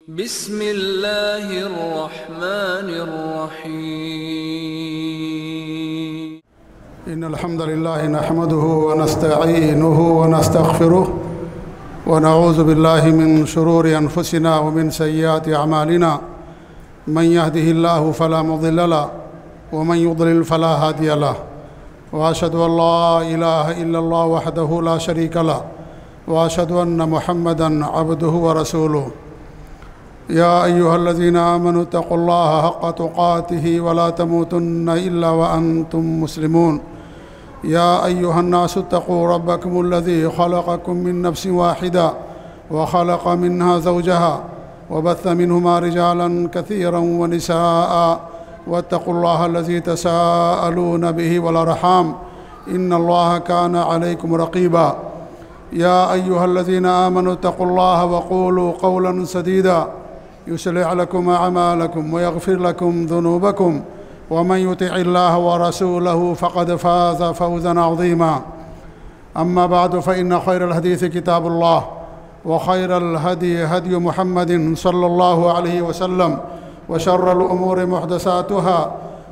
بسم اللہ الرحمن الرحیم إن الحمد لله نحمده ونستعينه ونستغفره ونعوذ بالله من شرور أنفسنا ومن سيئات أعمالنا من يهده الله فلا مضل له ومن يضلل فلا هادي له وأشهد أن لا إله إلا الله وحده لا شريك له وأشهد أن محمدًا عبده ورسوله يا أيها الذين آمنوا اتقوا الله حق تقاته ولا تموتن إلا وأنتم مسلمون يا أيها الناس اتقوا ربكم الذي خلقكم من نفس واحدة وخلق منها زوجها وبث منهما رجالا كثيرا ونساء واتقوا الله الذي تساءلون به والأرحام إن الله كان عليكم رقيبا يا أيها الذين آمنوا اتقوا الله وقولوا قولا سديدا يصلح لكم أعمالكم ويغفر لكم ذنوبكم ومن يطع الله ورسوله فقد فاز فوزا عظيما أما بعد فإن خير الحديث كتاب الله وخير الهدي هدي محمد صلى الله عليه وسلم وشر الأمور محدثاتها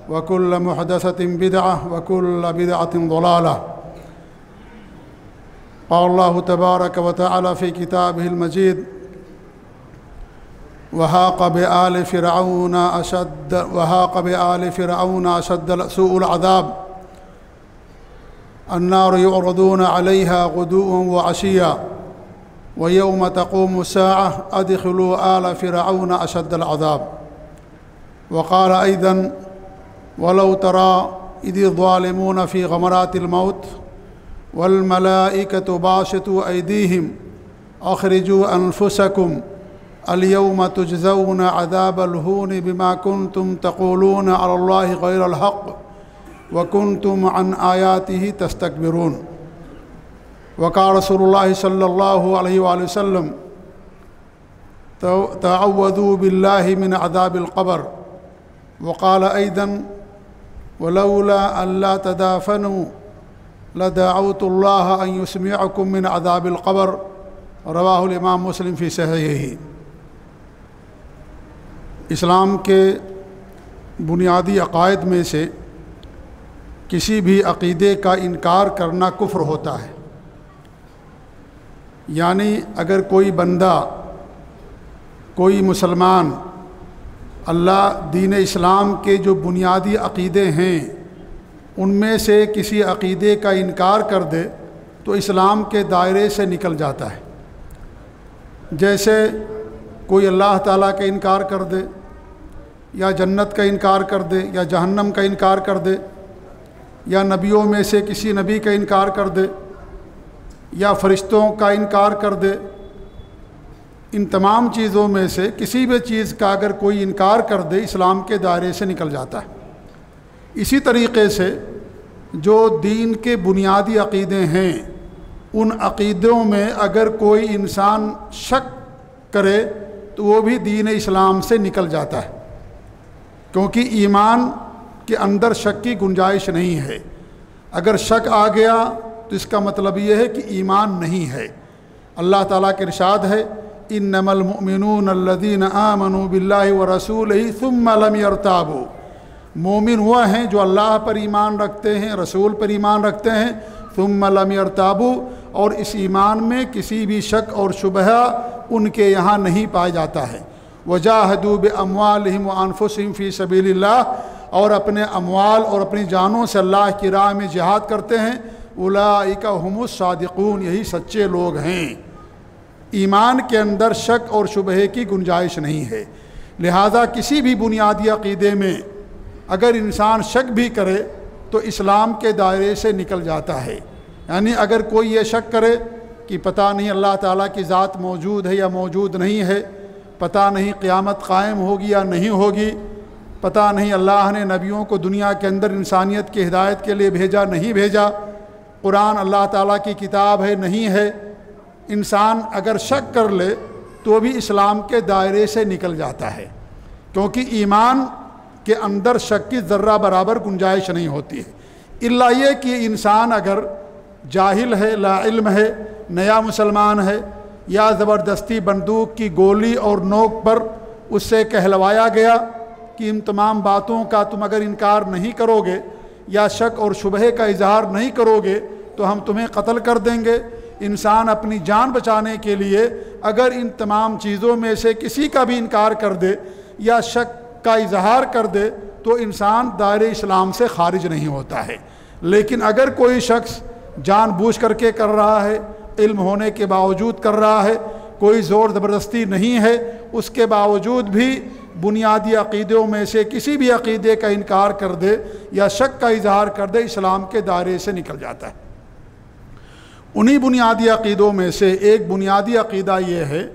وكل محدثة بدعة وكل بدعة ضلالة قال الله تبارك وتعالى في كتابه المجيد وحاق بآل فرعون أشد سوء العذاب النار يعرضون عليها غدوا وعشيا ويوم تقوم الساعة أدخلوا آل فرعون أشد العذاب وقال أيضا ولو ترى إذ الظالمون في غمرات الموت والملائكة باسطوا أيديهم أخرجوا أنفسكم اليوم تجزون عذاب الهون بما كنتم تقولون على الله غير الحق وكنتم عن آياته تستكبرون وقال رسول الله صلى الله عليه وآله وسلم تعوذوا بالله من عذاب القبر وقال أيضا ولولا أن لا تدافنوا لدعوت الله أن يسمعكم من عذاب القبر رواہ الامام مسلم فی صحیحہ۔ اسلام کے بنیادی عقائد میں سے کسی بھی عقیدے کا انکار کرنا کفر ہوتا ہے، یعنی اگر کوئی بندہ کوئی مسلمان اللہ دین اسلام کے جو بنیادی عقیدے ہیں ان میں سے کسی عقیدے کا انکار کر دے تو اسلام کے دائرے سے نکل جاتا ہے۔ جیسے کوئی اللہ تعالیٰ کا انکار کر دے یا جنت کا انکار کر دے یا جہنم کا انکار کر دے یا نبیوں میں سے کسی نبی کا انکار کر دے یا فرشتوں کا انکار کر دے، ان تمام چیزوں میں سے کسی بھی چیز کا اگر کوئی انکار کر دے اسلام کے دائرے سے نکل جاتا ہے۔ اسی طریقے سے جو دین کے بنیادی عقیدے ہیں ان عقیدوں میں اگر کوئی انسان شک کرے تو وہ بھی دین اسلام سے نکل جاتا ہے، کیونکہ ایمان کے اندر شک کی گنجائش نہیں ہے۔ اگر شک آ گیا تو اس کا مطلب یہ ہے کہ ایمان نہیں ہے۔ اللہ تعالیٰ کے ارشاد ہے انما المؤمنون الذین آمنوا باللہ ورسولہ ثم لم یرتابوا، مومن وہ ہیں جو اللہ پر ایمان رکھتے ہیں، رسول پر ایمان رکھتے ہیں، ثم لم یرتابوا، اور اس ایمان میں کسی بھی شک اور شبہ ان کے یہاں نہیں پایا جاتا ہے۔ وجاہدوا باموالہم وانفسہم فی سبیل اللہ، اور اپنے اموال اور اپنی جانوں سے اللہ کی راہ میں جہاد کرتے ہیں، اولئک ھم الصادقون، یہی سچے لوگ ہیں۔ ایمان کے اندر شک اور شبہ کی گنجائش نہیں ہے، لہذا کسی بھی بنیادی عقیدے میں اگر انسان شک بھی کرے تو اسلام کے دائرے سے نکل جاتا ہے۔ یعنی اگر کوئی یہ شک کرے کہ پتہ نہیں اللہ تعالیٰ کی ذات موجود ہے یا موجود نہیں ہے، پتہ نہیں قیامت قائم ہوگی یا نہیں ہوگی، پتہ نہیں اللہ نے نبیوں کو دنیا کے اندر انسانیت کی ہدایت کے لیے بھیجا نہیں بھیجا، قرآن اللہ تعالیٰ کی کتاب ہے نہیں ہے، انسان اگر شک کر لے تو بھی اسلام کے دائرے سے نکل جاتا ہے، کیونکہ ایمان کے اندر شک کی ذرہ برابر گنجائش نہیں ہوتی ہے، الا یہ کہ انسان اگر جاہل ہے، لا علم ہے، نیا مسلمان ہے، یا زبردستی بندوق کی گولی اور نوک پر اس سے کہلوایا گیا کہ ان تمام باتوں کا تم اگر انکار نہیں کرو گے یا شک اور شبہے کا اظہار نہیں کرو گے تو ہم تمہیں قتل کر دیں گے۔ انسان اپنی جان بچانے کے لیے اگر ان تمام چیزوں میں سے کسی کا بھی انکار کر دے یا شک کا اظہار کر دے تو انسان دائرہ اسلام سے خارج نہیں ہوتا ہے۔ لیکن اگر کوئی شخص جان بوجھ کر کے کر رہا ہے، علم ہونے کے باوجود کر رہا ہے، کوئی زور زبردستی نہیں ہے، اس کے باوجود بھی بنیادی عقیدوں میں سے کسی بھی عقیدے کا انکار کر دے یا شک کا اظہار کر دے، اسلام کے دائرے سے نکل جاتا ہے۔ انہی بنیادی عقیدوں میں سے ایک بنیادی عقیدہ یہ ہے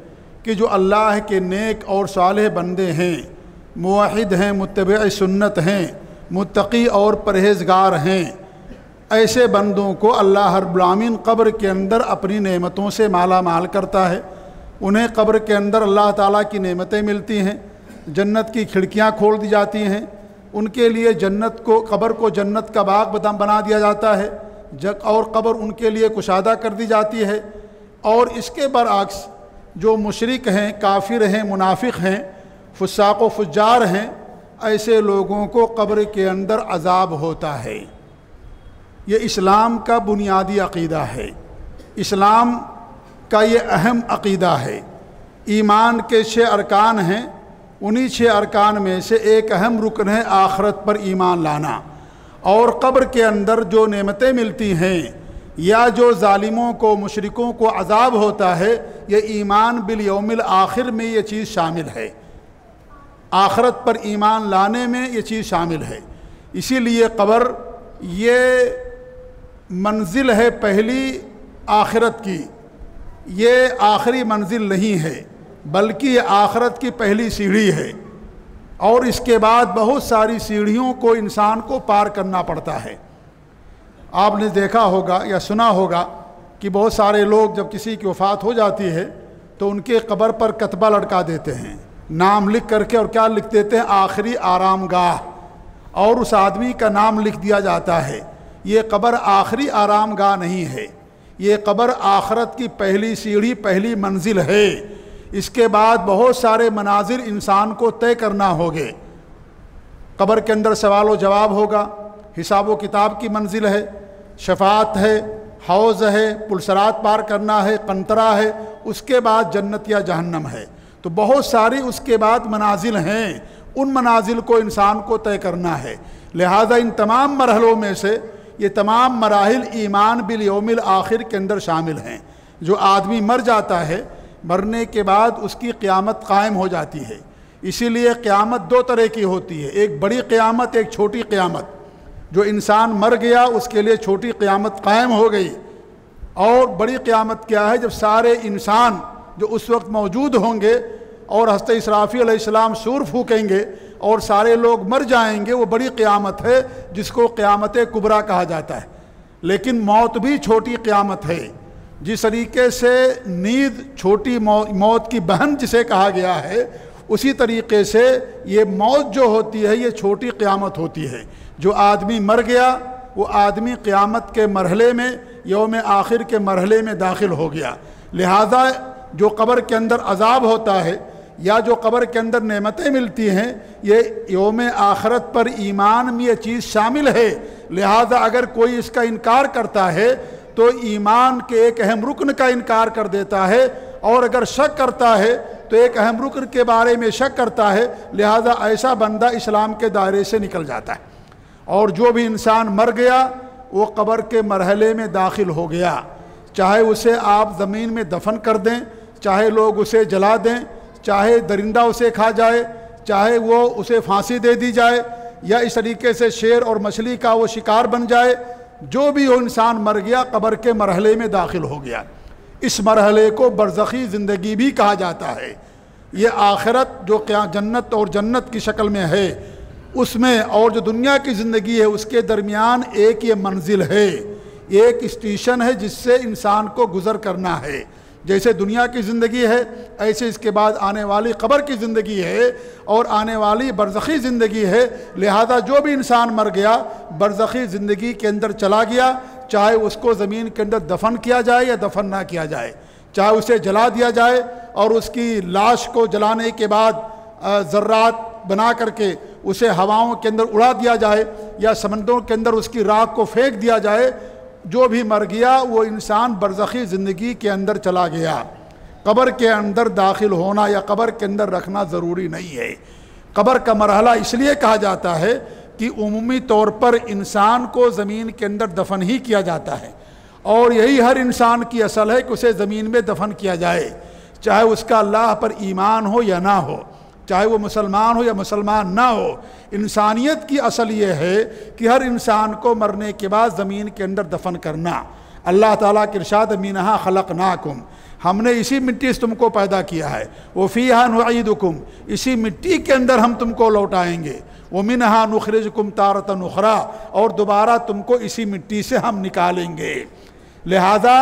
کہ جو اللہ کے نیک اور صالح بندے ہیں، موحد ہیں، متبع سنت ہیں، متقی اور پرہیزگار ہیں، ایسے بندوں کو اللہ رب العالمین قبر کے اندر اپنی نعمتوں سے مالا مال کرتا ہے۔ انہیں قبر کے اندر اللہ تعالیٰ کی نعمتیں ملتی ہیں، جنت کی کھڑکیاں کھول دی جاتی ہیں، ان کے لیے قبر کو جنت کا باغ بنا دیا جاتا ہے اور قبر ان کے لیے کشادہ کر دی جاتی ہے۔ اور اس کے برعکس جو مشرک ہیں، کافر ہیں، منافق ہیں، فساق و فجار ہیں، ایسے لوگوں کو قبر کے اندر عذاب ہوتا ہے۔ یہ اسلام کا بنیادی عقیدہ ہے، اسلام کا یہ اہم عقیدہ ہے۔ ایمان کے 6 ارکان ہیں، انہی 6 ارکان میں سے ایک اہم رکن ہے آخرت پر ایمان لانا۔ اور قبر کے اندر جو نعمتیں ملتی ہیں یا جو ظالموں کو، مشرکوں کو عذاب ہوتا ہے، یہ ایمان بالیوم الآخر میں یہ چیز شامل ہے، آخرت پر ایمان لانے میں یہ چیز شامل ہے۔ اسی لیے قبر یہ منزل ہے پہلی آخرت کی، یہ آخری منزل نہیں ہے بلکہ یہ آخرت کی پہلی سیڑھی ہے، اور اس کے بعد بہت ساری سیڑھیوں کو انسان کو پار کرنا پڑتا ہے۔ آپ نے دیکھا ہوگا یا سنا ہوگا کہ بہت سارے لوگ جب کسی کی وفات ہو جاتی ہے تو ان کے قبر پر کتبہ لٹکا دیتے ہیں، نام لکھ کر کے، اور کیا لکھ دیتے ہیں؟ آخری آرام گاہ، اور اس آدمی کا نام لکھ دیا جاتا ہے۔ یہ قبر آخری آرام گاہ نہیں ہے، یہ قبر آخرت کی پہلی سیڑھی، پہلی منزل ہے۔ اس کے بعد بہت سارے مناظر انسان کو طے کرنا ہوگے۔ قبر کے اندر سوال و جواب ہوگا، حساب و کتاب کی منزل ہے، شفاعت ہے، حوض ہے، پلسرات پار کرنا ہے، قنطرہ ہے، اس کے بعد جنت یا جہنم ہے۔ تو بہت ساری اس کے بعد منازل ہیں، ان منازل کو انسان کو طے کرنا ہے۔ لہذا ان تمام مرحلوں میں سے یہ تمام مراحل ایمان بالیوم الآخر کے اندر شامل ہیں۔ جو آدمی مر جاتا ہے، مرنے کے بعد اس کی قیامت قائم ہو جاتی ہے۔ اسی لیے قیامت 2 طرح کی ہوتی ہے، ایک بڑی قیامت، ایک چھوٹی قیامت۔ جو انسان مر گیا اس کے لیے چھوٹی قیامت قائم ہو گئی، اور بڑی قیامت کیا ہے؟ جب سارے انسان جو اس وقت موجود ہوں گے اور حضرت اسرافیل علیہ السلام سور پھونکیں گے اور سارے لوگ مر جائیں گے، وہ بڑی قیامت ہے جس کو قیامت کبریٰ کہا جاتا ہے۔ لیکن موت بھی چھوٹی قیامت ہے۔ جس طریقے سے نیند چھوٹی موت کی بہن جسے کہا گیا ہے، اسی طریقے سے یہ موت جو ہوتی ہے یہ چھوٹی قیامت ہوتی ہے۔ جو آدمی مر گیا وہ آدمی قیامت کے مرحلے میں، یوم آخر کے مرحلے میں داخل ہو گیا۔ لہذا جو قبر کے اندر عذاب ہوتا ہے یا جو قبر کے اندر نعمتیں ملتی ہیں، یہ یوم آخرت پر ایمان میں یہ چیز شامل ہے۔ لہذا اگر کوئی اس کا انکار کرتا ہے تو ایمان کے ایک اہم رکن کا انکار کر دیتا ہے، اور اگر شک کرتا ہے تو ایک اہم رکن کے بارے میں شک کرتا ہے، لہذا ایسا بندہ اسلام کے دائرے سے نکل جاتا ہے۔ اور جو بھی انسان مر گیا وہ قبر کے مرحلے میں داخل ہو گیا، چاہے اسے آپ زمین میں دفن کر دیں، چاہے لوگ اسے جلا دیں، چاہے درندہ اسے کھا جائے، چاہے وہ اسے پھانسی دے دی جائے، یا اس طریقے سے شیر اور مچھلی کا وہ شکار بن جائے، جو بھی وہ انسان مر گیا قبر کے مرحلے میں داخل ہو گیا۔ اس مرحلے کو برزخی زندگی بھی کہا جاتا ہے۔ یہ آخرت جو جنت اور جنت کی شکل میں ہے اس میں، اور جو دنیا کی زندگی ہے اس کے درمیان ایک یہ منزل ہے، ایک اسٹیشن ہے جس سے انسان کو گزر کرنا ہے۔ جیسے دنیا کی زندگی ہے ایسے اس کے بعد آنے والی قبر کی زندگی ہے اور آنے والی برزخی زندگی ہے۔ لہذا جو بھی انسان مر گیا برزخی زندگی کے اندر چلا گیا، چاہے اس کو زمین کے اندر دفن کیا جائے یا دفن نہ کیا جائے، چاہے اسے جلا دیا جائے اور اس کی لاش کو جلانے کے بعد ذرات بنا کر کے اسے ہواؤں کے اندر اڑا دیا جائے یا سمندروں کے اندر اس کی راکھ کو پھینک دیا جائے، جو بھی مر گیا وہ انسان برزخی زندگی کے اندر چلا گیا۔ قبر کے اندر داخل ہونا یا قبر کے اندر رکھنا ضروری نہیں ہے۔ قبر کا مرحلہ اس لیے کہا جاتا ہے کہ عمومی طور پر انسان کو زمین کے اندر دفن ہی کیا جاتا ہے، اور یہی ہر انسان کی اصل ہے کہ اسے زمین میں دفن کیا جائے، چاہے اس کا اللہ پر ایمان ہو یا نہ ہو، چاہے وہ مسلمان ہو یا مسلمان نہ ہو۔ انسانیت کی اصل یہ ہے کہ ہر انسان کو مرنے کے بعد زمین کے اندر دفن کرنا۔ اللہ تعالیٰ کے ارشاد مِنْہَا خَلَقْنَاكُمْ، ہم نے اسی مٹی سے تم کو پیدا کیا ہے، وَفِيهَا نُعِيدُكُمْ، اسی مٹی کے اندر ہم تم کو لوٹائیں گے، وَمِنْهَا نُخْرِجُكُمْ تَارَةً أُخْرَىٰ، اور دوبارہ تم کو اسی مٹی سے ہم نکالیں گے۔ لہذا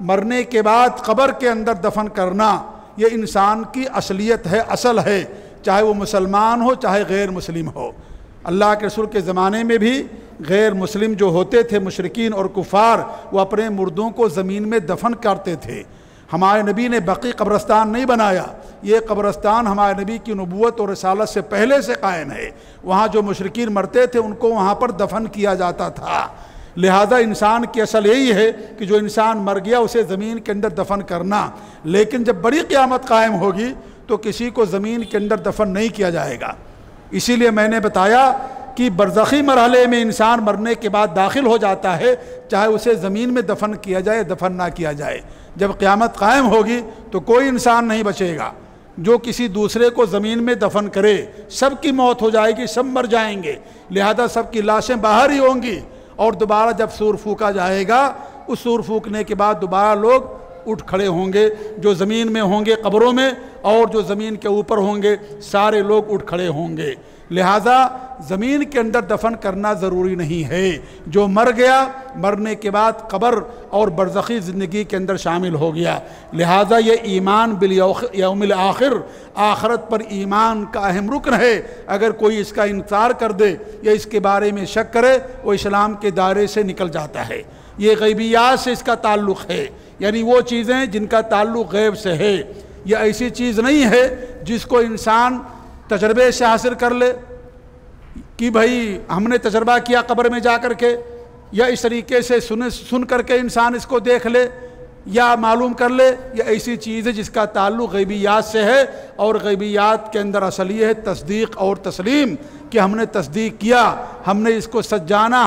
مرنے کے بعد قبر کے اندر دفن کرنا یہ انسان کی اصلیت ہے، اصل ہے، چاہے وہ مسلمان ہو چاہے غیر مسلم ہو۔ اللہ کے رسول کے زمانے میں بھی غیر مسلم جو ہوتے تھے، مشرکین اور کفار، وہ اپنے مردوں کو زمین میں دفن کرتے تھے۔ ہمارے نبی نے بقیع قبرستان نہیں بنایا، یہ قبرستان ہمارے نبی کی نبوت اور رسالت سے پہلے سے قائم ہے۔ وہاں جو مشرکین مرتے تھے ان کو وہاں پر دفن کیا جاتا تھا۔ لہذا انسان کی اصل یہی ہے کہ جو انسان مر گیا اسے زمین کے اندر دفن کرنا، لیکن جب بڑی قیامت قائم ہوگی تو کسی کو زمین کے اندر دفن نہیں کیا جائے گا۔ اسی لیے میں نے بتایا کہ برزخی مرحلے میں انسان مرنے کے بعد داخل ہو جاتا ہے، چاہے اسے زمین میں دفن کیا جائے دفن نہ کیا جائے۔ جب قیامت قائم ہوگی تو کوئی انسان نہیں بچے گا جو کسی دوسرے کو زمین میں دفن کرے، سب کی موت ہو جائے گی، سب مر جائیں گے، لہذا سب کی لاشیں باہر ہی ہوں گی، اور دوبارہ جب سور پھونکا جائے گا، اس سور پھونکنے کے بعد دوبارہ لوگ اٹھ کھڑے ہوں گے، جو زمین میں ہوں گے قبروں میں اور جو زمین کے اوپر ہوں گے سارے لوگ اٹھ کھڑے ہوں گے۔ لہذا زمین کے اندر دفن کرنا ضروری نہیں ہے۔ جو مر گیا مرنے کے بعد قبر اور برزخی زندگی کے اندر شامل ہو گیا۔ لہذا یہ ایمان بالیوم الآخر، آخرت پر ایمان کا اہم رکن ہے۔ اگر کوئی اس کا انکار کر دے یا اس کے بارے میں شک کرے وہ اسلام کے دائرے سے نکل جاتا ہے۔ یہ غیبیات سے اس کا تعلق ہے، یعنی وہ چیزیں جن کا تعلق غیب سے ہے۔ یہ ایسی چیز نہیں ہے جس کو انسان تجربے سے حاصل کر لے کہ بھائی ہم نے تجربہ کیا قبر میں جا کر کے، یا اس طریقے سے سن کر کے انسان اس کو دیکھ لے یا معلوم کر لے۔ یہ ایسی چیز ہے جس کا تعلق غیبیات سے ہے، اور غیبیات کے اندر اصل یہ ہے تصدیق اور تسلیم، کہ ہم نے تصدیق کیا، ہم نے اس کو سچ جانا،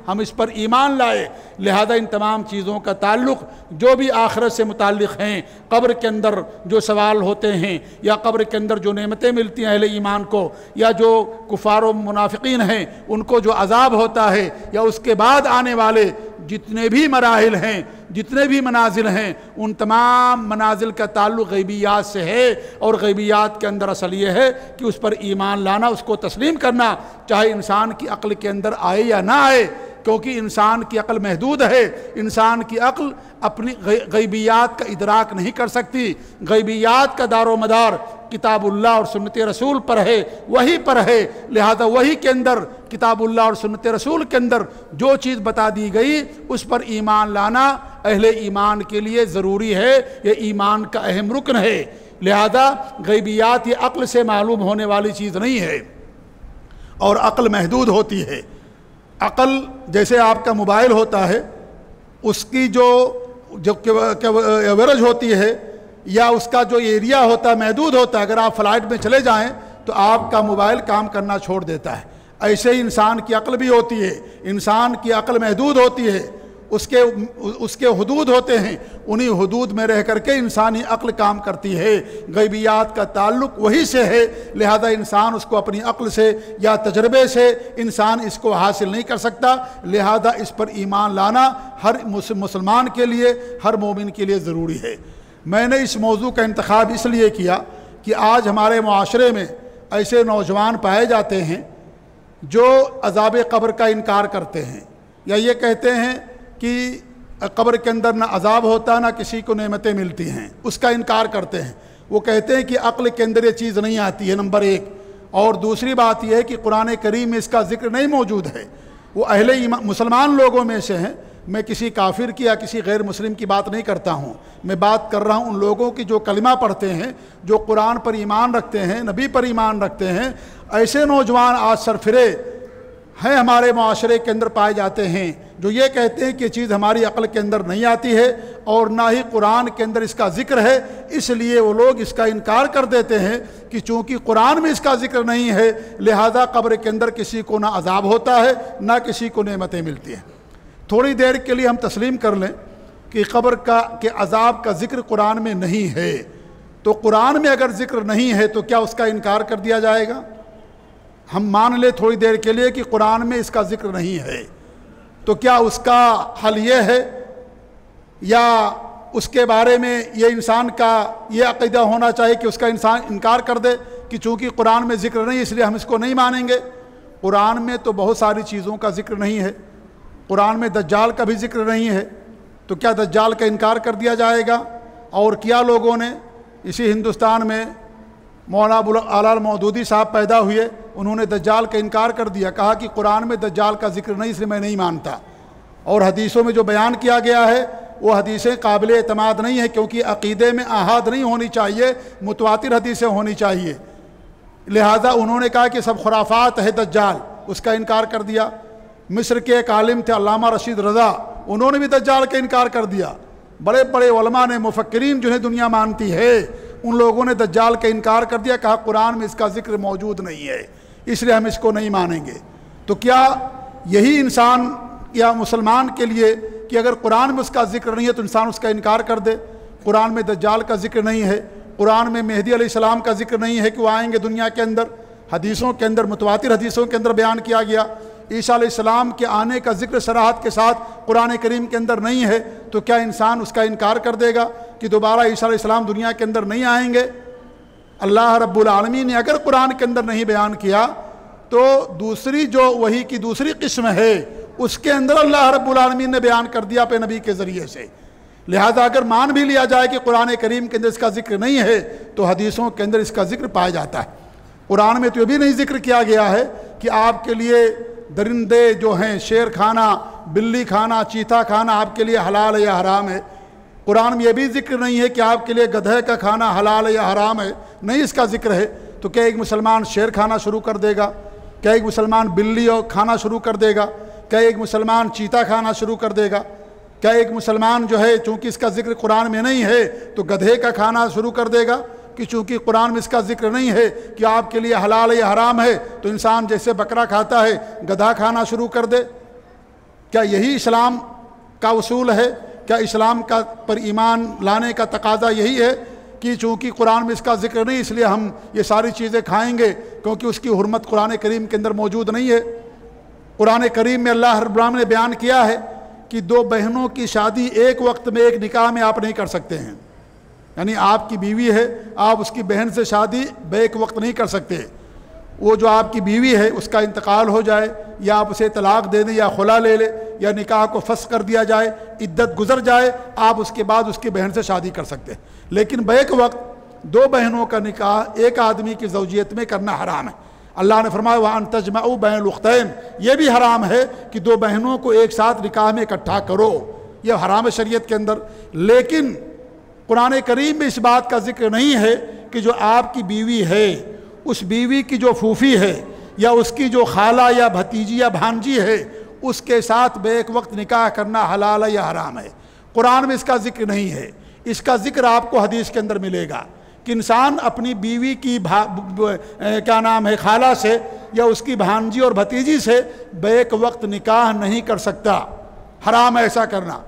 ہم اس پر ایمان لائے۔ لہذا ان تمام چیزوں کا تعلق جو بھی آخرت سے متعلق ہیں، قبر کے اندر جو سوال ہوتے ہیں یا قبر کے اندر جو نعمتیں ملتی ہیں اہل ایمان کو، یا جو کفار و منافقین ہیں ان کو جو عذاب ہوتا ہے، یا اس کے بعد آنے والے جتنے بھی مراحل ہیں، جتنے بھی منازل ہیں، ان تمام منازل کا تعلق غیبیات سے ہے، اور غیبیات کے اندر اصل یہ ہے کہ اس پر ایمان لانا، اس کو تسلیم کرنا، چاہے انسان کی عقل کے اندر آئے یا نہ آئے، کیونکہ انسان کی عقل محدود ہے۔ انسان کی عقل اپنی غیبیات کا ادراک نہیں کر سکتی۔ غیبیات کا دار و مدار کتاب اللہ اور سنت رسول پر ہے، وہی پر ہے۔ لہذا وہی کے اندر، کتاب اللہ اور سنت رسول کے اندر جو چیز بتا دی گئی اس پر ایمان لانا اہل ایمان کے لیے ضروری ہے، یہ ایمان کا اہم رکن ہے۔ لہذا غیبیات یہ عقل سے معلوم ہونے والی چیز نہیں ہے، اور عقل محدود ہوتی ہے۔ عقل جیسے آپ کا موبائل ہوتا ہے، اس کی جو ایوریج ہوتی ہے یا اس کا جو ایریا ہوتا ہے محدود ہوتا ہے۔ اگر آپ فلائٹ میں چلے جائیں تو آپ کا موبائل کام کرنا چھوڑ دیتا ہے۔ ایسے ہی انسان کی عقل بھی ہوتی ہے، انسان کی عقل محدود ہوتی ہے، اس کے حدود ہوتے ہیں، انہی حدود میں رہ کر کے انسانی عقل کام کرتی ہے۔ غیبیات کا تعلق وہی سے ہے، لہذا انسان اس کو اپنی عقل سے یا تجربے سے انسان اس کو حاصل نہیں کر سکتا۔ لہذا اس پر ایمان لانا ہر مسلمان کے لیے، ہر مومن کے لیے ضروری ہے۔ میں نے اس موضوع کا انتخاب اس لیے کیا کہ آج ہمارے معاشرے میں ایسے نوجوان پائے جاتے ہیں جو عذاب قبر کا انکار کرتے ہیں، یا یہ کہتے ہیں کہ قبر کے اندر نہ عذاب ہوتا نہ کسی کو نعمتیں ملتی ہیں، اس کا انکار کرتے ہیں۔ وہ کہتے ہیں کہ عقل کے اندر یہ چیز نہیں آتی ہے، نمبر ایک۔ اور دوسری بات یہ ہے کہ قرآن کریم میں اس کا ذکر نہیں موجود ہے۔ وہ اہل مسلمان لوگوں میں سے ہیں میں کسی کافر کی یا کسی غیر مسلم کی بات نہیں کرتا ہوں، میں بات کر رہا ہوں ان لوگوں کی جو کلمہ پڑھتے ہیں، جو قرآن پر ایمان رکھتے ہیں، نبی پر ایمان رکھتے ہیں۔ ایسے نوجوان آج سرفرے ہیں ہمارے معاشرے کے اندر پائے جاتے ہیں جو یہ کہتے ہیں کہ یہ چیز ہماری عقل کے اندر نہیں آتی ہے اور نہ ہی قرآن کے اندر اس کا ذکر ہے، اس لیے وہ لوگ اس کا انکار کر دیتے ہیں کہ چونکہ قرآن میں اس کا ذکر نہیں ہے لہذا قبر کے اندر کسی کو نہ عذاب ہوتا ہے نہ کسی کو نعمتیں ملتی ہیں۔ تھوڑی دیر کے لیے ہم تسلیم کر لیں کہ قبر کے عذاب کا ذکر قرآن میں نہیں ہے، تو قرآن میں اگر ذکر نہیں ہے تو کیا اس کا انکار کر دیا جائے گا؟ ہم مان لیں تھوڑی دیر کے لیے کہ قرآن میں اس کا ذکر نہیں ہے، تو کیا اس کا حل یہ ہے یا اس کے بارے میں یہ انسان کا یہ عقیدہ ہونا چاہیے کہ اس کا انسان انکار کر دے کہ چونکہ قرآن میں ذکر نہیں اس لیے ہم اس کو نہیں مانیں گے؟ قرآن میں تو بہت ساری چیزوں کا ذکر نہیں ہے، قرآن میں دجال کا بھی ذکر نہیں ہے، تو کیا دجال کا انکار کر دیا جائے گا؟ اور کیا لوگوں نے اسی ہندوستان میں مولانا ابوالعلا المودودی صاحب پیدا ہوئے، انہوں نے دجال کا انکار کر دیا، کہا کہ قرآن میں دجال کا ذکر نہیں اس لیے میں نہیں مانتا، اور حدیثوں میں جو بیان کیا گیا ہے وہ حدیثیں قابل اعتماد نہیں ہیں کیونکہ عقیدے میں آحاد نہیں ہونی چاہیے، متواتر حدیثیں ہونی چاہیے، لہذا انہوں نے کہا کہ سب خرافات ہے دجال، اس کا انکار کر دیا۔ مصر کے ایک عالم تھے علامہ رشید رضا، انہوں نے بھی دجال کا انکار کر دیا۔ بڑے بڑے علماء نے، مفکرین جنہیں دنیا مانتی ہے، ان لوگوں نے دجال کا انکار کر دیا، کہا قرآن میں اس کا ذکر موجود نہیں ہے اس لیے ہم اس کو نہیں مانیں گے۔ تو کیا یہی انسان یا مسلمان کے لیے کہ اگر قرآن میں اس کا ذکر نہیں ہے تو انسان اس کا انکار کر دے؟ قرآن میں دجال کا ذکر نہیں ہے، قرآن میں مہدی علیہ السلام کا ذکر نہیں ہے کہ وہ آئیں گے دنیا کے اندر، حدیثوں کے اندر، متواتر حدیثوں کے اندر بیان کیا گیا۔ عیسیٰ علیہ السلام کے آنے کا ذکر صراحت کے ساتھ قرآن کریم کے اندر نہیں ہے، تو کیا انسان اس کا انکار کر دے گا کہ دوبارہ عیسیٰ علیہ السلام دنیا کے اندر نہیں آئیں گے؟ اللہ رب العالمین نے اگر قرآن کے اندر نہیں بیان کیا تو دوسری جو وحی کی دوسری قسم ہے اس کے اندر اللہ رب العالمین نے بیان کر دیا اپنے نبی کے ذریعے سے، لہذا اگر مان بھی لیا جائے کہ قرآن کریم کے اندر اس کا ذکر نہیں ہے تو حدیثوں کے اندر اس کا ذکر پایا جاتا ہے۔ قرآن میں تو یہ بھی نہیں ذکر کیا گیا ہے کہ آپ کے لیے درندے جو ہیں، شیر کھانا، بلی کھانا، چیتا کھانا آپ کے لیے حلال ہے یا حرام ہے۔ قرآن میں یہ بھی ذکر نہیں ہے کہ آپ کے لیے گدھے کا کھانا حلال ہے یا حرام ہے، نہیں اس کا ذکر ہے۔ تو کیا ایک مسلمان شیر کھانا شروع کر دے گا؟ کیا ایک مسلمان بلی کھانا شروع کر دے گا؟ کیا ایک مسلمان چیتا کھانا شروع کر دے گا؟ کیا ایک مسلمان جو ہے چونکہ اس کا ذکر قرآن میں نہیں ہے تو گدھے کا کھانا شروع کر دے گا کہ چونکہ قرآن میں اس کا ذکر نہیں ہے کہ آپ کے لیے حلال ہے یا حرام ہے تو انسان جیسے بکرا کھاتا ہے گدھا کھانا شروع کر دے؟ کیا یہی اسلام کا اصول ہے؟ کیا اسلام کا پر ایمان لانے کا تقاضا یہی ہے کہ چونکہ قرآن میں اس کا ذکر نہیں اس لیے ہم یہ ساری چیزیں کھائیں گے کیونکہ اس کی حرمت قرآن کریم کے اندر موجود نہیں ہے؟ قرآن کریم میں اللہ رب العالمین نے بیان کیا ہے کہ دو بہنوں کی شادی ایک وقت میں ایک نکاح میں آپ نہیں کر سکتے ہیں، یعنی آپ کی بیوی ہے، آپ اس کی بہن سے شادی بیک وقت نہیں کر سکتے۔ وہ جو آپ کی بیوی ہے اس کا انتقال ہو جائے یا آپ اسے طلاق دے دیں یا خلا لے لے یا نکاح کو فسخ کر دیا جائے، عدت گزر جائے، آپ اس کے بعد اس کی بہن سے شادی کر سکتے ہیں، لیکن بیک وقت دو بہنوں کا نکاح ایک آدمی کی زوجیت میں کرنا حرام ہے۔ اللہ نے فرمایا وَأَن تَجْمَعُوا بَيْنَ الْأُخْتَيْنِ، یہ بھی حرام ہے کہ دو بہنوں کو ایک ساتھ نکاح میں اکٹھا کرو، یہ حرام ہے شریعت کے اندر۔ لیکن قرآن کریم میں اس بات کا ذکر نہیں ہے کہ جو آپ کی بیوی ہے اس بیوی کی جو پھوپھی ہے یا اس کی جو خالہ یا بھتیجی یا بھانجی ہے اس کے ساتھ بیک وقت نکاح کرنا حلال ہے یا حرام ہے۔ قرآن میں اس کا ذکر نہیں ہے، اس کا ذکر آپ کو حدیث کے اندر ملے گا کہ انسان اپنی بیوی کی خالہ سے یا اس کی بھانجی اور بھتیجی سے بیک وقت نکاح نہیں کر سکتا، حرام ہے ایسا کرنا۔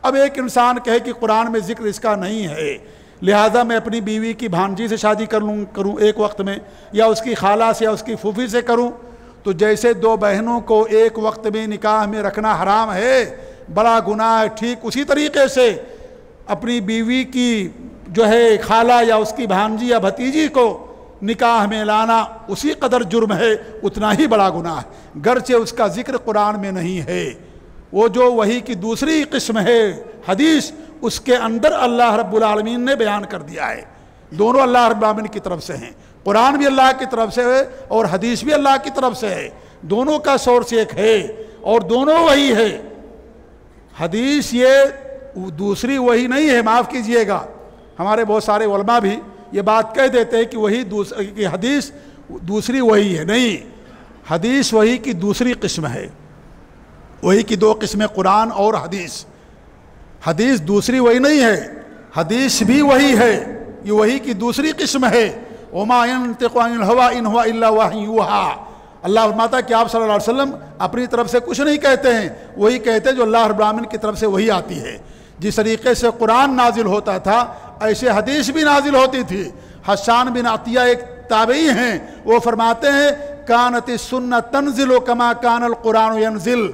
اب ایک انسان کہے کہ قرآن میں ذکر اس کا نہیں ہے لہذا میں اپنی بیوی کی بھانجی سے شادی کروں ایک وقت میں یا اس کی خالہ سے یا اس کی پھوپھی سے کروں، تو جیسے دو بہنوں کو ایک وقت میں نکاح میں رکھنا حرام ہے، بڑا گناہ ہے، ٹھیک اسی طریقے سے اپنی بیوی کی جو ہے خالہ یا اس کی بھانجی یا بھتیجی کو نکاح میں لانا اسی قدر جرم ہے، اتنا ہی بڑا گناہ ہے، گرچہ اس کا ذکر قرآن میں نہیں ہے۔ وہ جو وحی کی دوسری قسم ہے حدیث، اس کے اندر اللہ رب العالمین نے بیان کر دیا ہے۔ دونوں اللہ رب العالمین کی طرف سے ہیں، قرآن بھی اللہ کی طرف سے ہے اور حدیث بھی اللہ کی طرف سے ہے، دونوں کا سورس ایک ہے اور دونوں وہی ہے۔ حدیث یہ دوسری وحی نہیں ہے، معاف کیجئے گا، ہمارے بہت سارے علماء بھی یہ بات کہہ دیتے ہیں کہ حدیث دوسری وحی ہے. نہیں، حدیث وحی کی دوسری قسم ہے. وحی کی دو قسمیں قرآن اور حدیث. حدیث دوسری وحی نہیں ہے، حدیث بھی وحی ہے، یہ وحی کی دوسری قسم ہے. وما ينطق عن الهوى ان هو الا وحی یوحی. اللہ فرماتا ہے کہ آپ صلی اللہ علیہ وسلم اپنی طرف سے کچھ نہیں کہتے ہیں، وہی کہتے ہیں جو اللہ رب العالمین کی طرف سے وہی آتی ہے. جس طریقے سے قرآن نازل ہوتا تھا ایسے حدیث بھی نازل ہوتی تھی. حسان بن عطیہ ایک تابعی ہیں، وہ فرماتے ہیں کانت السنۃ تنزل کما کان القرآن ینزل.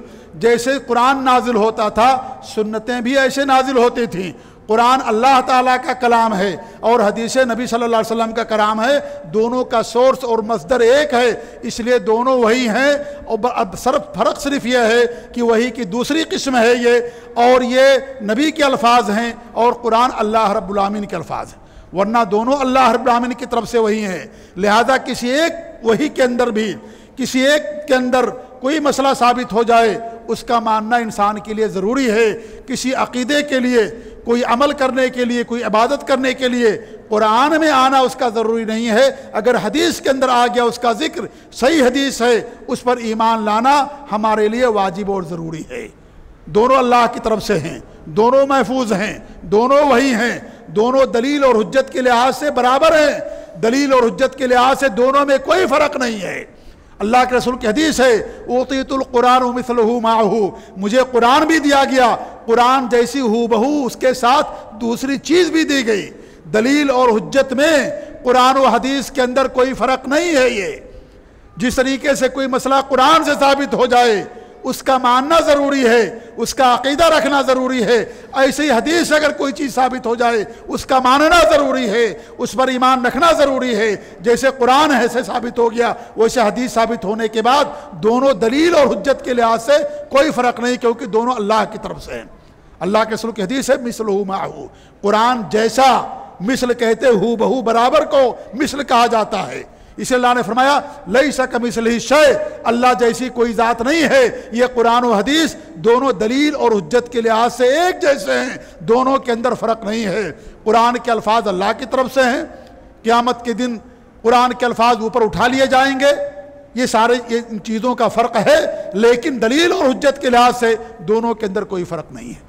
جیسے قرآن نازل ہوتا تھا سنتیں بھی ایسے نازل ہوتی تھیں. قرآن اللہ تعالیٰ کا کلام ہے اور حدیث نبی صلی اللہ علیہ وسلم کا کلام ہے، دونوں کا سورس اور مصدر ایک ہے، اس لیے دونوں وہی ہیں. اور فرق صرف یہ ہے کہ وہی کی دوسری قسم ہے یہ، اور یہ نبی کے الفاظ ہیں اور قرآن اللہ رب العالمین کے الفاظ ہیں، ورنہ دونوں اللہ رب العالمین کی طرف سے وہی ہیں. لہذا کسی ایک وہی کے اندر بھی کسی ایک کے اندر کوئی مسئلہ ثابت ہو جائے اس کا ماننا انسان کے لیے ضروری ہے. کسی عقیدے کے لیے، کوئی عمل کرنے کے لیے، کوئی عبادت کرنے کے لیے قرآن میں آنا اس کا ضروری نہیں ہے. اگر حدیث کے اندر آ گیا اس کا ذکر، صحیح حدیث ہے، اس پر ایمان لانا ہمارے لیے واجب اور ضروری ہے. دونوں اللہ کی طرف سے ہیں، دونوں محفوظ ہیں، دونوں وہی ہیں، دونوں دلیل اور حجت کے لحاظ سے برابر ہیں. دلیل اور حجت کے لحاظ سے دونوں میں کوئی فرق نہیں ہے. اللہ کے رسول کی حدیث ہے اوتیت القرآن مثلہ معہ، مجھے قرآن بھی دیا گیا، قرآن جیسی ہو بہو اس کے ساتھ دوسری چیز بھی دی گئی. دلیل اور حجت میں قرآن و حدیث کے اندر کوئی فرق نہیں ہے. یہ جس طریقے سے کوئی مسئلہ قرآن سے ثابت ہو جائے اس کا ماننا ضروری ہے، اس کا عقیدہ رکھنا ضروری ہے، ایسے ہی حدیث سے اگر کوئی چیز ثابت ہو جائے اس کا ماننا ضروری ہے، اس پر ایمان رکھنا ضروری ہے. جیسے قرآن ہے سے ثابت ہو گیا ویسے حدیث ثابت ہونے کے بعد دونوں دلیل اور حجت کے لحاظ سے کوئی فرق نہیں، کیونکہ دونوں اللہ کی طرف سے ہیں. اللہ کے رسول کی حدیث ہے مثلہ معہ، قرآن جیسا، مثل کہتے ہو بہو برابر کو مثل کہا جاتا ہے. اسے اللہ نے فرمایا لیس کمثلہ شیء، اللہ جیسی کوئی ذات نہیں ہے. یہ قرآن و حدیث دونوں دلیل اور حجت کے لحاظ سے ایک جیسے ہیں، دونوں کے اندر فرق نہیں ہے. قرآن کے الفاظ اللہ کی طرف سے ہیں، قیامت کے دن قرآن کے الفاظ اوپر اٹھا لیے جائیں گے. یہ سارے ان چیزوں کا فرق ہے، لیکن دلیل اور حجت کے لحاظ سے دونوں کے اندر کوئی فرق نہیں ہے.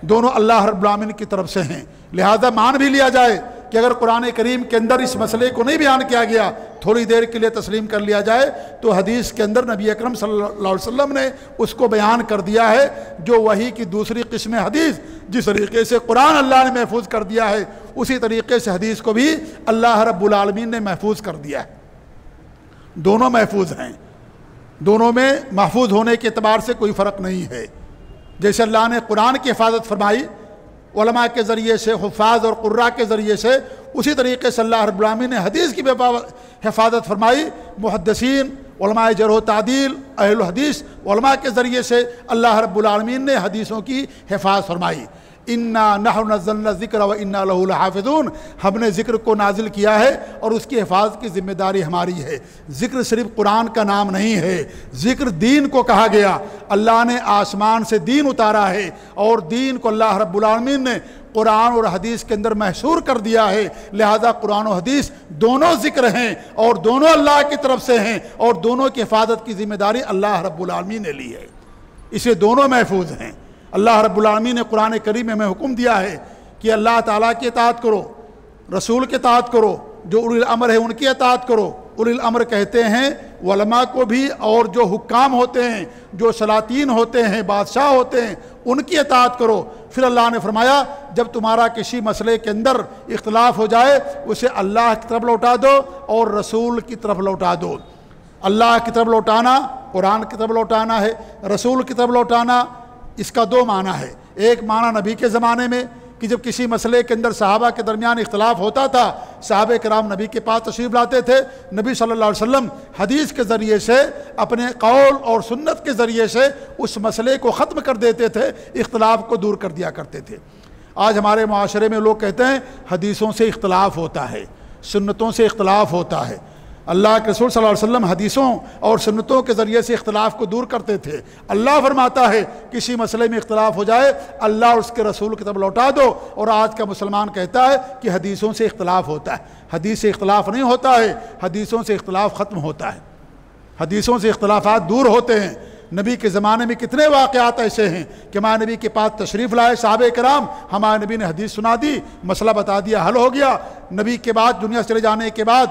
دونوں اللہ رب العالمین کی طرف سے ہیں. لہذا مان بھی لیا جائے کہ اگر قرآن کریم کے اندر اس مسئلے کو نہیں بیان کیا گیا، تھوڑی دیر کے لیے تسلیم کر لیا جائے، تو حدیث کے اندر نبی اکرم صلی اللہ علیہ وسلم نے اس کو بیان کر دیا ہے. جو وحی کی دوسری قسم حدیث، جس طریقے سے قرآن اللہ نے محفوظ کر دیا ہے اسی طریقے سے حدیث کو بھی اللہ رب العالمین نے محفوظ کر دیا ہے. دونوں محفوظ ہیں، دونوں میں محفوظ ہونے کے اعتبار سے کوئی فرق نہیں ہے. جیسے اللہ نے قرآن کی حفاظت فرمائی علماء کے ذریعے سے، حفاظ اور قراء کے ذریعے سے، اسی طریقے سے اللہ رب العالمین نے حدیث کی حفاظت فرمائی. محدثین، علماء جرح و تعدیل، اہل حدیث علماء کے ذریعے سے اللہ رب العالمین نے حدیثوں کی حفاظت فرمائی. انا نحن نزلنا الذکر و انا لہ لحافظون، ہم نے ذکر کو نازل کیا ہے اور اس کی حفاظت کی ذمہ داری ہماری ہے. ذکر صرف قرآن کا نام نہیں ہے، ذکر دین کو کہا گیا. اللہ نے آسمان سے دین اتارا ہے اور دین کو اللہ رب العالمین نے قرآن اور حدیث کے اندر محصور کر دیا ہے. لہذا قرآن و حدیث دونوں ذکر ہیں اور دونوں اللہ کی طرف سے ہیں اور دونوں کی حفاظت کی ذمہ داری اللہ رب العالمین نے لی ہے، اسے دونوں محفوظ ہیں. اللہ رب العالمین نے قرآن کریم میں حکم دیا ہے کہ اللہ تعالیٰ کی اطاعت کرو، رسول کی اطاعت کرو، جو اولی الامر ہے ان کی اطاعت کرو. اولی الامر کہتے ہیں علماء کو بھی، اور جو حکام ہوتے ہیں، جو سلاطین ہوتے ہیں، بادشاہ ہوتے ہیں، ان کی اطاعت کرو. پھر اللہ نے فرمایا جب تمہارا کسی مسئلے کے اندر اختلاف ہو جائے اسے اللہ کی طرف لوٹا دو اور رسول کی طرف لوٹا دو. اللہ کی طرف لوٹانا قرآن کی طرف لوٹانا ہے، رسول کی طرف لوٹانا اس کا دو معنی ہے. ایک معنی نبی کے زمانے میں کہ جب کسی مسئلے کے اندر صحابہ کے درمیان اختلاف ہوتا تھا، صحابہ کرام نبی کے پاس تشریف لاتے تھے، نبی صلی اللہ علیہ وسلم حدیث کے ذریعے سے، اپنے قول اور سنت کے ذریعے سے اس مسئلے کو ختم کر دیتے تھے، اختلاف کو دور کر دیا کرتے تھے. آج ہمارے معاشرے میں لوگ کہتے ہیں حدیثوں سے اختلاف ہوتا ہے، سنتوں سے اختلاف ہوتا ہے. اللہ کے رسول صلی اللہ علیہ وسلم حدیثوں اور سنتوں کے ذریعے سے اختلاف کو دور کرتے تھے۔ اللہ فرماتا ہے کسی مسئلے میں اختلاف ہو جائے اللہ اور اس کے رسول کی طرف لوٹا دو، اور آج کا مسلمان کہتا ہے کہ حدیثوں سے اختلاف ہوتا ہے۔ حدیث سے اختلاف نہیں ہوتا ہے، حدیثوں سے اختلاف ختم ہوتا ہے، حدیثوں سے اختلافات دور ہوتے ہیں۔ نبی کے زمانے میں کتنے واقعات ایسے ہیں کہ ہمارے نبی کے پاس تشریف لائے صحابہ کرام، ہمارے نبی نے حدیث سنا دی، مسئلہ بتا دیا، حل ہو گیا۔ نبی کے بعد دنیا سے چلے جانے کے بعد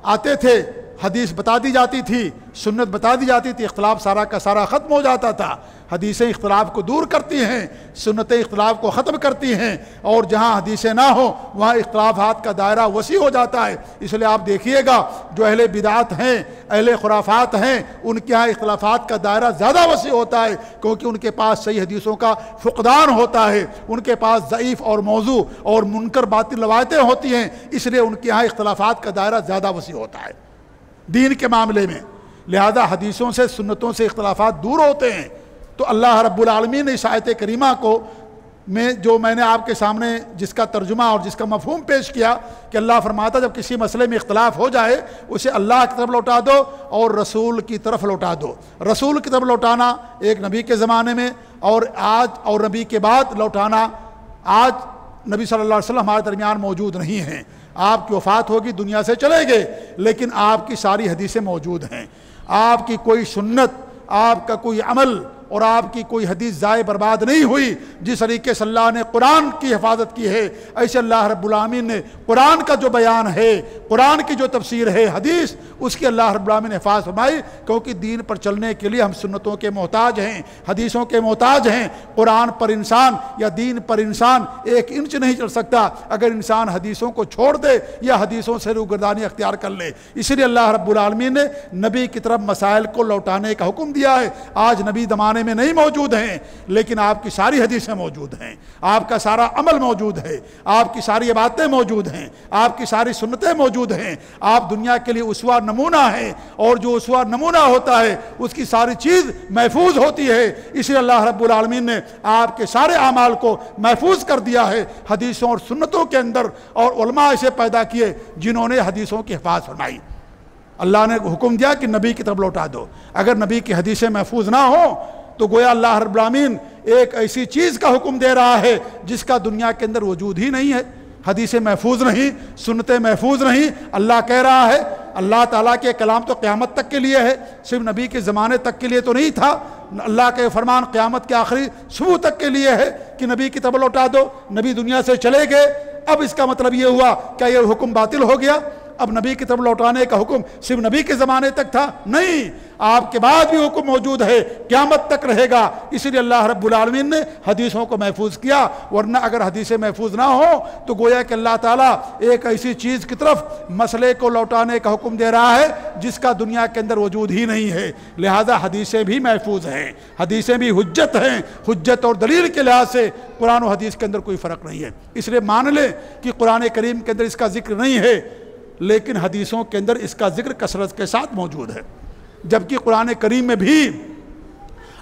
آتے تھے، حدیث بتا دی جاتی تھی، سنت بتا دی جاتی تھی، اختلاف سارا کا سارا ختم ہو جاتا تھا۔ حدیثیں اختلاف کو دور کرتی ہیں، سنتیں اختلاف کو ختم کرتی ہیں، اور جہاں حدیثیں نہ ہوں وہاں اختلافات کا دائرہ وسیع ہو جاتا ہے۔ اس لیے آپ دیکھیے گا جو اہل بدعات ہیں، اہل خرافات ہیں، ان کے ہاں اختلافات کا دائرہ زیادہ وسیع ہوتا ہے، کیونکہ ان کے پاس صحیح حدیثوں کا فقدان ہوتا ہے، ان کے پاس ضعیف اور موضوع اور منکر باطل روایتیں ہوتی ہیں، اس لیے ان کے ہاں اختلافات کا دائرہ زیادہ وسیع ہوتا ہے دین کے معاملے میں۔ لہذا حدیثوں سے سنتوں سے اختلافات دور ہوتے ہیں۔ تو اللہ رب العالمین نے اس آیت کریمہ کو میں جو میں نے آپ کے سامنے جس کا ترجمہ اور جس کا مفہوم پیش کیا کہ اللہ فرماتا جب کسی مسئلے میں اختلاف ہو جائے اسے اللہ کی طرف لوٹا دو اور رسول کی طرف لوٹا دو۔ رسول کی طرف لوٹانا ایک نبی کے زمانے میں، اور آج اور نبی کے بعد لوٹانا، آج نبی صلی اللہ علیہ وسلم ہمارے درمیان موجود نہیں ہیں، آپ کی وفات ہوگی، دنیا سے چلے گئے، لیکن آپ کی ساری حدیثیں موجود ہیں۔ آپ کی کوئی سنت، آپ کا کوئی عمل اور آپ کی کوئی حدیث ضائع برباد نہیں ہوئی۔ جس طریقے سے اللہ نے قرآن کی حفاظت کی ہے، ایسے اللہ رب العالمین نے قرآن کا جو بیان ہے، قرآن کی جو تفسیر ہے حدیث، اس کی اللہ رب العالمین نے حفاظت فرمائی، کیونکہ دین پر چلنے کے لیے ہم سنتوں کے محتاج ہیں، حدیثوں کے محتاج ہیں۔ قرآن پر انسان یا دین پر انسان ایک انچ نہیں چل سکتا اگر انسان حدیثوں کو چھوڑ دے یا حدیثوں سے روگردانی اختیار کر لے۔ اس لیے اللہ رب العالمین نے نبی کی طرف مسائل کو لوٹانے کا حکم دیا ہے۔ آج نبی زمانے میں نہیں موجود ہیں، لیکن آپ کی ساری حدیثیں موجود ہیں، آپ کا سارا عمل موجود ہے، آپ کی ساری باتیں موجود ہیں، آپ کی ساری سنتیں موجود ہیں، آپ دنیا کے لیے اسوہ نمونہ ہیں، اور جو اسوہ نمونہ ہوتا ہے اس کی ساری چیز محفوظ ہوتی ہے۔ اس لیے اللہ رب العالمین نے آپ کے سارے اعمال کو محفوظ کر دیا ہے حدیثوں اور سنتوں کے اندر، اور علماء اسے پیدا کیے جنہوں نے حدیثوں کی حفاظت فرمائی۔ اللہ نے حکم دیا کہ نبی کی طرف لوٹا دو۔ اگر نبی کی حدیثیں محفوظ نہ ہوں تو گویا اللہ رب العالمین ایک ایسی چیز کا حکم دے رہا ہے جس کا دنیا کے اندر وجود ہی نہیں ہے۔ حدیثیں محفوظ نہیں، سنتیں محفوظ نہیں۔ اللہ کہہ رہا ہے، اللہ تعالیٰ کے کلام تو قیامت تک کے لیے ہے، صرف نبی کے زمانے تک کے لیے تو نہیں تھا۔ اللہ کے فرمان قیامت کے آخری صبح تک کے لیے ہے کہ نبی کی طرف لوٹا دو۔ نبی دنیا سے چلے گئے، اب اس کا مطلب یہ ہوا کہ یہ حکم باطل ہو گیا؟ اب نبی کی طرف لوٹانے کا حکم صرف نبی کے زمانے تک تھا؟ نہیں، آپ کے بعد بھی حکم موجود ہے، قیامت تک رہے گا۔ اس لیے اللہ رب العالمین نے حدیثوں کو محفوظ کیا، ورنہ اگر حدیثیں محفوظ نہ ہوں تو گویا کہ اللہ تعالیٰ ایک ایسی چیز کی طرف مسئلے کو لوٹانے کا حکم دے رہا ہے جس کا دنیا کے اندر وجود ہی نہیں ہے۔ لہذا حدیثیں بھی محفوظ ہیں، حدیثیں بھی حجت ہیں، حجت اور دلیل کے لحاظ سے قرآن و حدیث کے اندر کوئی فرق نہیں ہے۔ اس لیے مان لیں کہ قرآن کریم کے اندر اس کا ذکر نہیں ہے، لیکن حدیثوں کے اندر اس کا ذکر کثرت کے ساتھ موجود ہے، جبکہ قرآن کریم میں بھی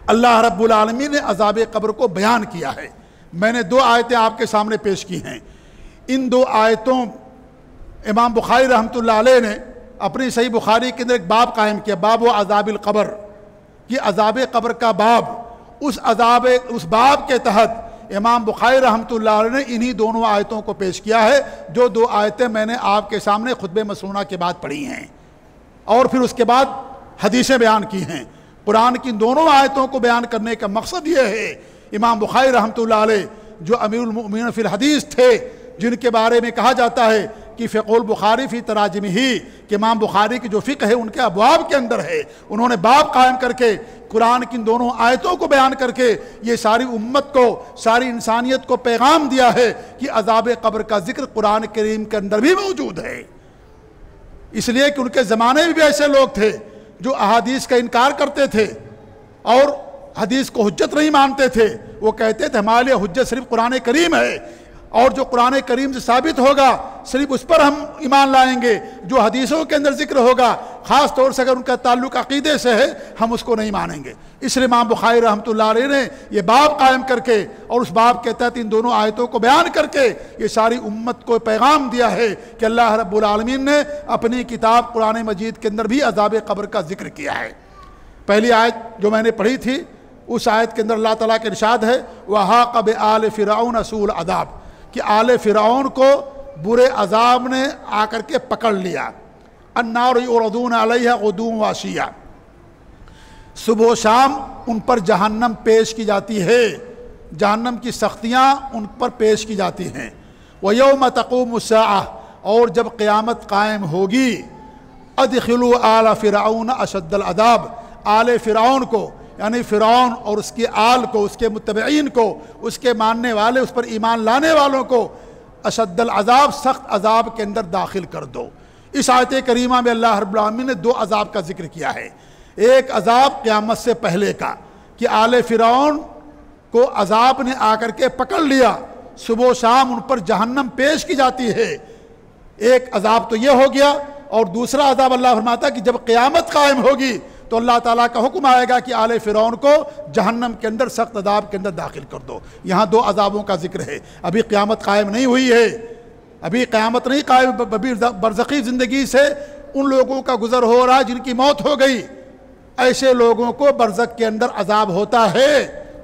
اللہ رب العالمین نے عذاب قبر کو بیان کیا ہے۔ میں نے 2 آیتیں آپ کے سامنے پیش کی ہیں۔ ان 2 آیتوں امام بخاری رحمۃ اللہ علیہ نے اپنی صحیح بخاری کے اندر ایک باب قائم کیا، باب و عذاب القبر، یہ عذاب قبر کا باب۔ اس باب کے تحت امام بخاری رحمۃ اللہ علیہ نے انہی دونوں آیتوں کو پیش کیا ہے، جو 2 آیتیں میں نے آپ کے سامنے خطبہ مسنونہ کے بعد پڑھی ہیں، اور پھر اس کے بعد حدیثیں بیان کی ہیں۔ قرآن کی دونوں آیتوں کو بیان کرنے کا مقصد یہ ہے، امام بخاری رحمۃ اللہ علیہ جو امیر المؤمنین فی الحدیث تھے، جن کے بارے میں کہا جاتا ہے کہ فقہ البخاری فی تراجمہ، کہ امام بخاری کی جو فقہ ہے ان کے ابواب کے اندر ہے، انہوں نے باب قائم کر کے قرآن کی دونوں آیتوں کو بیان کر کے یہ ساری امت کو، ساری انسانیت کو پیغام دیا ہے کہ عذاب قبر کا ذکر قرآن کریم کے اندر بھی موجود ہے۔ اس لیے کہ ان کے زمانے میں بھی ایسے لوگ تھے جو احادیث کا انکار کرتے تھے اور حدیث کو حجت نہیں مانتے تھے۔ وہ کہتے تھے ہمارے لیے حجت صرف قرآن کریم ہے، اور جو قرآن کریم سے ثابت ہوگا صرف اس پر ہم ایمان لائیں گے، جو حدیثوں کے اندر ذکر ہوگا خاص طور سے اگر ان کا تعلق عقیدے سے ہے ہم اس کو نہیں مانیں گے۔ اس لیے امام بخاری رحمۃ اللہ علیہ نے یہ باب قائم کر کے اور اس باب کے تحت ان دونوں آیتوں کو بیان کر کے یہ ساری امت کو پیغام دیا ہے کہ اللہ رب العالمین نے اپنی کتاب قرآن مجید کے اندر بھی عذاب قبر کا ذکر کیا ہے۔ پہلی آیت جو میں نے پڑھی تھی اس آیت کے اندر اللہ تعالیٰ کا ارشاد ہے وَحَاقَ بِآلِ فِرْعَوْنَ سُوءُ الْعَذَابِ کہ آل فرعون کو برے عذاب نے آ کر کے پکڑ لیا۔ النار یعرضون علیہا غدوا وعشیا صبح و شام ان پر جہنم پیش کی جاتی ہے، جہنم کی سختیاں ان پر پیش کی جاتی ہیں۔ وَيَوْمَ تَقُومُ السَّاعَةُ اور جب قیامت قائم ہوگی ادخلوا آل فرعون اشد العذاب آل فرعون کو یعنی فرعون اور اس کی آل کو، اس کے متبعین کو، اس کے ماننے والے، اس پر ایمان لانے والوں کو اشد العذاب سخت عذاب کے اندر داخل کر دو۔ اس آیت کریمہ میں اللہ رب العالمین نے دو عذاب کا ذکر کیا ہے۔ ایک عذاب قیامت سے پہلے کا کہ آل فرعون کو عذاب نے آ کر کے پکڑ لیا، صبح و شام ان پر جہنم پیش کی جاتی ہے۔ ایک عذاب تو یہ ہو گیا، اور دوسرا عذاب اللہ فرماتا ہے کہ جب قیامت قائم ہوگی تو اللہ تعالیٰ کا حکم آئے گا کہ آل فرعون کو جہنم کے اندر سخت عذاب کے اندر داخل کر دو۔ یہاں دو عذابوں کا ذکر ہے۔ ابھی قیامت قائم نہیں ہوئی ہے، ابھی قیامت نہیں قائم، ابھی برزخی زندگی سے ان لوگوں کا گزر ہو رہا ہے جن کی موت ہو گئی، ایسے لوگوں کو برزخ کے اندر عذاب ہوتا ہے۔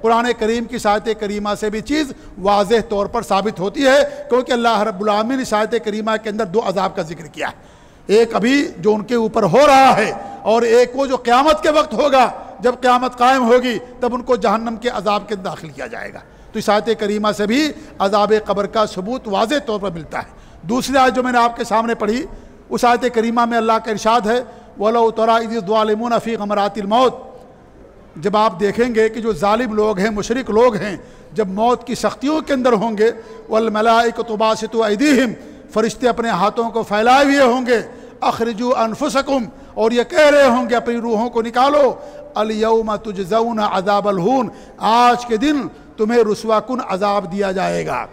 قرآن کریم کی آیت کریمہ سے بھی چیز واضح طور پر ثابت ہوتی ہے، کیونکہ اللہ رب العالمین نے آیت کریمہ کے اندر دو عذاب کا ذکر کیا ہے، ایک ابھی جو ان کے اوپر ہو رہا ہے، اور ایک وہ جو قیامت کے وقت ہوگا، جب قیامت قائم ہوگی تب ان کو جہنم کے عذاب کے داخل کیا جائے گا۔ تو اس آیت کریمہ سے بھی عذاب قبر کا ثبوت واضح طور پر ملتا ہے۔ دوسری آیت جو میں نے آپ کے سامنے پڑھی اس آیت کریمہ میں اللہ کا ارشاد ہے وَلَوْ تَرَىٰ إِذِ الظَّالِمُونَ فِي غَمَرَاتِ الْمَوْتِ جب آپ دیکھیں گے کہ جو ظالم لوگ ہیں، مشرک لوگ ہیں، جب موت کی سختیوں کے اندر ہوں گے وَالْمَلَائِكَةُ بَاسِطُو أَيْدِيهِمْ فرشتے اپنے ہاتھوں کو پھیلائے ہوئے ہوں گے اخرجوا انفسکم اور یہ کہہ رہے ہوں گے اپنی روحوں کو نکالو الیوم تجزون عذاب الہون آج کے دن تمہیں رسوا کن عذاب دیا جائے گا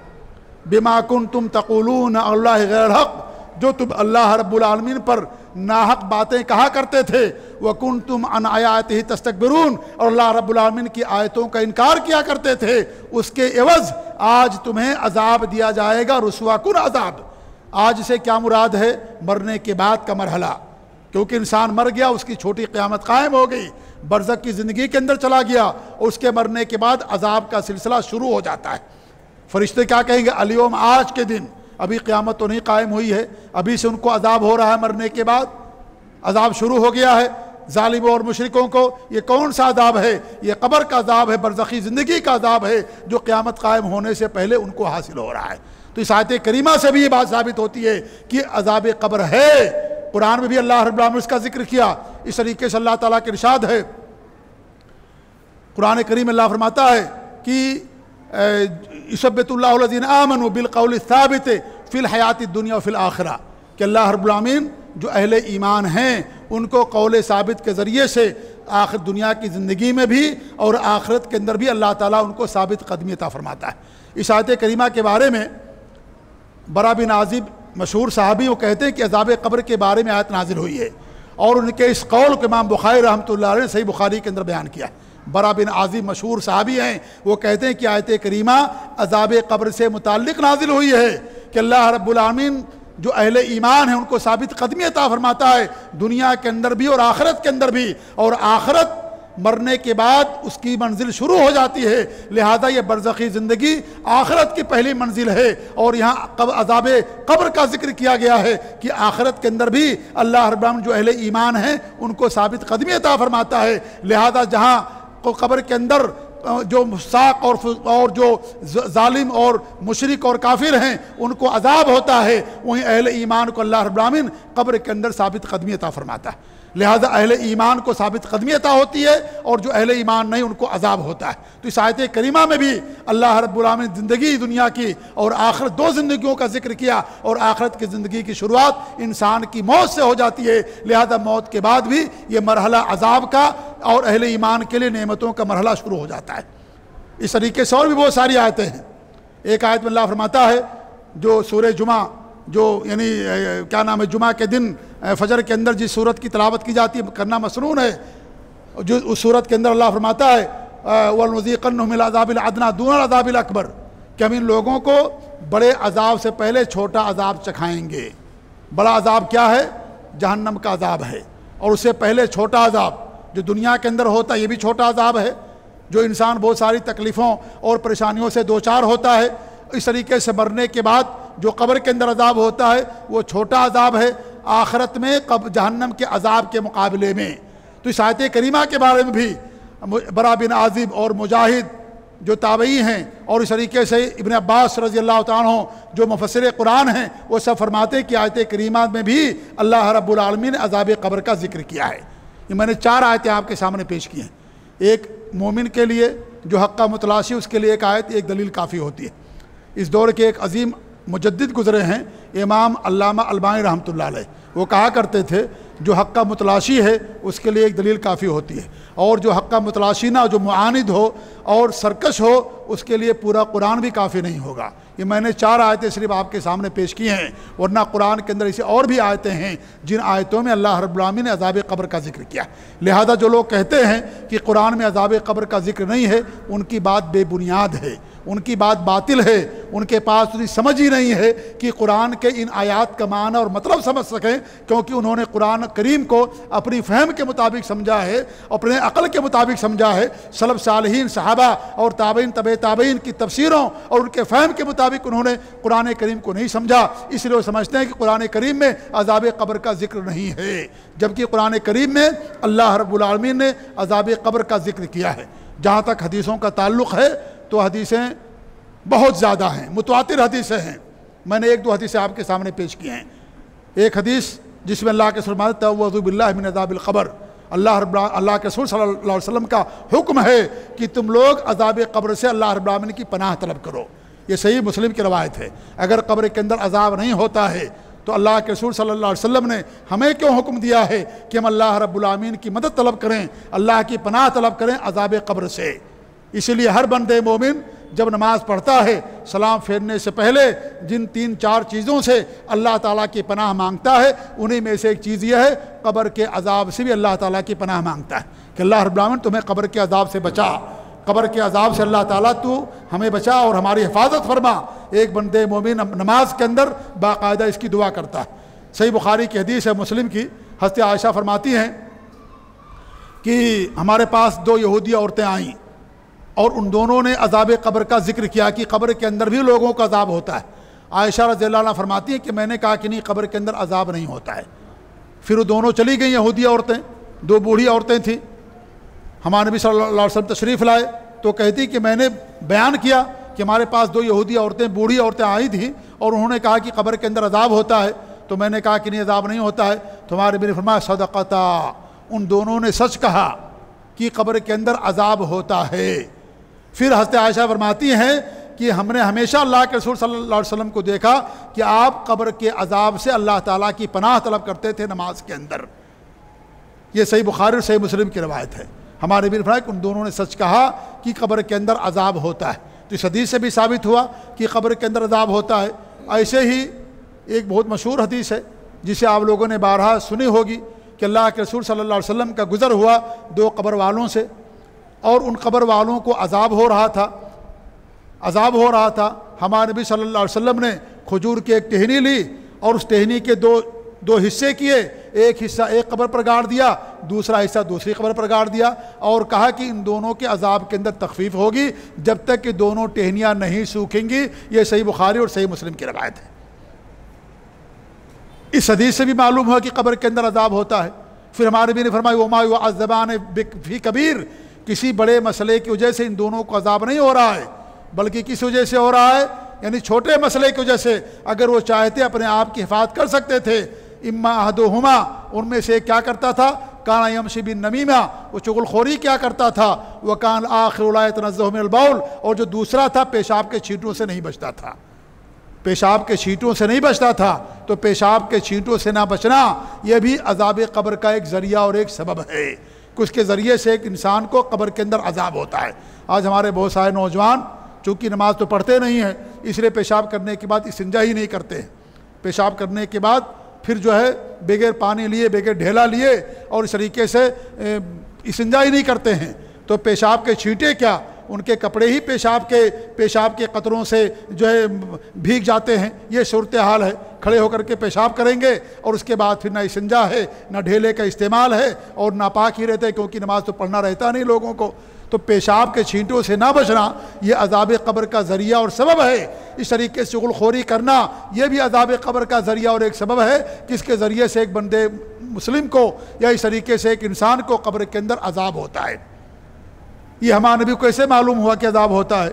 بما کنتم تقولون اللہ غیر الحق جو تم اللہ رب العالمین پر ناحق باتیں کہا کرتے تھے وکنتم عن آیاتہ تستکبرون اور اللہ رب العالمین کی آیتوں کا انکار کیا کرتے تھے اس کے عوض آج تمہیں عذاب دیا جائے گا رسوا کن عذاب آج سے کیا مراد ہے مرنے کے بعد کا مرحلہ کیونکہ انسان مر گیا اس کی چھوٹی قیامت قائم ہو گئی برزخ کی زندگی کے اندر چلا گیا اور اس کے مرنے کے بعد عذاب کا سلسلہ شروع ہو جاتا ہے فرشتے کیا کہیں گے الیوم آج کے دن ابھی قیامت تو نہیں قائم ہوئی ہے ابھی سے ان کو عذاب ہو رہا ہے مرنے کے بعد عذاب شروع ہو گیا ہے ظالموں اور مشرکوں کو یہ کون سا عذاب ہے یہ قبر کا عذاب ہے برزخی زندگی کا عذاب ہے جو قیامت قائم ہونے سے پہلے ان کو حاصل ہو رہا ہے تو اس آیت کریمہ سے بھی یہ بات ثابت ہوتی ہے کہ عذاب قبر ہے قرآن میں بھی اللہ رب العالمین نے اس کا ذکر کیا اس طریقے سے اللہ تعالیٰ کے ارشاد ہے قرآن کریم اللہ فرماتا ہے کہ یثبت اللہ الذین آمنوا بالقول الثابت فی الحیات الدنیا وفی الآخرہ کہ اللہ رب العالمین جو اہل ایمان ہیں ان کو قول ثابت کے ذریعے سے آخر دنیا کی زندگی میں بھی اور آخرت کے اندر بھی اللہ تعالیٰ ان کو ثابت قدمی عطا فرماتا ہے اس آیت کریمہ کے بارے میں برا بن عازب مشہور صحابی وہ کہتے ہیں کہ عذاب قبر کے بارے میں آیت نازل ہوئی ہے اور ان کے اس قول کو امام بخاری رحمۃ اللہ علیہ نے صحیح بخاری کے اندر بیان کیا برا بن عازب مشہور صحابی ہیں وہ کہتے ہیں کہ آیت کریمہ عذاب قبر سے متعلق نازل ہوئی ہے کہ اللہ رب العالمین جو اہل ایمان ہیں ان کو ثابت قدمی عطا فرماتا ہے دنیا کے اندر بھی اور آخرت کے اندر بھی اور آخرت مرنے کے بعد اس کی منزل شروع ہو جاتی ہے لہذا یہ برزخی زندگی آخرت کی پہلی منزل ہے اور یہاں عذاب قبر کا ذکر کیا گیا ہے کہ آخرت کے اندر بھی اللہ رب العالمین جو اہل ایمان ہیں ان کو ثابت قدمی عطا فرماتا ہے لہذا جہاں قبر کے اندر جو مساق اور جو ظالم اور مشرک اور کافر ہیں ان کو عذاب ہوتا ہے وہیں اہل ایمان کو اللہ رب العالمین قبر کے اندر ثابت قدمی عطا فرماتا ہے لہذا اہل ایمان کو ثابت قدمی عطا ہوتی ہے اور جو اہل ایمان نہیں ان کو عذاب ہوتا ہے تو اس آیت کریمہ میں بھی اللہ رب العالمین زندگی دنیا کی اور آخرت دو زندگیوں کا ذکر کیا اور آخرت کی زندگی کی شروعات انسان کی موت سے ہو جاتی ہے لہذا موت کے بعد بھی یہ مرحلہ عذاب کا اور اہل ایمان کے لیے نعمتوں کا مرحلہ شروع ہو جاتا ہے اس طریقے سے اور بھی بہت ساری آیتیں ہیں ایک آیت میں اللہ فرماتا ہے جو سورہ جمعہ جو یعنی کیا نام ہے جمعہ کے دن فجر کے اندر جس صورت کی تلاوت کی جاتی ہے کرنا مسنون ہے، جو اس صورت کے اندر اللہ فرماتا ہے وَلْنُذِيقَنَّهُمْ مِنَ الْعَذَابِ الْأَدْنَىٰ دُونَ الْعَذَابِ الْأَكْبَرِ کہ ہم ان لوگوں کو بڑے عذاب سے پہلے چھوٹا عذاب چکھائیں گے۔ بڑا عذاب کیا ہے؟ جہنم کا عذاب ہے، اور اس سے پہلے چھوٹا عذاب جو دنیا کے اندر ہوتا ہے یہ بھی چھوٹا عذاب ہے، جو انسان بہت ساری تکلیفوں اور پریشانیوں سے دوچار ہوتا ہے۔ اس طریقے سے مرنے کے بعد جو قبر کے اندر عذاب ہوتا ہے وہ چھوٹا عذاب ہے آخرت میں جہنم کے عذاب کے مقابلے میں۔ تو اس آیت کریمہ کے بارے میں بھی برا بن عازب اور مجاہد جو تابعی ہیں اور اس طریقے سے ابن عباس رضی اللہ تعالیٰ عنہ جو مفسر قرآن ہیں وہ سب فرماتے کہ آیت کریمہ میں بھی اللہ رب العالمین نے عذاب قبر کا ذکر کیا ہے۔ یہ میں نے 4 آیتیں آپ کے سامنے پیش کی ہیں۔ ایک مومن کے لیے جو حق کا متلاشی اس کے لیے ایک آیت ایک دلیل کافی ہوتی ہے۔ اس دور کے ایک عظیم مجدد گزرے ہیں امام علامہ البانی رحمۃ اللہ علیہ، وہ کہا کرتے تھے جو حق کا متلاشی ہے اس کے لیے ایک دلیل کافی ہوتی ہے، اور جو حق کا متلاشی نہ جو معاند ہو اور سرکش ہو اس کے لیے پورا قرآن بھی کافی نہیں ہوگا۔ یہ میں نے 4 آیتیں صرف آپ کے سامنے پیش کی ہیں، ورنہ قرآن کے اندر اسے اور بھی آیتیں ہیں جن آیتوں میں اللہ رب العالمین نے عذاب قبر کا ذکر کیا۔ لہذا جو لوگ کہتے ہیں کہ قرآن میں عذاب قبر کا ذکر نہیں ہے ان کی بات بے بنیاد ہے، ان کی بات باطل ہے، ان کے پاس اتنی سمجھ ہی نہیں ہے کہ قرآن کے ان آیات کا معنی اور مطلب سمجھ سکیں، کیونکہ انہوں نے قرآن کریم کو اپنی فہم کے مطابق سمجھا ہے، اپنے عقل کے مطابق سمجھا ہے۔ سلف صالحین صحابہ اور تابعین تبع تابعین کی تفسیروں اور ان کے فہم کے مطابق انہوں نے قرآن کریم کو نہیں سمجھا، اس لیے وہ سمجھتے ہیں کہ قرآن کریم میں عذاب قبر کا ذکر نہیں ہے، جبکہ قرآن کریم میں اللہ رب العالمین نے عذاب قبر کا ذکر کیا ہے۔ جہاں تک حدیثوں کا تعلق ہے تو حدیثیں بہت زیادہ ہیں، متواتر حدیثیں ہیں۔ میں نے 1-2 حدیثیں آپ کے سامنے پیش کی ہیں۔ ایک حدیث جس میں اللہ کے رسول فرماتے ہیں تعوذوا باللہ من عذاب القبر، اللہ کے رسول صلی اللہ علیہ وسلم کا حکم ہے کہ تم لوگ عذاب قبر سے اللہ رب العالمین کی پناہ طلب کرو۔ یہ صحیح مسلم کی روایت ہے۔ اگر قبر کے اندر عذاب نہیں ہوتا ہے تو اللہ کے رسول صلی اللہ علیہ وسلم نے ہمیں کیوں حکم دیا ہے کہ ہم اللہ رب العالمین کی مدد طلب کریں، اللہ کی پناہ طلب کریں عذاب قبر سے۔ اسی لیے ہر بندے مومن جب نماز پڑھتا ہے سلام پھیرنے سے پہلے جن 3-4 چیزوں سے اللہ تعالیٰ کی پناہ مانگتا ہے انہی میں سے ایک چیز یہ ہے قبر کے عذاب سے بھی اللہ تعالیٰ کی پناہ مانگتا ہے کہ اللہ رب العالمین تمہیں قبر کے عذاب سے بچا، قبر کے عذاب سے اللہ تعالیٰ تو ہمیں بچا اور ہماری حفاظت فرما۔ ایک بندے مومن نماز کے اندر باقاعدہ اس کی دعا کرتا ہے۔ صحیح بخاری کی حدیث ہے مسلم کی، حضرت عائشہ فرماتی ہیں کہ ہمارے پاس 2 یہودی عورتیں آئیں اور ان دونوں نے عذاب قبر کا ذکر کیا کہ قبر کے اندر بھی لوگوں کا عذاب ہوتا ہے۔ عائشہ رضی اللہ عنہ فرماتی ہیں کہ میں نے کہا کہ نہیں قبر کے اندر عذاب نہیں ہوتا ہے۔ پھر وہ دونوں چلی گئیں یہودی عورتیں، 2 بوڑھی عورتیں تھیں۔ ہمارے نبی صلی اللہ علیہ وسلم تشریف لائے تو کہتی کہ میں نے بیان کیا کہ ہمارے پاس 2 یہودی عورتیں بوڑھی عورتیں آئی تھیں اور انہوں نے کہا کہ قبر کے اندر عذاب ہوتا ہے، تو میں نے کہا کہ نہیں عذاب نہیں ہوتا ہے۔ تو ہمارے نبی نے فرمایا صدقتا، ان دونوں نے سچ کہا کہ قبر کے اندر عذاب ہوتا ہے۔ پھر حضرت عائشہ فرماتی ہیں کہ ہم نے ہمیشہ اللہ کے رسول صلی اللہ علیہ وسلم کو دیکھا کہ آپ قبر کے عذاب سے اللہ تعالیٰ کی پناہ طلب کرتے تھے نماز کے اندر۔ یہ صحیح بخاری اور صحیح مسلم کی روایت ہے۔ ہمارے نبی نے فرمایا کہ ان دونوں نے سچ کہا کہ قبر کے اندر عذاب ہوتا ہے۔ تو اس حدیث سے بھی ثابت ہوا کہ قبر کے اندر عذاب ہوتا ہے۔ ایسے ہی ایک بہت مشہور حدیث ہے جسے آپ لوگوں نے بارہا سنی ہوگی کہ اللہ کے رسول صلی اللہ علیہ وسلم کا گزر ہوا 2 قبر والوں سے، اور ان قبر والوں کو عذاب ہو رہا تھا۔ ہمارے نبی صلی اللہ علیہ وسلم نے کھجور کی ایک ٹہنی لی اور اس ٹہنی کے دو حصے کیے، ایک حصہ ایک قبر پر گاڑ دیا، دوسرا حصہ دوسری قبر پر گاڑ دیا، اور کہا کہ ان دونوں کے عذاب کے اندر تخفیف ہوگی جب تک کہ دونوں ٹہنیاں نہیں سوکھیں گی۔ یہ صحیح بخاری اور صحیح مسلم کی روایت ہے۔ اس حدیث سے بھی معلوم ہوا کہ قبر کے اندر عذاب ہوتا ہے۔ پھر ہمارے نبی نے فرمایا وما يعذبان فی کبیر، کسی بڑے مسئلے کی وجہ سے ان دونوں کو عذاب نہیں ہو رہا ہے، بلکہ کس وجہ سے ہو رہا ہے، یعنی چھوٹے مسئلے کی وجہ سے۔ اگر وہ چاہتے اپنے آپ کی حفاظت کر سکتے تھے، اما احدہما، ان میں سے کیا کرتا تھا، کان یمشی بالنمیمہ، وہ چغل خوری کیا کرتا تھا، وکان آخر لا يتنزہ من البول، اور جو دوسرا تھا پیشاب کے چھینٹوں سے نہیں بچتا تھا، پیشاب کے چھینٹوں سے نہیں بچتا تھا۔ تو پیشاب کے چھینٹوں سے نہ بچنا یہ بھی عذاب قبر کا ایک ذریعہ اور ایک سبب ہے کہ اس کے ذریعے سے ایک انسان کو قبر کے اندر عذاب ہوتا ہے۔ آج ہمارے بہت سارے نوجوان چونکہ نماز تو پڑھتے نہیں ہیں، اس لیے پیشاب کرنے کے بعد استنجا ہی نہیں کرتے ہیں، پیشاب کرنے کے بعد پھر جو ہے بغیر پانی لیے بغیر ڈھیلا لیے اور اس طریقے سے استنجا ہی نہیں کرتے ہیں، تو پیشاب کے چھینٹے کیا، ان کے کپڑے ہی پیشاب کے قطروں سے جو ہے بھیگ جاتے ہیں۔ یہ صورتحال ہے، کھڑے ہو کر کے پیشاب کریں گے اور اس کے بعد پھر نہ استنجا ہے نہ ڈھیلے کا استعمال ہے اور ناپاک ہی رہتے، کیونکہ نماز تو پڑھنا رہتا نہیں لوگوں کو۔ تو پیشاب کے چھینٹوں سے نہ بچنا یہ عذاب قبر کا ذریعہ اور سبب ہے۔ اس طریقے سے چغل خوری کرنا یہ بھی عذاب قبر کا ذریعہ اور ایک سبب ہے، جس کے ذریعے سے ایک بندے مسلم کو یا اس طریقے سے ایک انسان کو قبر کے اندر عذاب ہوتا ہے۔ یہ ہمارے نبی کو کیسے معلوم ہوا کہ عذاب ہوتا ہے؟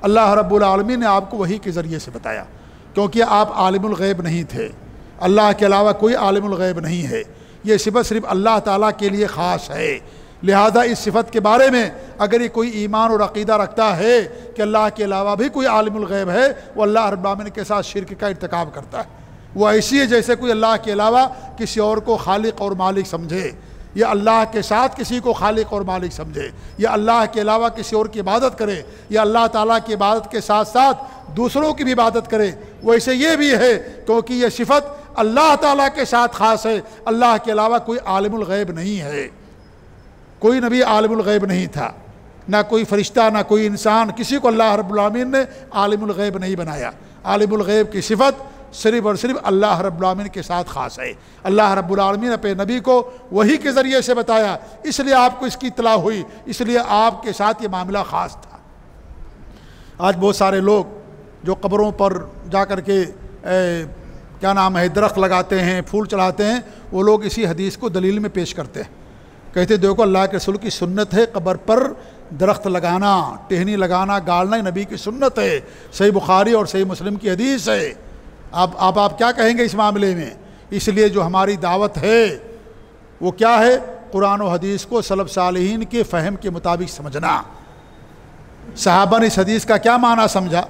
اللہ رب العالمین نے آپ کو وحی کے ذریعے سے بتایا، کیونکہ آپ عالم الغیب نہیں تھے، اللہ کے علاوہ کوئی عالم الغیب نہیں ہے، یہ صفت صرف اللہ تعالیٰ کے لیے خاص ہے۔ لہذا اس صفت کے بارے میں اگر یہ کوئی ایمان اور عقیدہ رکھتا ہے کہ اللہ کے علاوہ بھی کوئی عالم الغیب ہے، وہ اللہ رب العالمین کے ساتھ شرک کا ارتکاب کرتا ہے۔ وہ ایسی ہے جیسے کوئی اللہ کے علاوہ کسی اور کو خالق اور مالک سمجھے، یا اللہ کے ساتھ کسی کو خالق اور مالک سمجھے، یا اللہ کے علاوہ کسی اور کی عبادت کرے، یا اللہ تعالیٰ کی عبادت کے ساتھ ساتھ دوسروں کی بھی عبادت کرے۔ ویسے یہ بھی ہے، کیونکہ یہ صفت اللہ تعالیٰ کے ساتھ خاص ہے، اللہ کے علاوہ کوئی عالم الغیب نہیں ہے۔ کوئی نبی عالم الغیب نہیں تھا، نہ کوئی فرشتہ نہ کوئی انسان، کسی کو اللہ رب العالمین نے عالم الغیب نہیں بنایا۔ عالم الغیب کی صفت صرف اور صرف اللہ رب العالمین کے ساتھ خاص ہے۔ اللہ رب العالمین اپنے نبی کو وحی کے ذریعے سے بتایا، اس لیے آپ کو اس کی اطلاع ہوئی، اس لیے آپ کے ساتھ یہ معاملہ خاص تھا۔ آج بہت سارے لوگ جو قبروں پر جا کر کے درخت لگاتے ہیں، پھول چڑھاتے ہیں، وہ لوگ اسی حدیث کو دلیل میں پیش کرتے ہیں، کہتے دیکھو اللہ کے رسول کی سنت ہے قبر پر درخت لگانا، ٹہنی لگانا، گالنا نبی کی سنت ہے، صحیح بخاری اور صحیح مسلم کی حدیث ہے۔ آپ کیا کہیں گے اس معاملے میں؟ اس لیے جو ہماری دعوت ہے وہ کیا ہے؟ قرآن و حدیث کو سلف صالحین کے فہم کے مطابق سمجھنا۔ صحابہ نے اس حدیث کا کیا معنی سمجھا،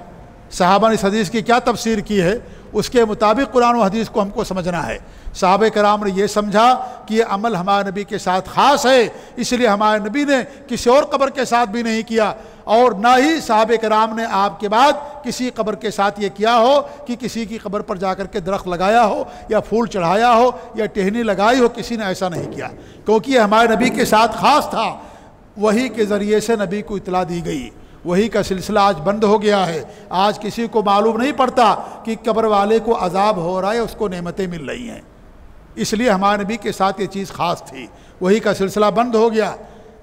صحابہ نے اس حدیث کی کیا تفسیر کی ہے، اس کے مطابق قرآن و حدیث کو ہم کو سمجھنا ہے۔ صحابہ کرام نے یہ سمجھا کہ یہ عمل ہمارے نبی کے ساتھ خاص ہے، اس لیے ہمارے نبی نے کسی اور قبر کے ساتھ بھی نہیں کیا، اور نہ ہی صحابہ کرام نے آپ کے بعد کسی قبر کے ساتھ یہ کیا ہو کہ کسی کی قبر پر جا کر کے درخت لگایا ہو یا پھول چڑھایا ہو یا ٹہنی لگائی ہو، کسی نے ایسا نہیں کیا، کیونکہ یہ ہمارے نبی کے ساتھ خاص تھا۔ وحی کے ذریعے سے نبی کو اطلاع دی گئی، وحی کا سلسلہ آج بند ہو گیا ہے۔ آج کسی کو معلوم نہیں پڑتا کہ قبر والے کو عذاب ہو رہا ہے، اس کو نعمتیں مل رہی ہیں، اس لیے ہمارے نبی کے ساتھ یہ چیز خاص تھی۔ وحی کا سلسلہ بند ہو گیا،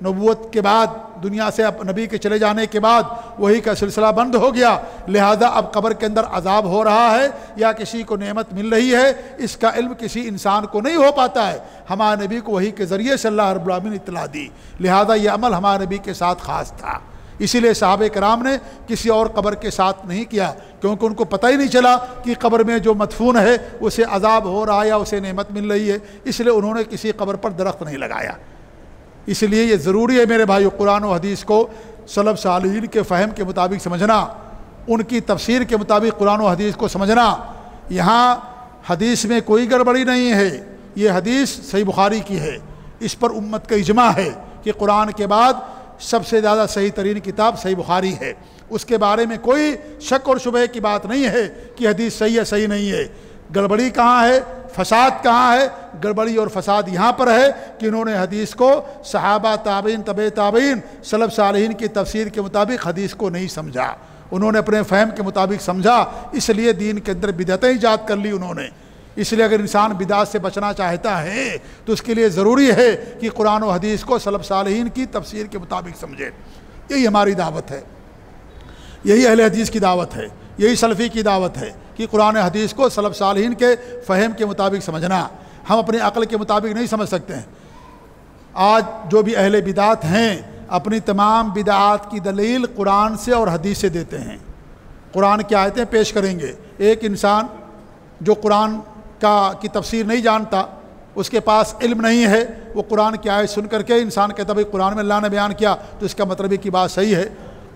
نبوت کے بعد دنیا سے اب نبی کے چلے جانے کے بعد وحی کا سلسلہ بند ہو گیا، لہذا اب قبر کے اندر عذاب ہو رہا ہے یا کسی کو نعمت مل رہی ہے، اس کا علم کسی انسان کو نہیں ہو پاتا ہے۔ ہمارے نبی کو وحی کے ذریعے سے اللہ رب العالمین نے اطلاع دی، لہذا یہ عمل ہمارے نبی کے ساتھ خاص تھا۔ اسی لیے صحابہ کرام نے کسی اور قبر کے ساتھ نہیں کیا، کیونکہ ان کو پتہ ہی نہیں چلا کہ قبر میں جو مدفون ہے اسے عذاب ہو رہا ہے یا اسے نعمت مل رہی ہے، اس لیے انہوں نے کسی قبر پر درخت نہیں لگایا۔ اس لیے یہ ضروری ہے میرے بھائیو، قرآن و حدیث کو سلف صالحین کے فہم کے مطابق سمجھنا، ان کی تفسیر کے مطابق قرآن و حدیث کو سمجھنا۔ یہاں حدیث میں کوئی گڑبڑی نہیں ہے، یہ حدیث صحیح بخاری کی ہے، اس پر امت کا اجماع ہے کہ قرآن کے بعد سب سے زیادہ صحیح ترین کتاب صحیح بخاری ہے، اس کے بارے میں کوئی شک اور شبہ کی بات نہیں ہے کہ حدیث صحیح ہے صحیح نہیں ہے۔ گڑبڑی کہاں ہے، فساد کہاں ہے؟ گڑبڑی اور فساد یہاں پر ہے کہ انہوں نے حدیث کو صحابہ، تابعین، تبع تابعین، سلف صالحین کی تفسیر کے مطابق حدیث کو نہیں سمجھا، انہوں نے اپنے فہم کے مطابق سمجھا، اس لیے دین کے اندر بدعتیں ایجاد کر لی انہوں نے۔ اس لیے اگر انسان بدعت سے بچنا چاہتا ہے تو اس کے لیے ضروری ہے کہ قرآن و حدیث کو سلف صالحین کی تفسیر کے مطابق سمجھے۔ یہی ہماری دعوت ہے، یہی اہل حدیث کی دعوت ہے، یہی سلفی کی دعوت ہے کہ قرآن حدیث کو سلف صالحین کے فہم کے مطابق سمجھنا۔ ہم اپنے عقل کے مطابق نہیں سمجھ سکتے ہیں۔ آج جو بھی اہل بدعت ہیں اپنی تمام بدعات کی دلیل قرآن سے اور حدیث سے دیتے ہیں، قرآن کی آیتیں پیش کریں گے۔ ایک انسان جو قرآن کی تفسیر نہیں جانتا، اس کے پاس علم نہیں ہے، وہ قرآن کی آیت سن کر کے انسان کہتا بھائی قرآن میں اللہ نے بیان کیا تو اس کا مطلب کی بات صحیح ہے،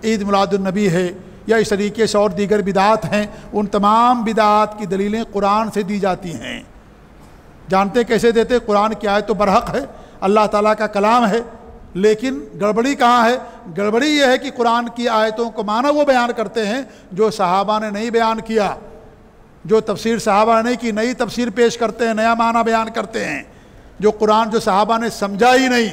عید میلاد النبی ہے یا اس طریقے سے اور دیگر بدعات ہیں، ان تمام بدعات کی دلیلیں قرآن سے دی جاتی ہیں۔ جانتے کیسے دیتے؟ قرآن کی آیت تو برحق ہے، اللہ تعالیٰ کا کلام ہے، لیکن گڑبڑی کہاں ہے؟ گڑبڑی یہ ہے کہ قرآن کی آیتوں کو معنی وہ بیان کرتے ہیں جو صحابہ نے نہیں بیان کیا، جو تفسیر صحابہ نے کی نئی تفسیر پیش کرتے ہیں، نیا معنی بیان کرتے ہیں، جو قرآن جو صحابہ نے سمجھا ہی نہیں،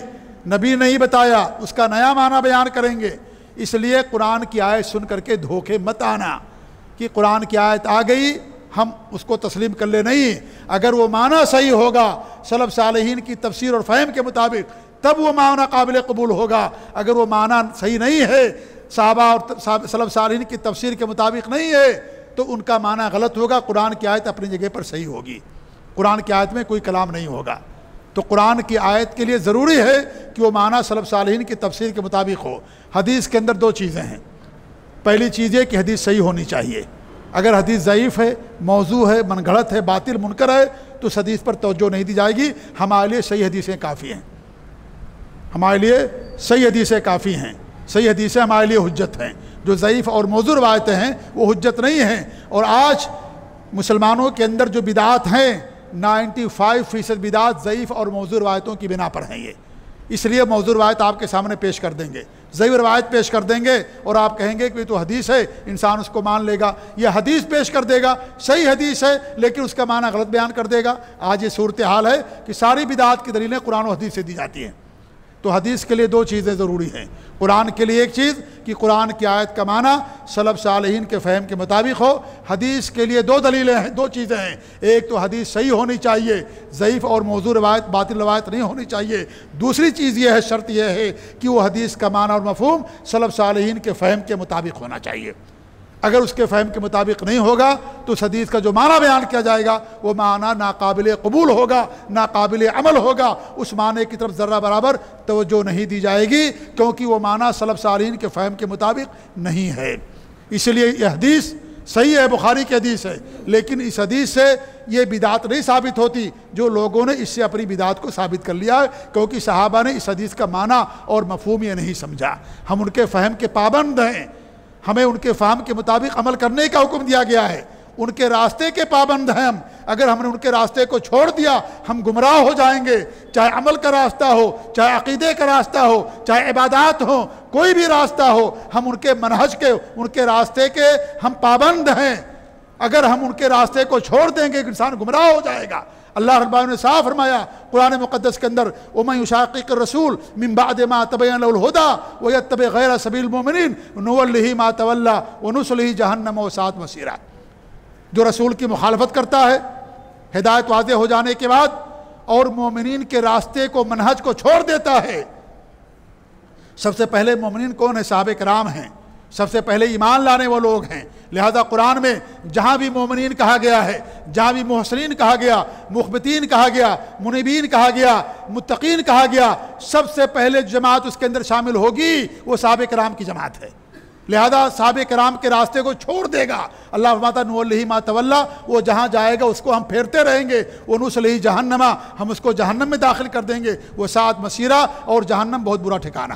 نبی نہیں بتایا، اس کا نیا معنی بیان کریں گے۔ اس لیے قرآن کی آیت سن کر کے دھوکے مت آنا کہ قرآن کی آیت آ گئی ہم اس کو تسلیم کر لے، نہیں، اگر وہ معنی صحیح ہوگا سلف صالحین کی تفسیر اور فہم کے مطابق تب وہ معنی قابل قبول ہوگا۔ اگر وہ معنی صحیح نہیں ہے، صحابہ اور سلف صالحین کی تفسیر کے مطابق نہیں ہے، تو ان کا معنی غلط ہوگا، قرآن کی آیت اپنی جگہ پر صحیح ہوگی، قرآن کی آیت میں کوئی کلام نہیں ہوگا۔ تو قرآن کی آیت کے لیے ضروری ہے کہ وہ معنی سلف صالحین کی تفسیر کے مطابق ہو۔ حدیث کے اندر دو چیزیں ہیں، پہلی چیز یہ کہ حدیث صحیح ہونی چاہیے۔ اگر حدیث ضعیف ہے، موضوع ہے، من گھڑت ہے، باطل منکر ہے، تو اس حدیث پر توجہ نہیں دی جائے گی۔ ہمارے لیے صحیح حدیثیں کافی ہیں، ہمارے لیے صحیح حدیثیں کافی ہیں، صحیح حدیثیں ہمارے لیے حجت ہیں۔ جو ضعیف اور موضوع روایتیں ہیں وہ حجت نہیں ہیں۔ اور آج مسلمانوں کے اندر جو بدعات ہیں 95% بدعات ضعیف اور موضوع روایتوں کی بنا پر ہیں۔ یہ اس لیے موضوع روایت آپ کے سامنے پیش کر دیں گے، ضعیف روایت پیش کر دیں گے، اور آپ کہیں گے کہ تو حدیث ہے، انسان اس کو مان لے گا۔ یہ حدیث پیش کر دے گا، صحیح حدیث ہے لیکن اس کا معنی غلط بیان کر دے گا۔ آج یہ صورتحال ہے کہ ساری بدعات کی دلیلیں قرآن و حدیث سے دی جاتی ہیں۔ تو حدیث کے لیے دو چیزیں ضروری ہیں، قرآن کے لیے ایک چیز کہ قرآن کی آیت کا معنی سلف صالحین کے فہم کے مطابق ہو۔ حدیث کے لیے دو دلیلیں ہیں، دو چیزیں ہیں، ایک تو حدیث صحیح ہونی چاہیے، ضعیف اور موضوع روایت باطل روایت نہیں ہونی چاہیے۔ دوسری چیز یہ ہے، شرط یہ ہے کہ وہ حدیث کا معنی اور مفہوم سلف صالحین کے فہم کے مطابق ہونا چاہیے۔ اگر اس کے فہم کے مطابق نہیں ہوگا تو اس حدیث کا جو معنی بیان کیا جائے گا وہ معنی ناقابل قبول ہوگا، ناقابل عمل ہوگا، اس معنی کی طرف ذرہ برابر توجہ نہیں دی جائے گی، کیونکہ وہ معنی سلف صالحین کے فہم کے مطابق نہیں ہے۔ اس لیے یہ حدیث صحیح ہے، بخاری کی حدیث ہے، لیکن اس حدیث سے یہ بدعت نہیں ثابت ہوتی جو لوگوں نے اس سے اپنی بدعت کو ثابت کر لیا ہے، کیونکہ صحابہ نے اس حدیث کا معنی اور مفہوم یہ نہیں سمجھا۔ ہم ان کے فہم کے پابند ہیں، ہمیں ان کے فہم کے مطابق عمل کرنے کا حکم دیا گیا ہے، ان کے راستے کے پابند ہیں ہم۔ اگر ہم نے ان کے راستے کو چھوڑ دیا ہم گمراہ ہو جائیں گے، چاہے عمل کا راستہ ہو، چاہے عقیدے کا راستہ ہو، چاہے عبادات ہو، کوئی بھی راستہ ہو، ہم ان کے منہج کے، ان کے راستے کے ہم پابند ہیں۔ اگر ہم ان کے راستے کو چھوڑ دیں گے انسان گمراہ ہو جائے گا۔ اللہ رب العالمین نے صاف فرمایا قرآن مقدس کے اندر، وَمَن يُشَاقِقِ الرَّسُولَ مِن بَعْدِ مَا تَبَيَّنَ لَهُ الْهُدَىٰ وَيَتَّبِعْ غَيْرَ سَبِيلِ الْمُؤْمِنِينَ نُوَلِّهِ مَا تَوَلَّىٰ وَنُصْلِهِ جَهَنَّمَ وَسَاءَتْ مَصِيرًا۔ جو رسول کی مخالفت کرتا ہے ہدایت واضح ہو جانے کے بعد اور مومنین کے راستے کو، منہج کو چھوڑ دیتا ہے، سب سے پہلے مومنین کون ہیں؟ صحابہ کرام ہیں، سب سے پہلے ایمان لانے وہ لوگ ہیں۔ لہذا قرآن میں جہاں بھی مومنین کہا گیا ہے، جہاں بھی محسنین کہا گیا، مخبتین کہا گیا، منیبین کہا گیا، متقین کہا گیا، سب سے پہلے جماعت اس کے اندر شامل ہوگی وہ صحابہ کرام کی جماعت ہے۔ لہذا صحابہ کرام کے راستے کو چھوڑ دے گا، اللہ فرماتا نُوَلِّهِ مَا تَوَلَّىٰ، وہ جہاں جائے گا اس کو ہم پھیرتے رہیں گے، وَنُصْلِهِ جَهَنَّمَ، ہم اس کو جہنم میں داخل کر دیں گے، وَسَاءَتْ مَصِيرًا، اور جہنم بہت برا ٹھکانہ۔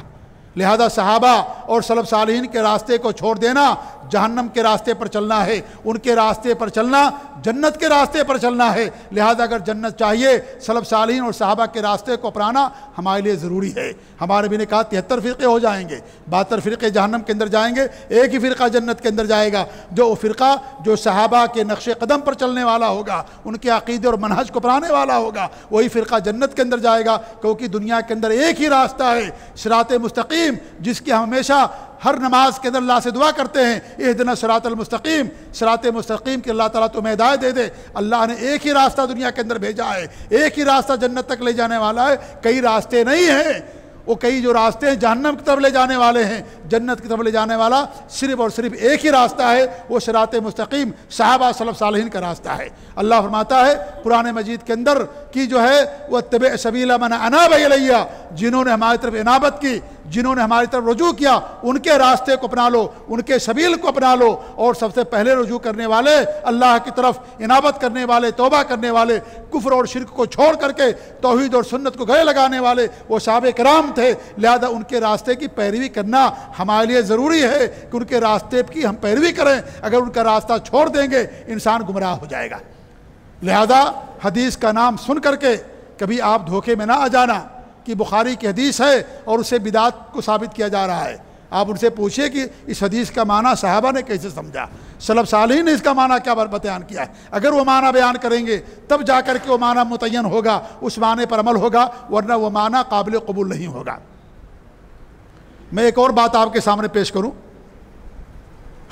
لہذا صحابہ اور سلف صالحین کے راستے کو چھوڑ دینا جہنم کے راستے پر چلنا ہے، ان کے راستے پر چلنا جنت کے راستے پر چلنا ہے۔ لہذا اگر جنت چاہیے سلف صالحین اور صحابہ کے راستے کو اپنانا ہمارے لیے ضروری ہے۔ ہمارے بھی نے کہا 73 فرقے ہو جائیں گے، 72 فرقے جہنم کے اندر جائیں گے، ایک ہی فرقہ جنت کے اندر جائے گا، جو فرقہ جو صحابہ کے نقش قدم پر چلنے والا ہوگا، ان کے عقیدے اور منہج کو اپنانے والا ہوگا، وہی فرقہ جنت کے اندر جائے گا، کیونکہ دنیا کے اندر ایک ہی راستہ ہے صراط مستقیم، جس کی ہم ہمیشہ ہر نماز کے اندر اللہ سے دعا کرتے ہیں، اہدنا الصراط المستقیم، صراط مستقیم کی اللہ تعالیٰ تمہیں ہدایت دے دے۔ اللہ نے ایک ہی راستہ دنیا کے اندر بھیجا ہے، ایک ہی راستہ جنت تک لے جانے والا ہے، کئی راستے نہیں ہیں۔ وہ کئی جو راستے ہیں جہنم کی طرف لے جانے والے ہیں، جنت کی طرف لے جانے والا صرف اور صرف ایک ہی راستہ ہے، وہ صراط مستقیم صحابہ سلف صالحین کا راستہ ہے۔ اللہ فرماتا ہے قرآن مجید کے اندر کہ جو ہے وَاتَّبِعْ سَبِيلَ مَنْ أَنَابَ إِلَيَّ، جنہوں نے ہماری طرف انابت کی، جنہوں نے ہماری طرف رجوع کیا، ان کے راستے کو اپنا لو، ان کے سبیل کو اپنا لو۔ اور سب سے پہلے رجوع کرنے والے، اللہ کی طرف انابت کرنے والے، توبہ کرنے والے، کفر اور شرک کو چھوڑ کر کے توحید اور سنت کو گلے لگانے والے وہ صحابہ کرام تھے۔ لہذا ان کے راستے کی پیروی کرنا ہمارے لیے ضروری ہے کہ ان کے راستے کی ہم پیروی کریں۔ اگر ان کا راستہ چھوڑ دیں گے انسان گمراہ ہو جائے گا۔ لہذا حدیث کا نام سن کر کے کبھی آپ دھوکے میں نہ آ جانا کہ بخاری کی حدیث ہے اور اسے بدعت کو ثابت کیا جا رہا ہے۔ آپ ان سے پوچھئے کہ اس حدیث کا معنی صحابہ نے کیسے سمجھا، سلف صالحین نے اس کا معنی کیا بیان کیا ہے. اگر وہ معنی بیان کریں گے تب جا کر کے وہ معنی متعین ہوگا، اس معنی پر عمل ہوگا، ورنہ وہ معنی قابل قبول نہیں ہوگا. میں ایک اور بات آپ کے سامنے پیش کروں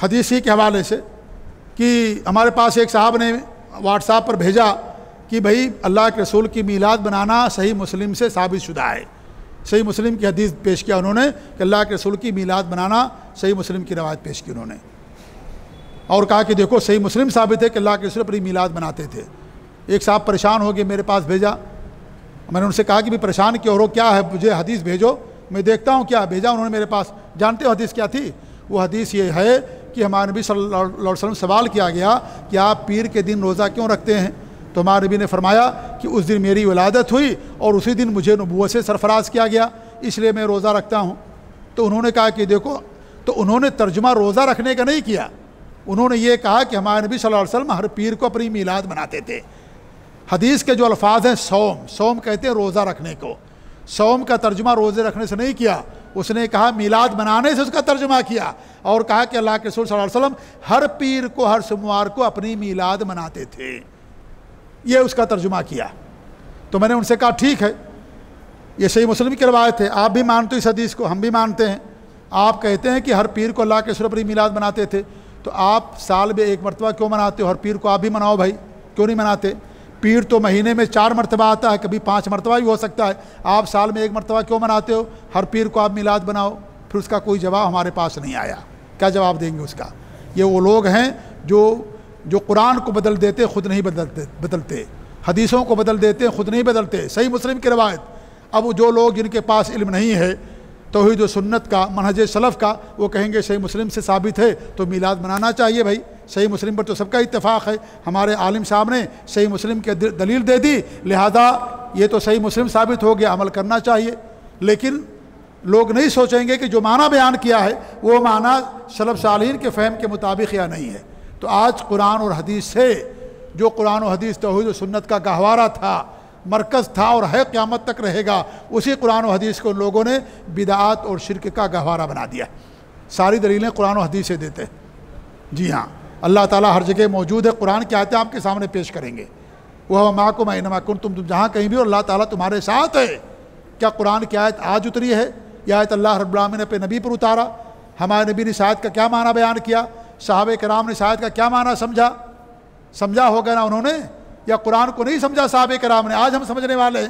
حدیث ہی کے حوالے سے، کہ ہمارے پاس ایک صاحب نے واٹس ایپ پر بھیجا کہ بھائی اللہ کے رسول کی میلاد بنانا صحیح مسلم سے ثابت شدہ ہے. صحیح مسلم کی حدیث پیش کیا انہوں نے کہ اللہ کے رسول کی میلاد بنانا، صحیح مسلم کی روایت پیش کی انہوں نے، اور کہا کہ دیکھو صحیح مسلم ثابت ہے کہ اللہ کے رسول اپنی میلاد بناتے تھے. ایک صاحب پریشان ہو گئے، میرے پاس بھیجا. میں نے ان سے کہا کہ بھی پریشان کیوں ہو، کیا ہے، مجھے حدیث بھیجو میں دیکھتا ہوں کیا بھیجا انہوں نے میرے پاس. جانتے ہو حدیث کیا تھی؟ وہ حدیث یہ ہے کہ ہمارے نبی صلی اللہ علیہ وسلم سوال کیا گیا کہ آپ پیر کے دن روزہ کیوں رکھتے ہیں؟ تو ہمارے نبی نے فرمایا کہ اس دن میری ولادت ہوئی اور اسی دن مجھے نبوت سے سرفراز کیا گیا، اس لیے میں روزہ رکھتا ہوں. تو انہوں نے کہا کہ دیکھو، تو انہوں نے ترجمہ روزہ رکھنے کا نہیں کیا، انہوں نے یہ کہا کہ ہمارے نبی صلی اللہ علیہ وسلم ہر پیر کو اپنی میلاد مناتے تھے. حدیث کے جو الفاظ ہیں سوم کہتے ہیں روزہ رکھنے کو، سوم کا ترجمہ روزے رکھنے سے نہیں کیا، اس نے کہا میلاد منانے سے اس کا ترجمہ کیا، اور کہا کہ اللہ کے رسول صلی اللہ علیہ وسلم ہر پیر کو ہر سوموار کو اپنی میلاد مناتے تھے، یہ اس کا ترجمہ کیا. تو میں نے ان سے کہا ٹھیک ہے، یہ صحیح مسلم کی روایت ہے، آپ بھی مانتے اس حدیث کو، ہم بھی مانتے ہیں. آپ کہتے ہیں کہ ہر پیر کو اللہ کے رسول اپنی میلاد مناتے تھے، تو آپ سال میں ایک مرتبہ کیوں مناتے ہو؟ ہر پیر کو آپ بھی مناؤ بھائی، کیوں نہیں مناتے؟ پیر تو مہینے میں 4 مرتبہ آتا ہے، کبھی 5 مرتبہ بھی ہو سکتا ہے، آپ سال میں 1 مرتبہ کیوں مناتے ہو؟ ہر پیر کو آپ میلاد بناؤ. پھر اس کا کوئی جواب ہمارے پاس نہیں آیا. کیا جواب دیں گے اس کا؟ یہ وہ لوگ ہیں جو قرآن کو بدل دیتے خود نہیں بدلتے، حدیثوں کو بدل دیتے خود نہیں بدلتے. صحیح مسلم کی روایت. اب جو لوگ جن کے پاس علم نہیں ہے توحید و سنت کا، منہج سلف کا، وہ کہیں گے صحیح مسلم سے ثابت ہے تو میلاد منانا چاہیے. بھائی صحیح مسلم پر تو سب کا اتفاق ہے، ہمارے عالم صاحب نے صحیح مسلم کی دلیل دے دی، لہذا یہ تو صحیح مسلم ثابت ہو گیا، عمل کرنا چاہیے. لیکن لوگ نہیں سوچیں گے کہ جو معنی بیان کیا ہے وہ معنی سلف صالحین کے فہم کے مطابق یا نہیں ہے. تو آج قرآن اور حدیث سے جو قرآن و حدیث توحید و سنت کا گہوارہ تھا، مرکز تھا اور ہے، قیامت تک رہے گا، اسی قرآن و حدیث کو ان لوگوں نے بدعات اور شرک کا گہوارہ بنا دیا. ساری دلیلیں قرآن و حدیث سے دیتے. جی ہاں، اللہ تعالیٰ ہر جگہ موجود ہے. قرآن کی آیتیں آپ کے سامنے پیش کریں گے. وہ معکم اینما کنتم، تم جہاں کہیں بھی ہو اللہ تعالیٰ تمہارے ساتھ ہے. کیا قرآن کی آیت آج اتری ہے؟ یہ آیت اللہ رب العالمین نے اپنے نبی پر اتارا. ہمارے نبی نے اس آیت کا کیا معنی بیان کیا؟ صحابہ کرام نے اس آیت کا کیا معنی سمجھا ہوگا نا انہوں نے؟ یا قرآن کو نہیں سمجھا صحابہ کرام نے؟ آج ہم سمجھنے والے ہیں،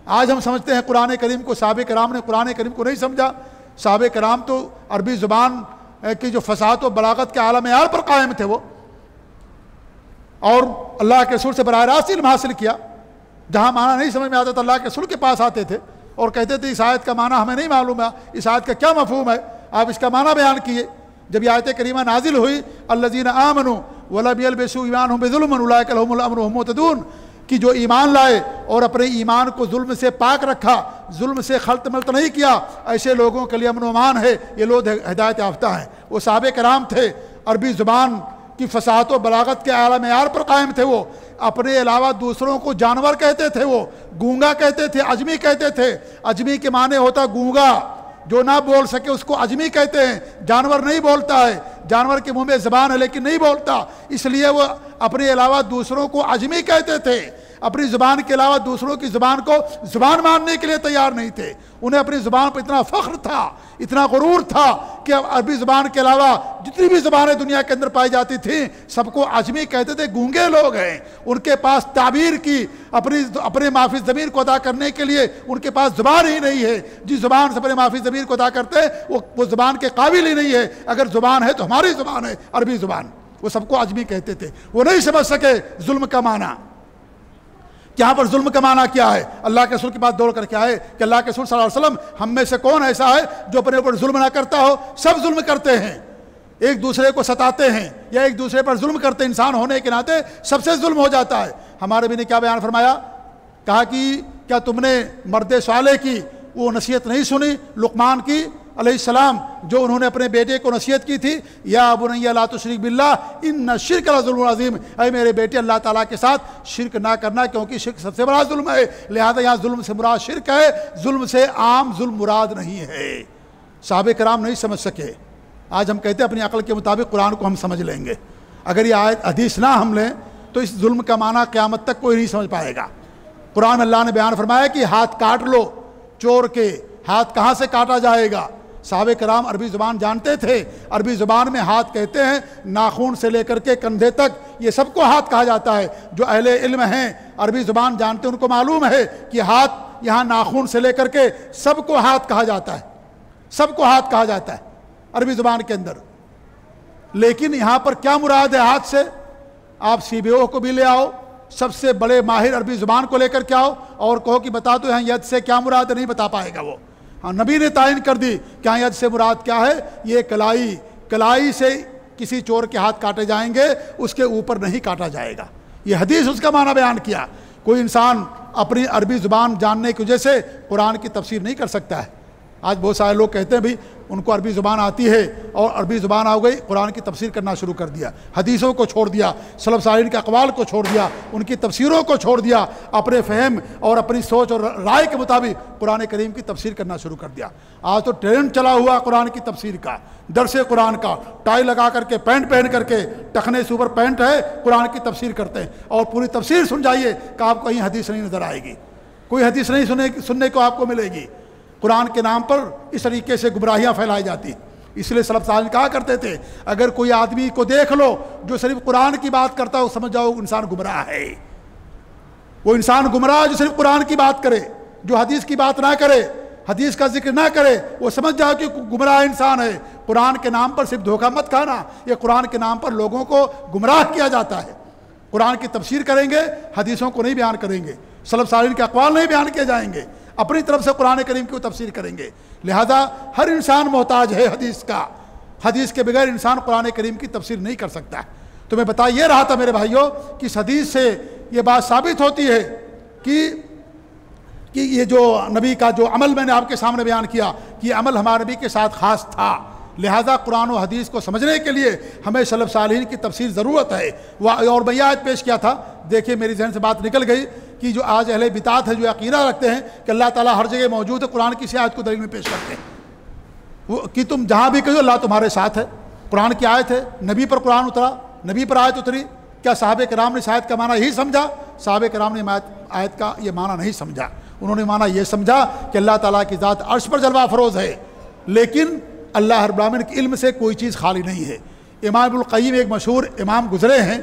آج ہم سمجھتے ہیں قرآن کریم کو. صحابہ کرام نے قرآن کریم کو نہیں سمجھا. صحابہ کرام تو عربی زبان کی جو فصاحت و بلاغت کے اعلیٰ معیار پر قائم تھے وہ، اور اللہ کے رسول سے براہ راست علم حاصل کیا. جہاں معنی نہیں سمجھ میں آتا تو اللہ کے رسول کے پاس آتے تھے اور کہتے تھے اس آیت کا معنی ہمیں نہیں معلوم ہے، اس آیت کا کیا مفہوم ہے، آپ اس کا معنی بیان کیے. جب یہ آیت کریمہ نازل ہوئی الذین آمنوا ولم یلبسوا ایمانہم بظلم اولئک لہم الامن وہم مہتدون، کہ جو ایمان لائے اور اپنے ایمان کو ظلم سے پاک رکھا، ظلم سے خلط ملط نہیں کیا، ایسے لوگوں کے لیے امن و امان ہے، یہ لوگ ہدایت یافتہ ہیں. وہ صحابہ کرام تھے، عربی زبان کی فصاحت و بلاغت کے اعلیٰ معیار پر قائم تھے. وہ اپنے علاوہ دوسروں کو جانور کہتے تھے، وہ گونگا کہتے تھے، اجمی کہتے تھے. اجمی کے معنی ہوتا گونگا، جو نہ بول سکے اس کو اجمی کہتے ہیں. جانور نہیں بولتا ہے، جانور کے منہ میں زبان ہے لیکن نہیں بولتا، اس لیے وہ اپنے علاوہ دوسروں کو اجمی کہتے تھے. اپنی زبان کے علاوہ دوسروں کی زبان کو زبان ماننے کے لیے تیار نہیں تھے. انہیں اپنی زبان پر اتنا فخر تھا، اتنا غرور تھا کہ عربی زبان کے علاوہ جتنی بھی زبانیں دنیا کے اندر پائی جاتی تھیں سب کو اجمی کہتے تھے. گونگے لوگ ہیں، ان کے پاس تعبیر کی اپنے معافی ضمیر کو ادا کرنے کے لیے ان کے پاس زبان ہی نہیں ہے. جس زبان سے اپنے معافی ضمیر کو ادا کرتے ہیں وہ زبان کے قابل ہی نہیں ہے. اگر زبان ہے تو ہماری زبان ہے، عربی زبان. وہ سب کو اجمی کہتے تھے. وہ نہیں سمجھ سکے ظلم کا معنی. یہاں پر ظلم کا معنی کیا ہے؟ اللہ کے رسول کے پاس دوڑ کر کے آئے کہ اللہ کے رسول صلی اللہ علیہ وسلم ہم میں سے کون ایسا ہے جو اپنے اوپر ظلم نہ کرتا ہو؟ سب ظلم کرتے ہیں، ایک دوسرے کو ستاتے ہیں یا ایک دوسرے پر ظلم کرتے ہیں. انسان ہونے کے ناطے سب سے ظلم ہو جاتا ہے. ہمارے بھی نے کیا بیان فرمایا؟ کہا کہ کیا تم نے مرد صالح کی وہ نصیحت نہیں سنی لقمان کی علیہ السلام، جو انہوں نے اپنے بیٹے کو نصیحت کی تھی، یا بنی لا تشرک باللہ ان الشرک لظلم عظیم، اے میرے بیٹے اللہ تعالیٰ کے ساتھ شرک نہ کرنا کیونکہ شرک سب سے بڑا ظلم ہے. لہذا یہاں ظلم سے مراد شرک ہے، ظلم سے عام ظلم مراد نہیں ہے. صحابہ کرام نہیں سمجھ سکے. آج ہم کہتے ہیں اپنی عقل کے مطابق قرآن کو ہم سمجھ لیں گے. اگر یہ آیت حدیث نہ ہم لیں تو اس ظلم کا معنی قیامت تک کوئی نہیں سمجھ پائے گا. قرآن میں اللہ نے بیان فرمایا کہ ہاتھ کاٹ لو چور کے. ہاتھ کہاں سے کاٹا جائے گا؟ صحابہ کرام عربی زبان جانتے تھے. عربی زبان میں ہاتھ کہتے ہیں ناخن سے لے کر کے کندھے تک، یہ سب کو ہاتھ کہا جاتا ہے. جو اہل علم ہیں عربی زبان جانتے ہیں ان کو معلوم ہے کہ ہاتھ یہاں ناخن سے لے کر کے سب کو ہاتھ کہا جاتا ہے. سب کو ہاتھ کہا جاتا ہے عربی زبان کے اندر. لیکن یہاں پر کیا مراد ہے ہاتھ سے؟ آپ سی بی او کو بھی لے آؤ، سب سے بڑے ماہر عربی زبان کو لے کر کے آؤ اور کہو کہ بتا دو یہاں ید سے کیا مراد ہے، نہیں بتا پائے گا وہ. ہاں نبی نے تعین کر دی کہ ید سے مراد کیا ہے. یہ کلائی سے کسی چور کے ہاتھ کاٹے جائیں گے، اس کے اوپر نہیں کاٹا جائے گا. یہ حدیث اس کا معنی بیان کیا. کوئی انسان اپنی عربی زبان جاننے کی وجہ سے قرآن کی تفسیر نہیں کر سکتا ہے. آج بہت سارے لوگ کہتے ہیں بھی ان کو عربی زبان آتی ہے اور عربی زبان آ گئی قرآن کی تفسیر کرنا شروع کر دیا، حدیثوں کو چھوڑ دیا، سلف صالحین کے اقوال کو چھوڑ دیا، ان کی تفسیروں کو چھوڑ دیا، اپنے فہم اور اپنی سوچ اور رائے کے مطابق قرآن کریم کی تفسیر کرنا شروع کر دیا. آج تو ٹرینڈ چلا ہوا قرآن کی تفسیر کا، درس قرآن کا. ٹائی لگا کر کے پینٹ پہن کر کے ٹخنے سے اوپر پینٹ ہے قرآن کی تفسیر کرتے ہیں اور پوری تفسیر سن جائیے کہ آپ کو کہیں حدیث نہیں نظر آئے گی، کوئی حدیث نہیں سننے کو آپ کو ملے گی. قرآن کے نام پر اس طریقے سے گمراہیاں پھیلائی جاتی ہیں. اس لیے سلف صالحین کہا کرتے تھے اگر کوئی آدمی کو دیکھ لو جو صرف قرآن کی بات کرتا ہے وہ سمجھ جاؤ انسان گمراہ ہے. وہ انسان گمراہ جو صرف قرآن کی بات کرے، جو حدیث کی بات نہ کرے، حدیث کا ذکر نہ کرے، وہ سمجھ جاؤ کہ گمراہ انسان ہے. قرآن کے نام پر صرف دھوکہ مت کھانا. یہ قرآن کے نام پر لوگوں کو گمراہ کیا جاتا ہے. قرآن کی تفسیر کریں گے، حدیثوں کو نہیں بیان کریں گے، سلف صالحین کے اقوال نہیں بیان کیے جائیں گے، اپنی طرف سے قرآن کریم کی تفسیر کریں گے. لہذا ہر انسان محتاج ہے حدیث کا. حدیث کے بغیر انسان قرآن کریم کی تفسیر نہیں کر سکتا. تو میں بتا یہ رہا تھا میرے بھائیوں کہ اس حدیث سے یہ بات ثابت ہوتی ہے کہ یہ جو نبی کا جو عمل میں نے آپ کے سامنے بیان کیا کہ یہ عمل ہمارے نبی کے ساتھ خاص تھا. لہذا قرآن و حدیث کو سمجھنے کے لیے ہمیں سلف صالحین کی تفسیر ضرورت ہے. اور میں یہ آیت پیش کیا تھا، دیکھیے میری ذہن سے بات نکل گئی کہ جو آج اہل بدعت ہے جو عقیدہ رکھتے ہیں کہ اللہ تعالیٰ ہر جگہ موجود ہے، قرآن کی آیت کو دلیل میں پیش کرتے ہیں وہ کہ تم جہاں بھی کہو اللہ تمہارے ساتھ ہے. قرآن کی آیت ہے، نبی پر قرآن اترا، نبی پر آیت اتری. کیا صحابہ کرام نے اس آیت کا معنی یہی سمجھا؟ صحابہ کرام نے آیت کا یہ معنی نہیں سمجھا. انہوں نے معنی یہ سمجھا کہ اللہ تعالیٰ کی ذات عرش پر جلوہ افروز ہے، لیکن اللہ رب العالمین کے علم سے کوئی چیز خالی نہیں ہے. امام ابن القیم ایک مشہور امام گزرے ہیں،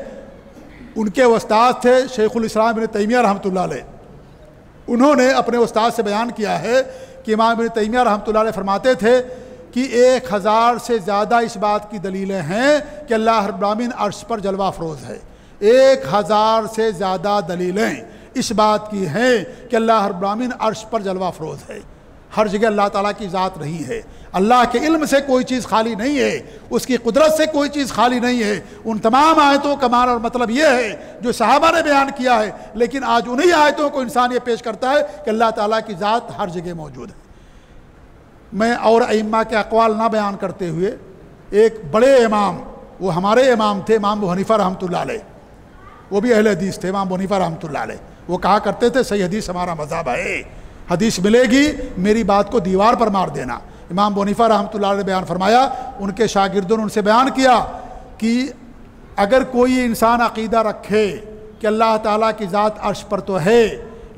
ان کے استاد تھے شیخ الاسلام ابن تیمیہ رحمۃ اللہ علیہ. انہوں نے اپنے استاد سے بیان کیا ہے کہ امام ابن تیمیہ رحمۃ اللہ علیہ فرماتے تھے کہ 1000 سے زیادہ اس بات کی دلیلیں ہیں کہ اللہ رب العالمین عرش پر جلوہ افروز ہے. 1000 سے زیادہ دلیلیں اس بات کی ہیں کہ اللہ رب العالمین عرش پر جلوہ افروز ہے. ہر جگہ اللہ تعالیٰ کی ذات نہیں ہے. اللہ کے علم سے کوئی چیز خالی نہیں ہے، اس کی قدرت سے کوئی چیز خالی نہیں ہے. ان تمام آیتوں کا معنی اور مطلب یہ ہے جو صحابہ نے بیان کیا ہے، لیکن آج انہی آیتوں کو انسان یہ پیش کرتا ہے کہ اللہ تعالیٰ کی ذات ہر جگہ موجود ہے. میں اور ائمہ کے اقوال نہ بیان کرتے ہوئے ایک بڑے امام، وہ ہمارے امام تھے امام ابو حنیفہ رحمۃ اللہ علیہ، وہ بھی اہل حدیث تھے امام ابو حنیفہ رحمۃ اللہ علیہ. وہ کہا کرتے تھے صحیح حدیث ہمارا مذہب ہے، حدیث ملے گی میری بات کو دیوار پر مار دینا. امام ابو حنیفہ رحمۃ اللہ علیہ نے بیان فرمایا، ان کے شاگردوں نے ان سے بیان کیا کہ اگر کوئی انسان عقیدہ رکھے کہ اللہ تعالیٰ کی ذات عرش پر تو ہے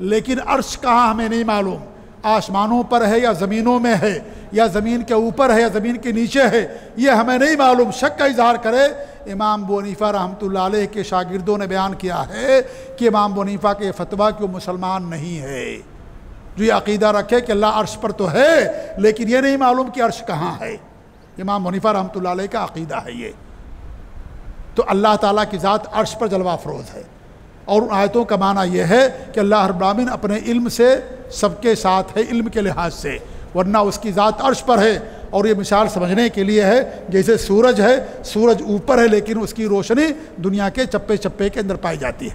لیکن عرش کہاں ہمیں نہیں معلوم، آسمانوں پر ہے یا زمینوں میں ہے یا زمین کے اوپر ہے یا زمین کے نیچے ہے، یہ ہمیں نہیں معلوم، شک کا اظہار کرے. امام ابو حنیفہ رحمۃ اللہ علیہ کے شاگردوں نے بیان کیا ہے کہ امام ابو حنیفہ کے فتویٰ کہ وہ مسلمان نہیں ہے جو یہ عقیدہ رکھے کہ اللہ عرش پر تو ہے لیکن یہ نہیں معلوم کہ عرش کہاں ہے. امام ابو حنیفہ رحمۃ اللہ علیہ کا عقیدہ ہے یہ. تو اللہ تعالیٰ کی ذات عرش پر جلوہ افروز ہے، اور ان آیتوں کا معنی یہ ہے کہ اللہ رب العالمین اپنے علم سے سب کے ساتھ ہے، علم کے لحاظ سے، ورنہ اس کی ذات عرش پر ہے. اور یہ مثال سمجھنے کے لیے ہے جیسے سورج ہے، سورج اوپر ہے لیکن اس کی روشنی دنیا کے چپے چپے کے اندر پائی جاتی ہے،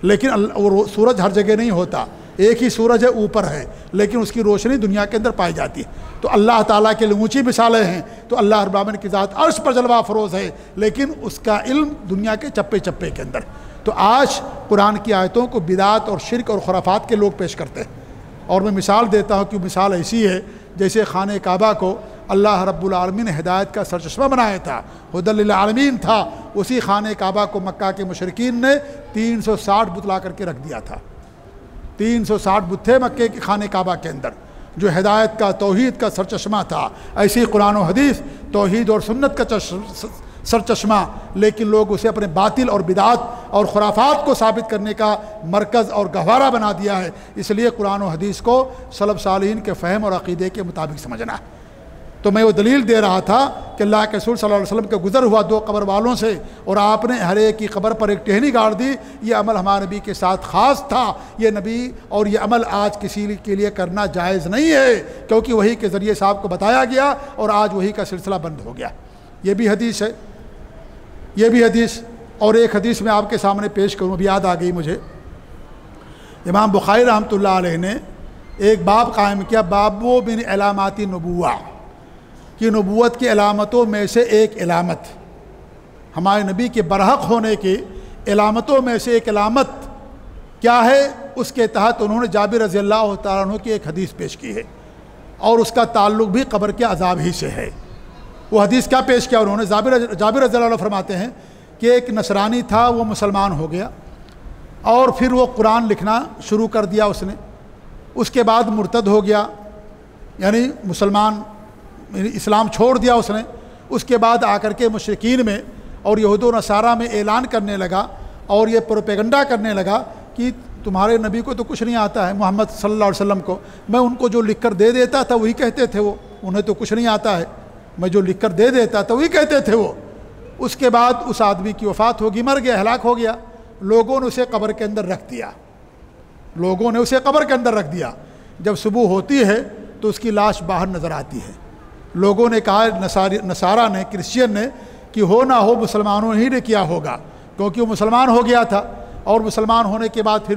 لیکن سورج ہر جگہ نہیں ہوتا. ایک ہی سورج ہے اوپر ہے لیکن اس کی روشنی دنیا کے اندر پائی جاتی ہے. تو اللہ تعالیٰ کے لیے اونچی مثالیں ہیں. تو اللہ رب العالمین کی ذات عرش پر جلوہ افروز ہے لیکن اس کا علم دنیا کے چپے چپے کے اندر. تو آج قرآن کی آیتوں کو بدعت اور شرک اور خرافات کے لوگ پیش کرتے ہیں. اور میں مثال دیتا ہوں کہ مثال ایسی ہے جیسے خانہ کعبہ کو اللہ رب العالمین نے ہدایت کا سرچشمہ بنایا تھا، ہدی للعالمین تھا، اسی خانہ کعبہ کو مکہ کے مشرکین نے 360 بت لا کر کے رکھ دیا تھا۔ 360 بت تھے مکے کے خانہ کعبہ کے اندر جو ہدایت کا، توحید کا سرچشمہ تھا۔ ایسی قرآن و حدیث توحید اور سنت کا سرچشمہ، لیکن لوگ اسے اپنے باطل اور بدعات اور خرافات کو ثابت کرنے کا مرکز اور گہوارہ بنا دیا ہے۔ اس لیے قرآن و حدیث کو سلف صالحین کے فہم اور عقیدے کے مطابق سمجھنا ہے۔ تو میں وہ دلیل دے رہا تھا کہ اللہ کے رسول صلی اللہ علیہ وسلم کا گزر ہوا 2 قبر والوں سے، اور آپ نے ہر ایک کی قبر پر ایک ٹہنی گاڑ دی۔ یہ عمل ہمارے نبی کے ساتھ خاص تھا، یہ نبی اور یہ عمل آج کسی کے لیے کرنا جائز نہیں ہے، کیونکہ وحی کے ذریعے صاحب کو بتایا گیا اور آج وحی کا سلسلہ بند ہو گیا۔ یہ بھی حدیث ہے، یہ بھی حدیث، اور ایک حدیث میں آپ کے سامنے پیش کروں، ابھی یاد آ گئی مجھے۔ امام بخاری رحمۃ اللہ علیہ نے ایک باب قائم کیا، باب من علامات نبوہ، کہ نبوت کی علامتوں میں سے ایک علامت، ہمارے نبی کے برحق ہونے کی علامتوں میں سے ایک علامت کیا ہے؟ اس کے تحت انہوں نے جابر رضی اللہ تعالیٰ عنہ کی ایک حدیث پیش کی ہے، اور اس کا تعلق بھی قبر کے عذاب ہی سے ہے۔ وہ حدیث کیا پیش کیا انہوں نے؟ جابر رضی اللہ عنہ فرماتے ہیں کہ ایک نصرانی تھا، وہ مسلمان ہو گیا، اور پھر وہ قرآن لکھنا شروع کر دیا اس نے، اس کے بعد مرتد ہو گیا، یعنی اسلام چھوڑ دیا اس نے۔ اس کے بعد آ کر کے مشرکین میں اور یہود و نصارہ میں اعلان کرنے لگا اور یہ پروپیگنڈا کرنے لگا کہ تمہارے نبی کو تو کچھ نہیں آتا ہے، محمد صلی اللہ علیہ وسلم کو میں ان کو جو لکھ کر دے دیتا تھا وہی کہتے تھے، وہ انہیں تو کچھ نہیں آتا ہے، میں جو لکھ کر دے دیتا تھا وہی کہتے تھے وہ۔ اس کے بعد اس آدمی کی وفات ہوگی، مر گیا، ہلاک ہو گیا۔ لوگوں نے اسے قبر کے اندر رکھ دیا، لوگوں نے اسے قبر کے اندر رکھ دیا۔ جب صبح ہوتی ہے تو اس کی لاش باہر نظر آتی ہے۔ لوگوں نے کہا، نصارہ نے، کرسچین نے، کہ ہو نہ ہو مسلمانوں ہی نے کیا ہوگا، کیونکہ وہ مسلمان ہو گیا تھا، اور مسلمان ہونے کے بعد پھر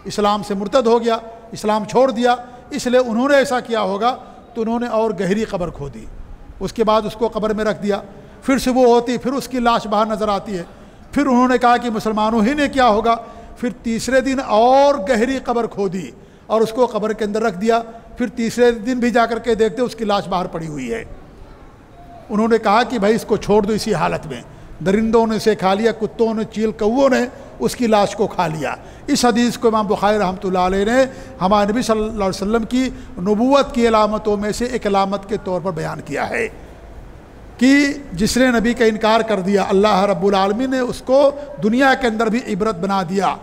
اسلام سے مرتد ہو گیا، اسلام چھوڑ دیا، اس لیے انہوں نے ایسا کیا ہوگا۔ تو انہوں نے اور گہری قبر کھودی، اس کے بعد اس کو قبر میں رکھ دیا۔ پھر صبح ہوتی، پھر اس کی لاش باہر نظر آتی ہے، پھر انہوں نے کہا کہ مسلمانوں ہی نے کیا ہوگا۔ پھر تیسرے دن اور گہری قبر کھودی اور اس کو قبر کے اندر رکھ دیا۔ پھر تیسرے دن بھی جا کر کے دیکھتے اس کی لاش باہر پڑی ہوئی ہے۔ انہوں نے کہا کہ بھائی اس کو چھوڑ دو اسی حالت میں، درندوں نے اسے کھا لیا، کتوں نے، چیل کووں نے اس کی لاش کو کھا لیا۔ اس حدیث کو امام بخاری رحمۃ اللہ علیہ نے ہمارے نبی صلی اللہ علیہ وسلم کی نبوت کی علامتوں میں سے ایک علامت کے طور پر بیان کیا ہے کہ جس نے نبی کا انکار کر دیا، اللہ رب العالمین نے اس کو دنیا کے اندر بھی عبرت بنا دیا،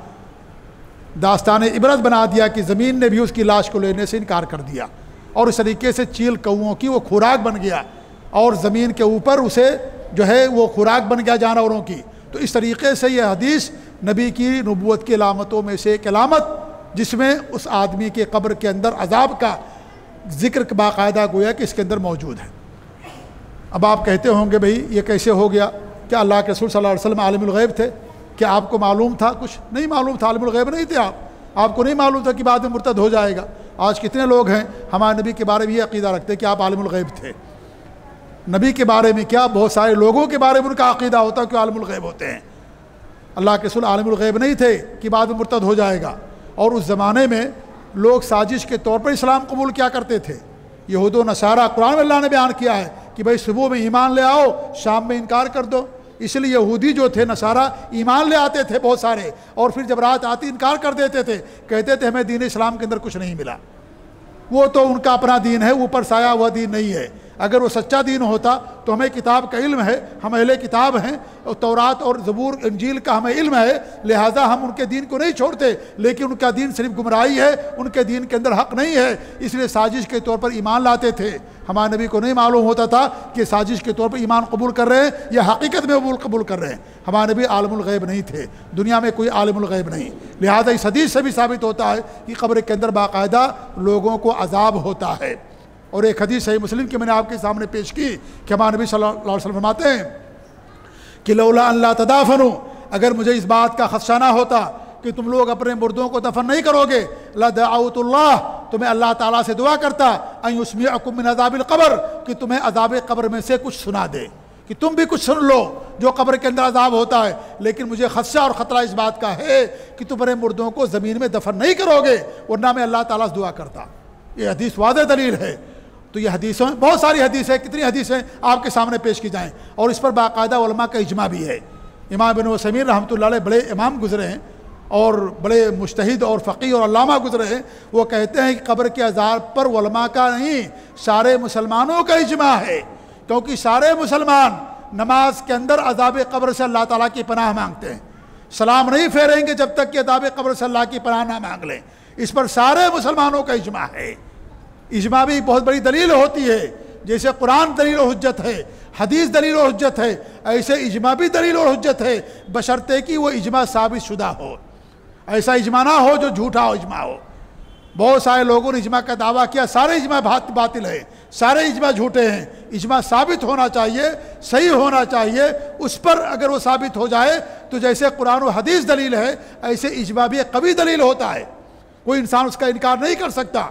داستان عبرت بنا دیا کہ زمین نے بھی اس کی لاش کو لینے سے انکار کر دیا، اور اس طریقے سے چیل کوؤں کی وہ خوراک بن گیا، اور زمین کے اوپر اسے جو ہے وہ خوراک بن گیا جانوروں کی۔ تو اس طریقے سے یہ حدیث نبی کی نبوت کی علامتوں میں سے ایک علامت، جس میں اس آدمی کے قبر کے اندر عذاب کا ذکر باقاعدہ گویا کہ اس کے اندر موجود ہے۔ اب آپ کہتے ہوں گے بھئی یہ کیسے ہو گیا؟ کیا اللہ کے رسول صلی اللہ علیہ وسلم عالم الغیب تھے؟ کیا آپ کو معلوم تھا؟ کچھ نہیں معلوم تھا، عالم الغیب نہیں تھے آپ کو نہیں معلوم تھا کہ بعد میں مرتد ہو جائے گا۔ آج کتنے لوگ ہیں ہمارے نبی کے بارے میں یہ عقیدہ رکھتے ہیں کہ آپ عالم الغیب تھے۔ نبی کے بارے میں کیا، بہت سارے لوگوں کے بارے میں ان کا عقیدہ ہوتا ہے کہ عالم الغیب ہوتے ہیں۔ اللہ کے رسول عالم الغیب نہیں تھے کہ بعد میں مرتد ہو جائے گا، اور اس زمانے میں لوگ سازش کے طور پر اسلام قبول کیا کرتے تھے۔ یہود و نصارہ، قرآن میں اللہ نے بیان کیا ہے کہ بھائی صبح میں ایمان لے آؤ، شام میں انکار کر دو۔ اس لیے یہودی جو تھے، نصارہ، ایمان لے آتے تھے بہت سارے، اور پھر جب رات آتی انکار کر دیتے تھے، کہتے تھے ہمیں دین اسلام کے اندر کچھ نہیں ملا، وہ تو ان کا اپنا دین ہے، اوپر سے آیا ہوا دین نہیں ہے۔ اگر وہ سچا دین ہوتا تو ہمیں کتاب کا علم ہے، ہم اہل کتاب ہیں، اور تورات اور زبور انجیل کا ہمیں علم ہے، لہٰذا ہم ان کے دین کو نہیں چھوڑتے، لیکن ان کا دین صرف گمراہی ہے، ان کے دین کے اندر حق نہیں ہے، اس لیے سازش کے طور پر ایمان لاتے تھے۔ ہمارے نبی کو نہیں معلوم ہوتا تھا کہ سازش کے طور پر ایمان قبول کر رہے ہیں یا حقیقت میں قبول کر رہے ہیں۔ ہمارے نبی عالم الغیب نہیں تھے، دنیا میں کوئی عالم الغیب نہیں، لہٰذا اس حدیث سے بھی ثابت ہوتا ہے کہ قبر کے اندر باقاعدہ لوگوں کو عذاب ہوتا ہے۔ اور ایک حدیث صحیح مسلم کی میں نے آپ کے سامنے پیش کی کہ ہمارے نبی صلی اللہ علیہ وسلم فرماتے ہیں کہ لولا ان لا تدافنوا، اگر مجھے اس بات کا خدشہ نہ ہوتا کہ تم لوگ اپنے مردوں کو دفن نہیں کرو گے، لدعوت اللہ، تو میں اللہ تعالیٰ سے دعا کرتا ان یسمعکم من عذاب القبر، کہ تمہیں عذاب قبر میں سے کچھ سنا دے، کہ تم بھی کچھ سن لو جو قبر کے اندر عذاب ہوتا ہے۔ لیکن مجھے خدشہ اور خطرہ اس بات کا ہے کہ تم اپنے مردوں کو زمین میں دفن نہیں کرو گے، ورنہ میں اللہ تعالیٰ سے دعا کرتا۔ یہ حدیث واضح دلیل ہے۔ تو یہ حدیثوں بہت ساری حدیثیں، کتنی حدیثیں آپ کے سامنے پیش کی جائیں، اور اس پر باقاعدہ علماء کا اجماع بھی ہے۔ امام ابن عثیمین رحمۃ اللہ علیہ بڑے امام گزرے ہیں اور بڑے مجتہد اور فقیہ اور علامہ گزرے ہیں، وہ کہتے ہیں کہ قبر کے عذاب پر علماء کا نہیں، سارے مسلمانوں کا اجماع ہے، کیونکہ سارے مسلمان نماز کے اندر عذاب قبر سے اللہ تعالیٰ کی پناہ مانگتے ہیں، سلام نہیں پھیریں گے جب تک کہ عذاب قبر سے اللہ کی پناہ نہ مانگ لیں، اس پر سارے مسلمانوں کا اجماع ہے۔ اجماع بھی بہت بڑی دلیل ہوتی ہے، جیسے قرآن دلیل و حجت ہے، حدیث دلیل و حجت ہے، ایسے اجماع بھی دلیل و حجت ہے، بشرطے کہ وہ اجماع ثابت شدہ ہو، ایسا اجماع نہ ہو جو جھوٹا اجماع ہو۔ بہت سارے لوگوں نے اجماع کا دعویٰ کیا، سارے اجماع باطل ہے، سارے اجماع جھوٹے ہیں، اجماع ثابت ہونا چاہیے، صحیح ہونا چاہیے، اس پر اگر وہ ثابت ہو جائے تو جیسے قرآن و حدیث دلیل ہے ایسے اجماع بھی قوی دلیل ہوتا ہے، کوئی انسان اس کا انکار نہیں کر سکتا۔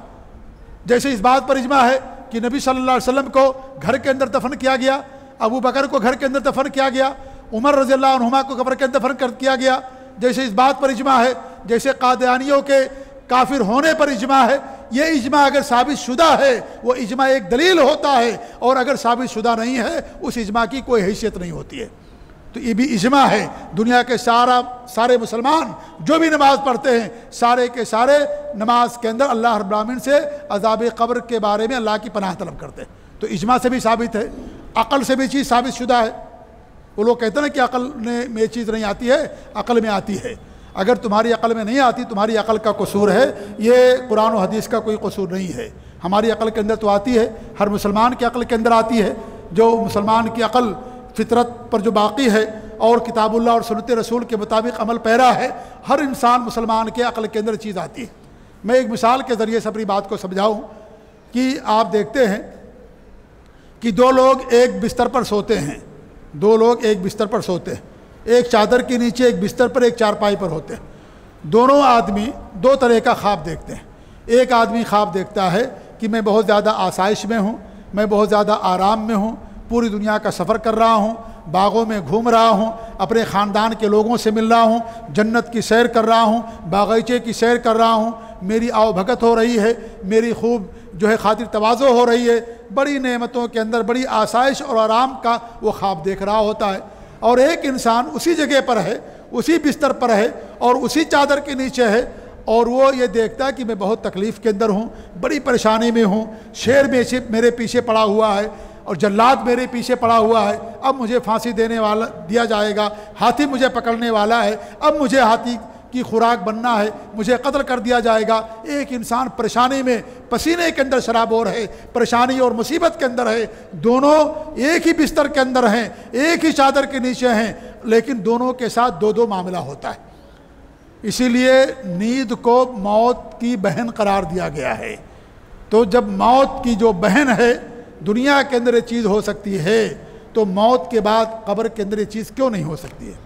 جیسے اس بات پر اجماع ہے کہ نبی صلی اللہ علیہ وسلم کو گھر کے اندر دفن کیا گیا، ابو بکر کو گھر کے اندر دفن کیا گیا، عمر رضی اللہ عنہما کو قبر کے اندر دفن کیا گیا، جیسے اس بات پر اجماع ہے، جیسے قادیانیوں کے کافر ہونے پر اجماع ہے، یہ اجماع اگر ثابت شدہ ہے وہ اجماع ایک دلیل ہوتا ہے، اور اگر ثابت شدہ نہیں ہے اس اجماع کی کوئی حیثیت نہیں ہوتی ہے۔ تو یہ بھی اجماع ہے، دنیا کے سارے مسلمان جو بھی نماز پڑھتے ہیں سارے کے سارے نماز کے اندر اللہ رب العالمین سے عذاب قبر کے بارے میں اللہ کی پناہ طلب کرتے ہیں، تو اجماع سے بھی ثابت ہے، عقل سے بھی چیز ثابت شدہ ہے۔ وہ لوگ کہتے ہیں کہ عقل میں یہ چیز نہیں آتی ہے، عقل میں آتی ہے، اگر تمہاری عقل میں نہیں آتی تمہاری عقل کا قصور ہے، یہ قرآن و حدیث کا کوئی قصور نہیں ہے، ہماری عقل کے اندر تو آتی ہے، ہر مسلمان کی عقل کے اندر آتی ہے، جو مسلمان کی عقل فطرت پر جو باقی ہے اور کتاب اللہ اور سنت رسول کے مطابق عمل پیرا ہے، ہر انسان مسلمان کے عقل کے اندر چیز آتی ہے۔ میں ایک مثال کے ذریعے سے اپنی بات کو سمجھاؤں کہ آپ دیکھتے ہیں کہ دو لوگ ایک بستر پر سوتے ہیں، دو لوگ ایک بستر پر سوتے ہیں، ایک چادر کے نیچے ایک بستر پر ایک چارپائی پر ہوتے ہیں، دونوں آدمی دو طرح کا خواب دیکھتے ہیں۔ ایک آدمی خواب دیکھتا ہے کہ میں بہت زیادہ آسائش میں ہوں، میں بہت زیادہ آرام میں ہوں، پوری دنیا کا سفر کر رہا ہوں، باغوں میں گھوم رہا ہوں، اپنے خاندان کے لوگوں سے مل رہا ہوں، جنت کی سیر کر رہا ہوں، باغیچے کی سیر کر رہا ہوں، میری آؤ بھگت ہو رہی ہے، میری خوب خاطر تواضع ہو رہی ہے، بڑی نعمتوں کے اندر بڑی آسائش اور آرام کا وہ خواب دیکھ رہا ہوتا ہے۔ اور ایک انسان اسی جگہ پر ہے، اسی بستر پر ہے اور اسی چادر کے نیچے ہے، اور وہ یہ دیکھتا ہے کہ میں بہت تکلیف کے اندر ہوں، بڑی پریشانی میں ہوں، شیر میرے پیچھے پڑا ہوا ہے اور جلاد میرے پیچھے پڑا ہوا ہے، اب مجھے پھانسی دیا جائے گا، ہاتھی مجھے پکڑنے والا ہے، اب مجھے ہاتھی کی خوراک بننا ہے، مجھے قتل کر دیا جائے گا۔ ایک انسان پریشانی میں پسینے کے اندر شرابور ہے، پریشانی اور مصیبت کے اندر ہے، دونوں ایک ہی بستر کے اندر ہیں، ایک ہی چادر کے نیچے ہیں، لیکن دونوں کے ساتھ دو دو معاملہ ہوتا ہے۔ اسی لیے نیند کو موت کی بہن قرار دیا گیا ہے۔ تو جب موت کی جو بہن ہے دنیا کے اندر یہ چیز ہو سکتی ہے تو موت کے بعد قبر کے اندر یہ چیز کیوں نہیں ہو سکتی ہے؟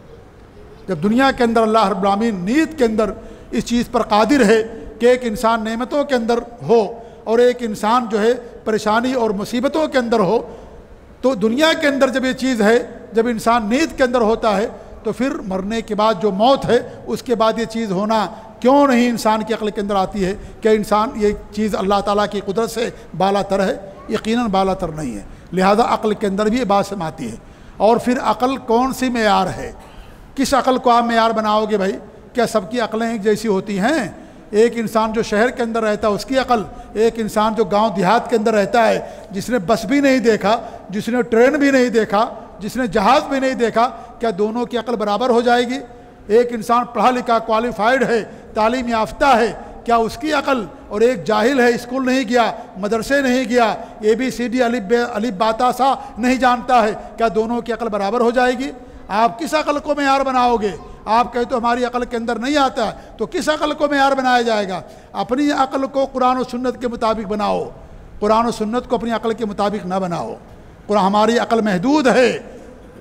جب دنیا کے اندر اللہ رب العالمین نیند کے اندر اس چیز پر قادر ہے کہ ایک انسان نعمتوں کے اندر ہو اور ایک انسان پریشانی اور مصیبتوں کے اندر ہو، تو دنیا کے اندر جب یہ چیز ہے، جب انسان نیند کے اندر ہوتا ہے تو پھر مرنے کے بعد جو موت ہے اس کے بعد یہ چیز ہونا کیوں نہیں انسان کی عقل کے اندر آتی ہے کہ انسان یہ چیز اللہ تعالیٰ کی قدرت سے بالا تر ہے؟ یقیناً بالا تر نہیں ہے، لہذا عقل کے اندر بھی یہ بات سماتی ہے۔ اور پھر عقل کون سی معیار ہے؟ کس عقل کو آپ معیار بناؤ گے بھائی؟ کیا سب کی عقلیں ایک جیسی ہوتی ہیں؟ ایک انسان جو شہر کے اندر رہتا ہے اس کی عقل، ایک انسان جو گاؤں دیہات کے اندر رہتا ہے، جس نے بس بھی نہیں دیکھا، جس نے ٹرین بھی نہیں دیکھا، جس نے جہاز بھی نہیں دیکھا، کیا دونوں کی عقل برابر ہو جائے گی؟ ایک انسان پڑھا لکھا کوالیفائڈ ہے، تعلیم یافتہ ہے، کیا اس کی عقل اور ایک جاہل ہے، اسکول نہیں گیا، مدرسے نہیں گیا، ABCD الف با تا سا نہیں جانتا ہے، کیا دونوں کی عقل برابر ہو جائے گی؟ آپ کس عقل کو معیار بناؤ گے؟ آپ کہتے تو ہماری عقل کے اندر نہیں آتا ہے، تو کس عقل کو معیار بنایا جائے گا؟ اپنی عقل کو قرآن و سنت کے مطابق بناؤ، قرآن و سنت کو اپنی عقل کے مطابق نہ بناؤ۔ ہماری عقل محدود ہے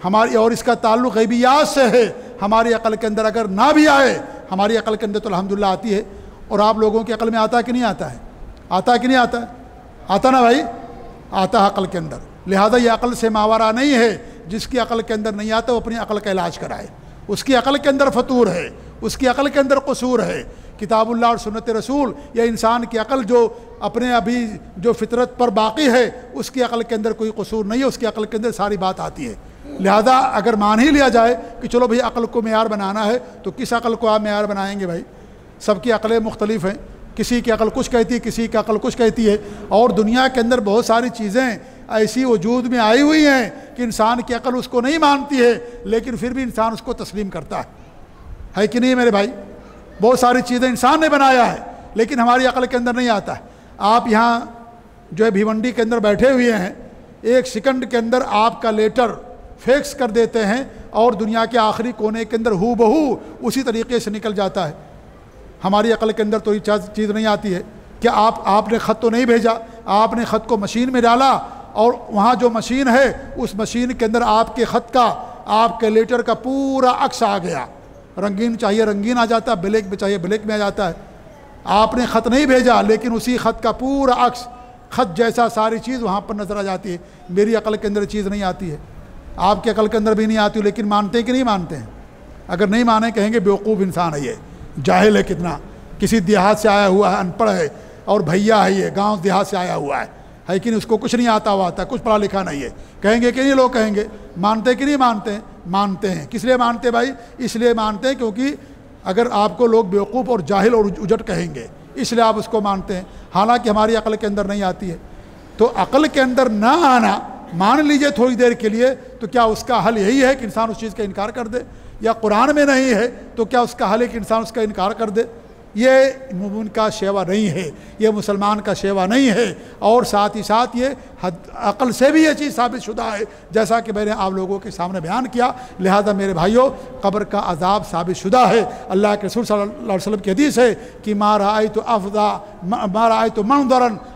ہماری، اور اس کا تعلق غیبیات سے ہے۔ ہماری عقل کے اندر اگر نہ بھی آئے، ہماری عقل کے اندر تو الحمدللہ آتی ہے، اور آپ لوگوں کی عقل میں آتا ہے کہ نہیں آتا ہے؟ آتا ہے کہ نہیں آتا ہے؟ آتا نا بھائی، آتا ہے عقل کے اندر۔ لہذا یہ عقل سے ماورا نہیں ہے، جس کی عقل کے اندر نہیں آتا وہ اپنی عقل کا علاج کرائے، اس کی عقل کے اندر فطور ہے، اس کی عقل کے اندر قصور ہے، کتاب اللہ اور سنت رسول، یا انسان کی عقل جو اپنے ابھی جو فطرت پر باقی ہے اس کی عقل کے اندر کوئی قصور نہیں ہے، اس کی عقل کے اندر ساری بات آتی ہے۔ لہذا اگر مان ہی لیا جائے کہ چلو بھئی عقل کو معیار بنانا ہے، تو کس عقل کو آپ معیار بنائیں گے بھائی؟ سب کی عقلیں مختلف ہیں، کسی کی عقل کچھ کہتی ہے، کسی کی عقل کچھ کہتی ہے، اور دنیا کے اندر بہت ساری چیزیں ایسی وجود میں آئی ہوئی ہیں کہ انسان کی عقل اس کو نہیں مانتی ہے، لیکن پھر بھی انسان اس کو تسلیم کرتا ہے کہ نہیں میرے بھائی؟ بہت ساری چیزیں انسان نے بنایا ہے لیکن ہماری عقل کے اندر نہیں آتا ہے۔ آپ یہاں جو ہے بھیونڈی کے اندر بیٹھے ہوئے ہیں، 1 سیکنڈ کے اندر آپ کا لیٹر فیکس کر دیتے ہیں اور دنیا کے آخری کونے کے اندر ہو بہو اسی طریقے سے نکل جاتا ہے۔ ہماری عقل کے اندر تو یہ چیز نہیں آتی ہے کہ آپ نے خط تو نہیں بھیجا، آپ نے خط کو مشین میں ڈالا اور وہاں جو مشین ہے اس مشین کے اندر آپ کے خط کا، آپ کے لیٹر کا پورا عکس آ گیا، رنگین چاہیے رنگین آ جاتا ہے، بلیک میں چاہیے بلیک میں آ جاتا ہے۔ آپ نے خط نہیں بھیجا لیکن اسی خط کا پورا عکس، خط جیسا ساری چیز وہاں پر نظر آ جاتی ہے۔ میری عقل کے اندر چیز نہیں آتی ہے، آپ کی عقل کے اندر بھی نہیں آتی، لیکن مانتے ہیں کہ نہیں مانتے ہیں؟ اگر نہیں مانے کہیں گے بیوقوف انسان ہے، یہ جاہل ہے، کتنا کسی دیہات سے آیا ہوا ہے، ان پڑھ ہے، اور بھیا ہے، یہ گاؤں دیہات سے آیا ہوا ہے کہ نہیں، اس کو کچھ نہیں آتا ہوا تھا، کچھ پڑھا لکھا نہیں ہے۔ کہیں گے کہ نہیں، لوگ کہیں گے مانتے کہ نہیں مانتے ہیں؟ مانتے ہیں۔ کس لیے مانتے بھائی؟ اس لیے مانتے ہیں کیونکہ اگر آپ کو لوگ بیوقوف اور جاہل اور اجٹ کہیں گے، اس لیے آپ اس کو مانتے ہیں، حالانکہ ہماری عقل کے اندر نہیں آتی ہے۔ تو عقل کے اندر نہ آنا، مان لیجئے تھوڑی دیر کے لیے، تو کیا اس کا حل یہی ہے کہ انسان اس چیز کا انکار کر دے؟ یا قرآن میں نہیں ہے تو کیا اس کا حل ہے کہ انسان اس کا انکار کر دے؟ یہ مومن کا شیوا نہیں ہے، یہ مسلمان کا شیوا نہیں ہے، اور ساتھ ہی ساتھ یہ عقل سے بھی یہ چیز ثابت شدہ ہے، جیسا کہ میں نے آپ لوگوں کے سامنے بیان کیا۔ لہذا میرے بھائیوں، قبر کا عذاب ثابت شدہ ہے۔ اللہ کے رسول صلی اللہ علیہ وسلم کی حدیث ہے کہ ما رأیت منظرا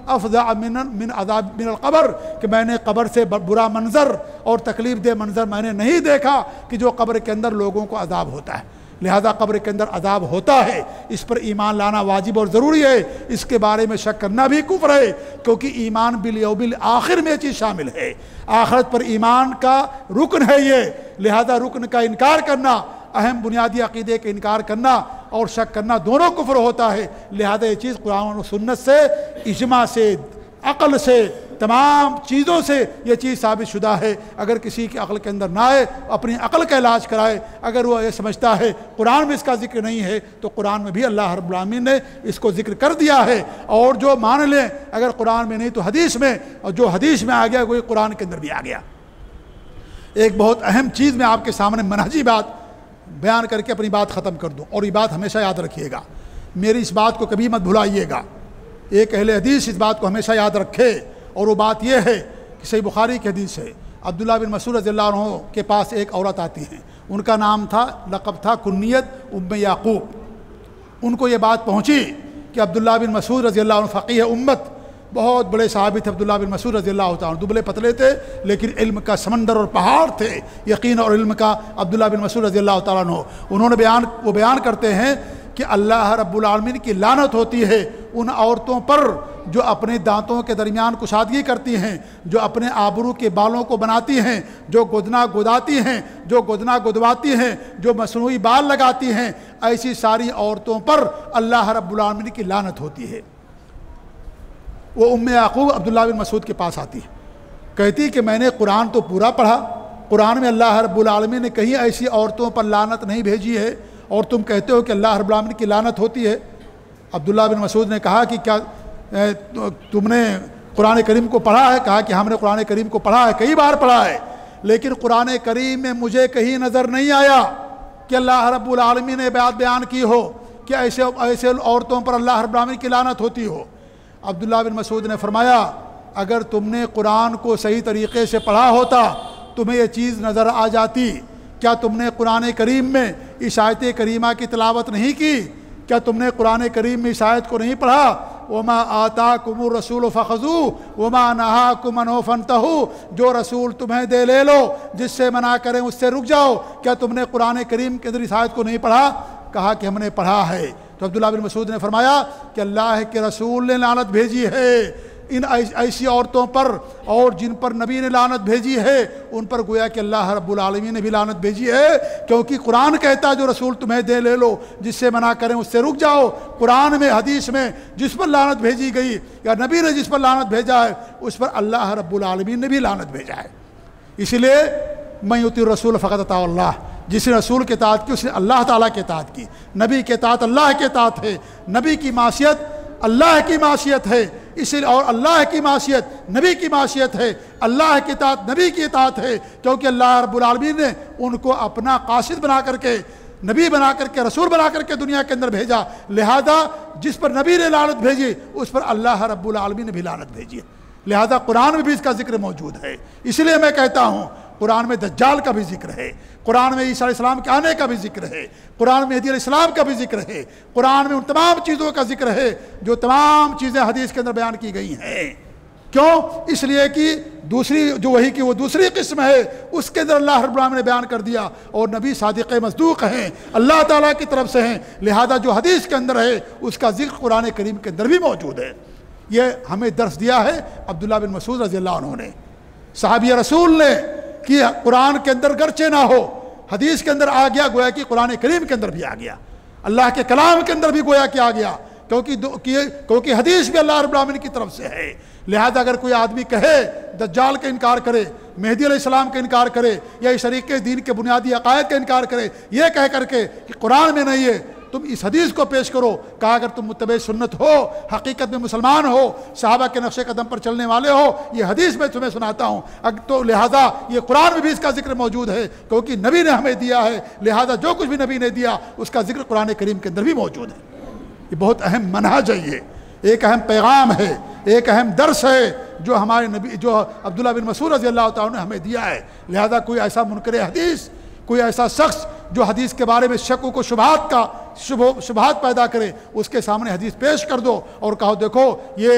افظع من عذاب من القبر، کہ میں نے قبر سے برا منظر اور تکلیف دہ منظر میں نے نہیں دیکھا کہ جو قبر کے اندر لوگوں کو عذاب ہوتا ہے۔ لہذا قبر کے اندر عذاب ہوتا ہے، اس پر ایمان لانا واجب اور ضروری ہے، اس کے بارے میں شک کرنا بھی کفر ہے، کیونکہ ایمان بالیوم الآخر میں یہ چیز شامل ہے، آخرت پر ایمان کا رکن ہے یہ۔ لہذا رکن کا انکار کرنا، اہم بنیادی عقیدے کا انکار کرنا اور شک کرنا دونوں کفر ہوتا ہے۔ لہذا یہ چیز قرآن و سنت سے، اجماع سے، عقل سے، تمام چیزوں سے یہ چیز ثابت شدہ ہے۔ اگر کسی کی عقل کے اندر نہ آئے، اپنی عقل کا علاج کرائے۔ اگر وہ یہ سمجھتا ہے قرآن میں اس کا ذکر نہیں ہے، تو قرآن میں بھی اللہ رب العالمین نے اس کو ذکر کر دیا ہے، اور جو مان لیں اگر قرآن میں نہیں تو حدیث میں، اور جو حدیث میں آ گیا وہی قرآن کے اندر بھی آ گیا۔ ایک بہت اہم چیز میں آپ کے سامنے منہجی بات بیان کر کے اپنی بات ختم کر دوں، اور یہ بات ہمیشہ یاد رکھیے گا، میری اس بات کو کبھی مت بھلائیے گا۔ ایک اہل حدیث اس بات کو ہمیشہ یاد رکھے، اور وہ بات یہ ہے کہ صحیح بخاری کی حدیث ہے، عبداللہ بن مسعود رضی اللہ عنہ کے پاس ایک عورت آتی ہیں، ان کا نام تھا، لقب تھا کنیت ام یعقوب۔ ان کو یہ بات پہنچی کہ عبداللہ بن مسعود رضی اللہ عنہ فقیہ امت، بہت بڑے صحابی تھے عبداللہ بن مسعود رضی اللہ عنہ، دبلے پتلے تھے لیکن علم کا سمندر اور پہاڑ تھے، یقین اور علم کا عبداللہ بن مسعود رضی اللہ تعالیٰ عنہ۔ انہوں نے بیان کرتے ہیں کہ اللہ رب العالمین کی لعنت ہوتی ہے ان عورتوں پر جو اپنے دانتوں کے درمیان کشادگی کرتی ہیں، جو اپنے آبرو کے بالوں کو بناتی ہیں، جو گدنا گداتی ہیں، جو گدنا گدواتی ہیں، جو مصنوعی بال لگاتی ہیں، ایسی ساری عورتوں پر اللہ رب العالمین کی لعنت ہوتی ہے۔ وہ ام یعقوب عبداللہ بن مسعود کے پاس آتی ہے، کہتی کہ میں نے قرآن تو پورا پڑھا، قرآن میں اللہ رب العالمین نے کہیں ایسی عورتوں پر لعنت نہیں بھیجی ہے، اور تم کہتے ہو کہ اللہ رب العالمین کی لعنت ہوتی ہے۔ عبداللہ بن مسعود نے کہا کہ کیا تم نے قرآن کریم کو پڑھا ہے؟ کہا کہ ہم نے قرآن کریم کو پڑھا ہے، کئی بار پڑھا ہے، لیکن قرآن کریم میں مجھے کہیں نظر نہیں آیا کہ اللہ رب العالمین نے بات بیان کی ہو کہ ایسے عورتوں پر اللہ رب العالمین کی لعنت ہوتی ہو۔ عبداللہ بن مسعود نے فرمایا اگر تم نے قرآن کو صحیح طریقے سے پڑھا ہوتا تمہیں یہ چیز نظر آ جاتی۔ کیا تم نے قرآن کریم میں اس آیت کریمہ کی تلاوت نہیں کی؟ کیا تم نے قرآن کریم میں اس آیت کو نہیں پڑھا؟ وما آتاکم الرسول فخذوہ وما نہاکم عنہ فانتہوا، جو رسول تمہیں دے لے لو، جس سے منع کریں اس سے رک جاؤ۔ کیا تم نے قرآن کریم کے اندر اس آیت کو نہیں پڑھا؟ کہا کہ ہم نے پڑھا ہے۔ تو عبداللہ بن مسعود نے فرمایا کہ اللہ کے رسول نے لعنت بھیجی ہے ان ایسی عورتوں پر اور جن پر نبی نے لعنت بھیجی ہے ان پر گویا کہ اللہ رب العالمین نے بھی لعنت بھیجی ہے، کیونکہ قرآن کہتا ہے جو رسول تمہیں دے لے لو، جس سے منع کریں اس سے رک جاؤ۔ قرآن میں حدیث میں جس پر لعنت بھیجی گئی یا نبی نے جس پر لعنت بھیجا ہے اس پر اللہ رب العالمین نے بھی لعنت بھیجا ہے۔ اس لیے من یطع الرسول فقد اطاع اللہ، جس نے رسول کی اطاعت کی اس نے اللہ تعالیٰ کی اطاعت کی۔ نبی کی اطاعت اللہ کی اطاعت ہے، نبی کی معصیت اللہ کی معصیت ہے، اس لیے اور اللہ کی معصیت نبی کی معصیت ہے، اللہ کی اطاعت نبی کی اطاعت ہے، کیونکہ اللہ رب العالمین نے ان کو اپنا قاصد بنا کر کے، نبی بنا کر کے، رسول بنا کر کے دنیا کے اندر بھیجا، لہذا جس پر نبی نے لعنت بھیجی اس پر اللہ رب العالمین نے بھی لعنت بھیجی، لہذا قرآن میں بھی اس کا ذکر موجود ہے۔ اس لیے میں کہتا ہوں قرآن میں دجال کا بھی ذکر ہے، قرآن میں عیسیٰ علیہ السلام کے آنے کا بھی ذکر ہے، قرآن میں مہدی علیہ السلام کا بھی ذکر ہے، قرآن میں ان تمام چیزوں کا ذکر ہے جو تمام چیزیں حدیث کے اندر بیان کی گئی ہیں۔ کیوں؟ اس لیے کہ دوسری جو وحی کی وہ دوسری قسم ہے، اس کے اندر اللہ رب العالمین نے بیان کر دیا، اور نبی صادق مصدوق ہیں، اللہ تعالیٰ کی طرف سے ہیں، لہذا جو حدیث کے اندر ہے اس کا ذکر قرآن کریم کے اندر بھی موجود ہے۔ یہ ہمیں درس دیا ہے عبداللہ بن مسعود رضی اللہ عنہ نے، صحابی رسول نے، کہ قرآن کے اندر گرچہ نہ ہو حدیث کے اندر آ گیا، گویا کہ قرآن کریم کے اندر بھی آ گیا، اللہ کے کلام کے اندر بھی گویا کہ آ گیا، کیونکہ حدیث بھی اللہ رب العالمین کی طرف سے ہے۔ لہذا اگر کوئی آدمی کہے، دجال کا انکار کرے، مہدی علیہ السلام کا انکار کرے، یا اس طریقے دین کے بنیادی عقائد کا انکار کرے، یہ کہہ کر کے کہ قرآن میں نہیں ہے، تم اس حدیث کو پیش کرو، کہا اگر تم متبع سنت ہو، حقیقت میں مسلمان ہو، صحابہ کے نقش قدم پر چلنے والے ہو، یہ حدیث میں تمہیں سناتا ہوں، تو لہذا یہ قرآن میں بھی اس کا ذکر موجود ہے، کیونکہ نبی نے ہمیں دیا ہے، لہذا جو کچھ بھی نبی نے دیا اس کا ذکر قرآن کریم کے اندر بھی موجود ہے۔ یہ بہت اہم منہج ہے، یہ ایک اہم پیغام ہے، ایک اہم درس ہے جو ہمارے نبی، جو عبداللہ بن مسعود رضی اللہ تعالیٰ نے ہمیں دیا ہے۔ لہذا کوئی ایسا منکر حدیث، کوئی ایسا شخص جو حدیث کے بارے میں شک و شبہات پیدا کرے، اس کے سامنے حدیث پیش کر دو اور کہو دیکھو یہ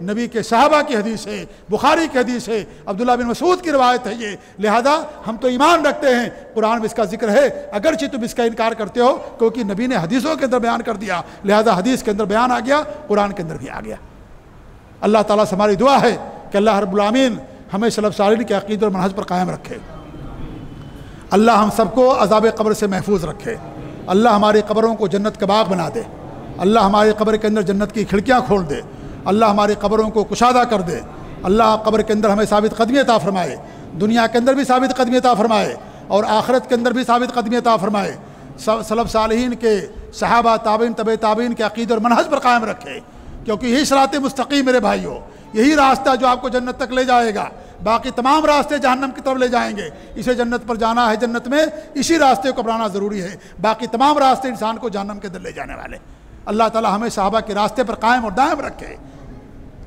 نبی کے صحابہ کی حدیث ہے، بخاری کی حدیث ہے، عبداللہ بن مسعود کی روایت ہے یہ، لہذا ہم تو ایمان رکھتے ہیں، قرآن میں اس کا ذکر ہے، اگرچہ تم اس کا انکار کرتے ہو کیونکہ نبی نے حدیثوں کے اندر بیان کر دیا، لہذا حدیث کے اندر بیان آ گیا، قرآن کے اندر بھی آ گیا۔ اللہ تعالیٰ سے ہماری دعا ہے کہ اللہ رب العالمین ہمیں سلف صالحین کے عقیدے اور منہج پر قائم رکھے، اللہ ہم سب کو عذاب قبر سے محفوظ رکھے، اللہ ہماری قبروں کو جنت کا باغ بنا دے، اللہ ہماری قبر کے اندر جنت کی کھڑکیاں کھول دے، اللہ ہماری قبروں کو کشادہ کر دے، اللہ قبر کے اندر ہمیں ثابت قدمی عطا فرمائے، دنیا کے اندر بھی ثابت قدمی عطا فرمائے اور آخرت کے اندر بھی ثابت قدمی عطا فرمائے، سلف صالحین کے، صحابہ، تابعین، تبع تابعین کے عقیدے اور منہج پر قائم رکھے، کیونکہ یہی صراط مستقیم میرے بھائیوں، یہی راستہ جو آپ کو جنت تک لے جائے گا، باقی تمام راستے جہنم کی طرف لے جائیں گے، اسے جنت پر جانا ہے، جنت میں اسی راستے کو اپنانا ضروری ہے، باقی تمام راستے انسان کو جہنم کے اندر لے جانے والے۔ اللہ تعالی ہمیں صحابہ کے راستے پر قائم اور دائم رکھے،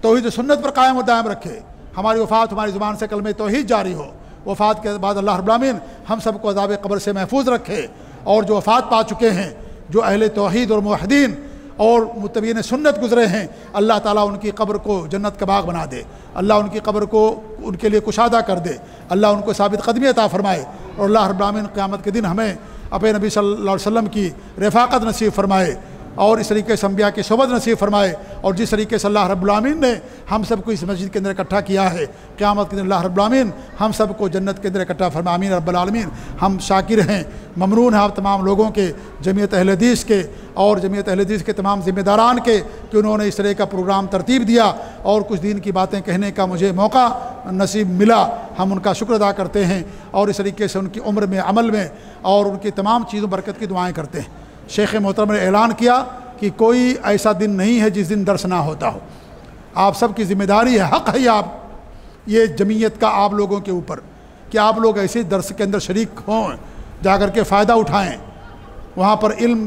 توحید و سنت پر قائم اور دائم رکھے، ہماری وفات ہماری زبان سے کلمہ توحید جاری ہو، وفات کے بعد اللہ رب العالمین ہم سب کو عذاب قبر سے محفوظ رکھے، اور جو وفات پا چکے ہیں، جو اہل توحید اور موحدین اور متبعین سنت گزرے ہیں، اللہ تعالیٰ ان کی قبر کو جنت کا باغ بنا دے، اللہ ان کی قبر کو ان کے لیے کشادہ کر دے، اللہ ان کو ثابت قدمی عطا فرمائے، اور اللہ رب العالمین قیامت کے دن ہمیں اپنے نبی صلی اللہ علیہ وسلم کی رفاقت نصیب فرمائے، اور اس طریقے سے انبیاء کی صحبت نصیب فرمائے، اور جس طریقے سے اللہ رب العالمین نے ہم سب کو اس مسجد کے اندر اکٹھا کیا ہے، قیامت کے دن اللہ رب العالمین ہم سب کو جنت کے اندر اکٹھا فرمائے، آمین رب العالمین۔ ہم شاکر ہیں، ممنون ہیں آپ تمام لوگوں کے، جمعیت اہل حدیث کے اور جمعیت اہل حدیث کے تمام ذمہ داران کے، کہ انہوں نے اس طرح کا پروگرام ترتیب دیا اور کچھ دین کی باتیں کہنے کا مجھے موقع نصیب ملا، ہم ان کا شکر ادا کرتے ہیں، اور اس طریقے سے ان کی عمر میں، عمل میں اور ان کی تمام چیزوں برکت کی دعائیں کرتے ہیں۔ شیخ محترم نے اعلان کیا کہ کوئی ایسا دن نہیں ہے جس دن درس نہ ہوتا ہو، آپ سب کی ذمہ داری ہے، حق ہے آپ یہ جمعیت کا آپ لوگوں کے اوپر کہ آپ لوگ ایسے درس کے اندر شریک ہوں، جا کر کے فائدہ اٹھائیں، وہاں پر علم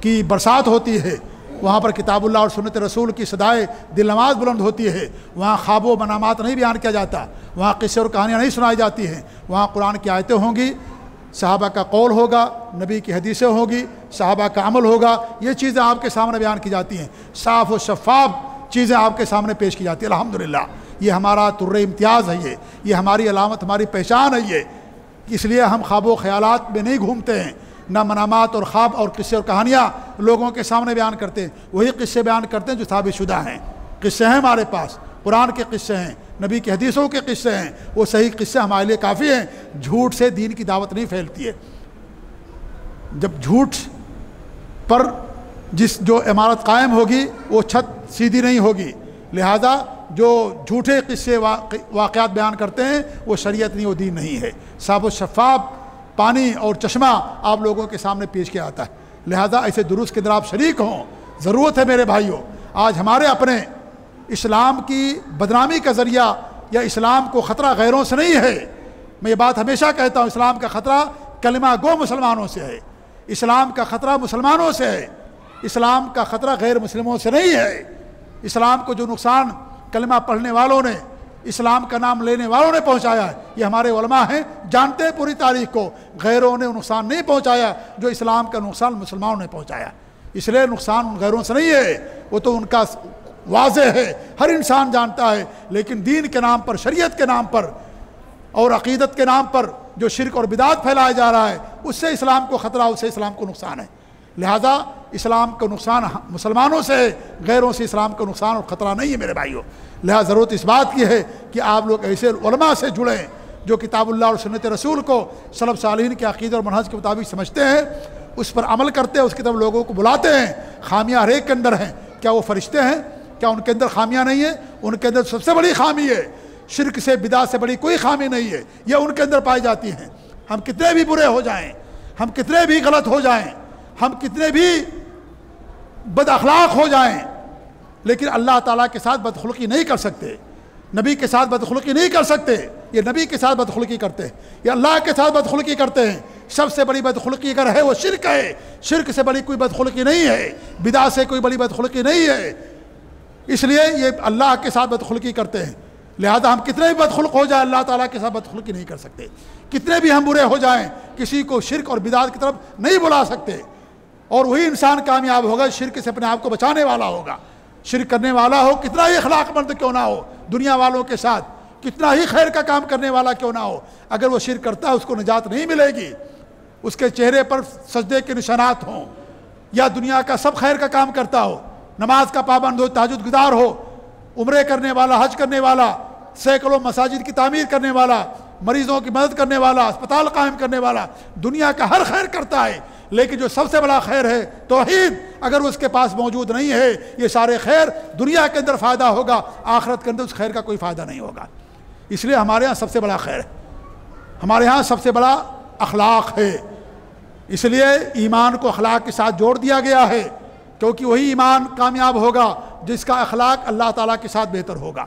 کی برسات ہوتی ہے، وہاں پر کتاب اللہ اور سنت رسول کی صدائے دل نواز بلند ہوتی ہے، وہاں خواب و منامات نہیں بیان کیا جاتا، وہاں قصے اور کہانیاں نہیں سنائی جاتی ہیں، وہاں قرآن کی آیتیں ہوں گی، صحابہ کا قول ہوگا، نبی کی حدیثیں ہوگی، صحابہ کا عمل ہوگا، یہ چیزیں آپ کے سامنے بیان کی جاتی ہیں، صاف و شفاف چیزیں آپ کے سامنے پیش کی جاتی ہیں، الحمدللہ یہ ہمارا طر امتیاز ہے، یہ ہماری علامت، ہماری پہچان ہے، یہ اس لیے ہم خواب و خیالات میں نہیں گھومتے ہیں، نہ منامات اور خواب اور قصے اور کہانیاں لوگوں کے سامنے بیان کرتے ہیں، وہی قصے بیان کرتے ہیں جو ثابت شدہ ہیں، قصے ہیں ہمارے پاس، قرآن کے قصے ہیں، نبی کی حدیثوں کے قصے ہیں، وہ صحیح قصے ہمارے لیے کافی ہیں۔ جھوٹ سے دین کی دعوت نہیں پھیلتی ہے۔ جب جھوٹ پر جو عمارت قائم ہوگی وہ چھت سیدھی نہیں ہوگی، لہذا جو جھوٹے قصے واقعات بیان کرتے ہیں وہ شریعت نہیں، وہ دین نہیں ہے۔ صاف و شفاف پانی اور چشمہ آپ لوگوں کے سامنے پیش کیا آتا ہے، لہذا ایسے دروس کے اندر آپ شریک ہوں۔ ضرورت ہے میرے بھائیوں، آج ہمارے اپنے اسلام کی بدنامی کا ذریعہ یا اسلام کو خطرہ غیروں سے نہیں ہے۔ میں یہ بات ہمیشہ کہتا ہوں، اسلام کا خطرہ کلمہ گو مسلمانوں سے ہے، اسلام کا خطرہ مسلمانوں سے ہے، اسلام کا خطرہ غیر مسلموں سے نہیں ہے۔ اسلام کو جو نقصان کلمہ پڑھنے والوں نے، اسلام کا نام لینے والوں نے پہنچایا ہے، یہ ہمارے علماء ہیں، جانتے ہیں پوری تاریخ کو۔ غیروں نے نقصان نہیں پہنچایا جو اسلام کا نقصان مسلمانوں نے پہنچایا، اس لیے نقصان ان غیروں سے نہیں ہے، وہ تو ان کا واضح ہے، ہر انسان جانتا ہے۔ لیکن دین کے نام پر، شریعت کے نام پر اور عقیدت کے نام پر جو شرک اور بدعت پھیلایا جا رہا ہے، اس سے اسلام کو خطرہ، اس سے اسلام کو نقصان ہے۔ لہذا اسلام کا نقصان مسلمانوں سے ہے، غیروں سے اسلام کا نقصان اور خطرہ نہیں ہے میرے بھائیوں۔ لہذا ضرورت اس بات کی ہے کہ آپ لوگ ایسے علماء سے جڑیں جو کتاب اللہ اور سنت رسول کو سلف صالحین کے عقیدہ اور منہج کے مطابق سمجھتے ہیں، اس پر عمل کرتے ہیں، اس کی طرف لوگوں کو بلاتے ہیں۔ خامیاں ہر ایک کے اندر ہیں، کیا وہ فرشتے ہیں؟ کیا ان کے اندر خامیاں نہیں ہیں؟ ان کے اندر سب سے بڑی خامی ہے، شرک سے بدعت سے بڑی کوئی خامی نہیں ہے، یہ ان کے اندر پائی جاتی ہیں۔ ہم کتنے بھی برے ہو جائیں، ہم کتنے بھی غلط ہو جائیں، ہم کتنے بھی بد اخلاق ہو جائیں، لیکن اللہ تعالیٰ کے ساتھ بدخلقی نہیں کر سکتے، نبی کے ساتھ بدخلقی نہیں کر سکتے۔ یہ نبی کے ساتھ بدخلقی کرتے ہیں، یہ اللہ کے ساتھ بدخلقی کرتے ہیں۔ سب سے بڑی بدخلقی اگر ہے وہ شرک ہے، شرک سے بڑی کوئی بدخلقی نہیں ہے، بدعت سے کوئی بڑی بدخلقی نہیں ہے، اس لیے یہ اللہ کے ساتھ بدخلقی کرتے ہیں۔ لہذا ہم کتنے بھی بدخلق ہو جائیں، اللہ تعالیٰ کے ساتھ بدخلقی نہیں کر سکتے۔ کتنے بھی ہم برے ہو جائیں، کسی کو شرک اور بدعت کی طرف نہیں بلا سکتے، اور وہی انسان کامیاب ہوگا شرک سے اپنے آپ کو بچانے والا ہوگا۔ شرک کرنے والا ہو، کتنا ہی اخلاق مند کیوں نہ ہو، دنیا والوں کے ساتھ کتنا ہی خیر کا کام کرنے والا کیوں نہ ہو، اگر وہ شرک کرتا ہے اس کو نجات نہیں ملے گی۔ اس کے چہرے پر سجدے کے نشانات ہوں، یا دنیا کا سب خیر کا کام کرتا ہو، نماز کا پابند ہو، تہجد گزار ہو، عمرے کرنے والا، حج کرنے والا، سینکڑوں مساجد کی تعمیر کرنے والا، مریضوں کی مدد کرنے والا، اسپتال قائم کرنے والا، دنیا کا ہر خیر کرتا ہے، لیکن جو سب سے بڑا خیر ہے توحید، اگر اس کے پاس موجود نہیں ہے، یہ سارے خیر دنیا کے اندر فائدہ ہوگا، آخرت کے اندر اس خیر کا کوئی فائدہ نہیں ہوگا۔ اس لیے ہمارے ہاں سب سے بڑا خیر ہے، ہمارے ہاں سب سے بڑا اخلاق ہے، اس لیے ایمان کو اخلاق کے ساتھ جوڑ دیا گیا ہے، کیونکہ وہی ایمان کامیاب ہوگا جس کا اخلاق اللہ تعالیٰ کے ساتھ بہتر ہوگا۔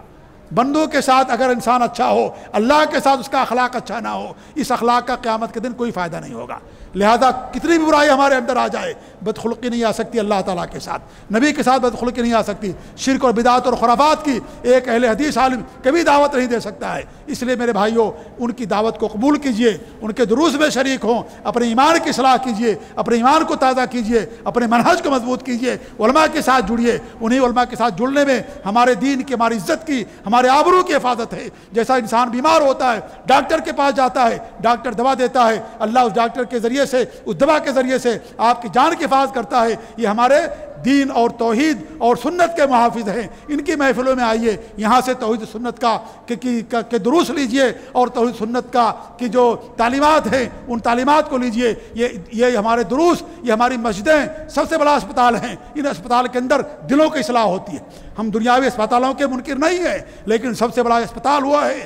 بندوں کے ساتھ اگر انسان اچھا ہو، اللہ کے ساتھ اس کا اخلاق اچھا نہ ہو، اس اخلاق کا قیامت کے دن کوئی فائدہ نہیں ہوگا۔ لہذا کتنی بھی برائی ہمارے اندر آ جائے، بدخلقی نہیں آ سکتی اللہ تعالیٰ کے ساتھ، نبی کے ساتھ بدخلقی نہیں آ سکتی، شرک اور بدعت اور خرافات کی ایک اہل حدیث عالم کبھی دعوت نہیں دے سکتا ہے۔ اس لیے میرے بھائیوں، ان کی دعوت کو قبول کیجئے، ان کے دروس میں شریک ہوں، اپنے ایمان کی اصلاح کیجئے، اپنے ایمان کو تازہ کیجئے، اپنے منہج کو مضبوط کیجئے، علماء کے ساتھ جڑیے۔ انہیں علماء کے ساتھ جڑنے میں ہمارے دین کی، ہماری عزت کی، ہمارے آبرو کی حفاظت ہے۔ جیسا انسان بیمار ہوتا ہے، ڈاکٹر کے پاس جاتا ہے، ڈاکٹر دوا دیتا ہے، اللہ اس ڈاکٹر کے ذریعے سے، اس دوا کے ذریعے سے آپ کی جان کی حفاظت کرتا ہے۔ یہ ہمارے دین اور توحید اور سنت کے محافظ ہیں۔ ان کی محفلوں میں آئیے، یہاں سے توحید سنت کے دروس لیجئے، اور توحید سنت کی جو تعلیمات ہیں ان تعلیمات کو لیجئے۔ یہ ہمارے دروس، یہ ہماری مسجدیں سب سے بڑا اسپتال ہیں، ان اسپتال کے اندر دلوں کی اصلاح ہوتی ہے۔ ہم دنیاوی اسپتالوں کے منکر نہیں ہیں، لیکن سب سے بڑا اسپتال ہوا ہے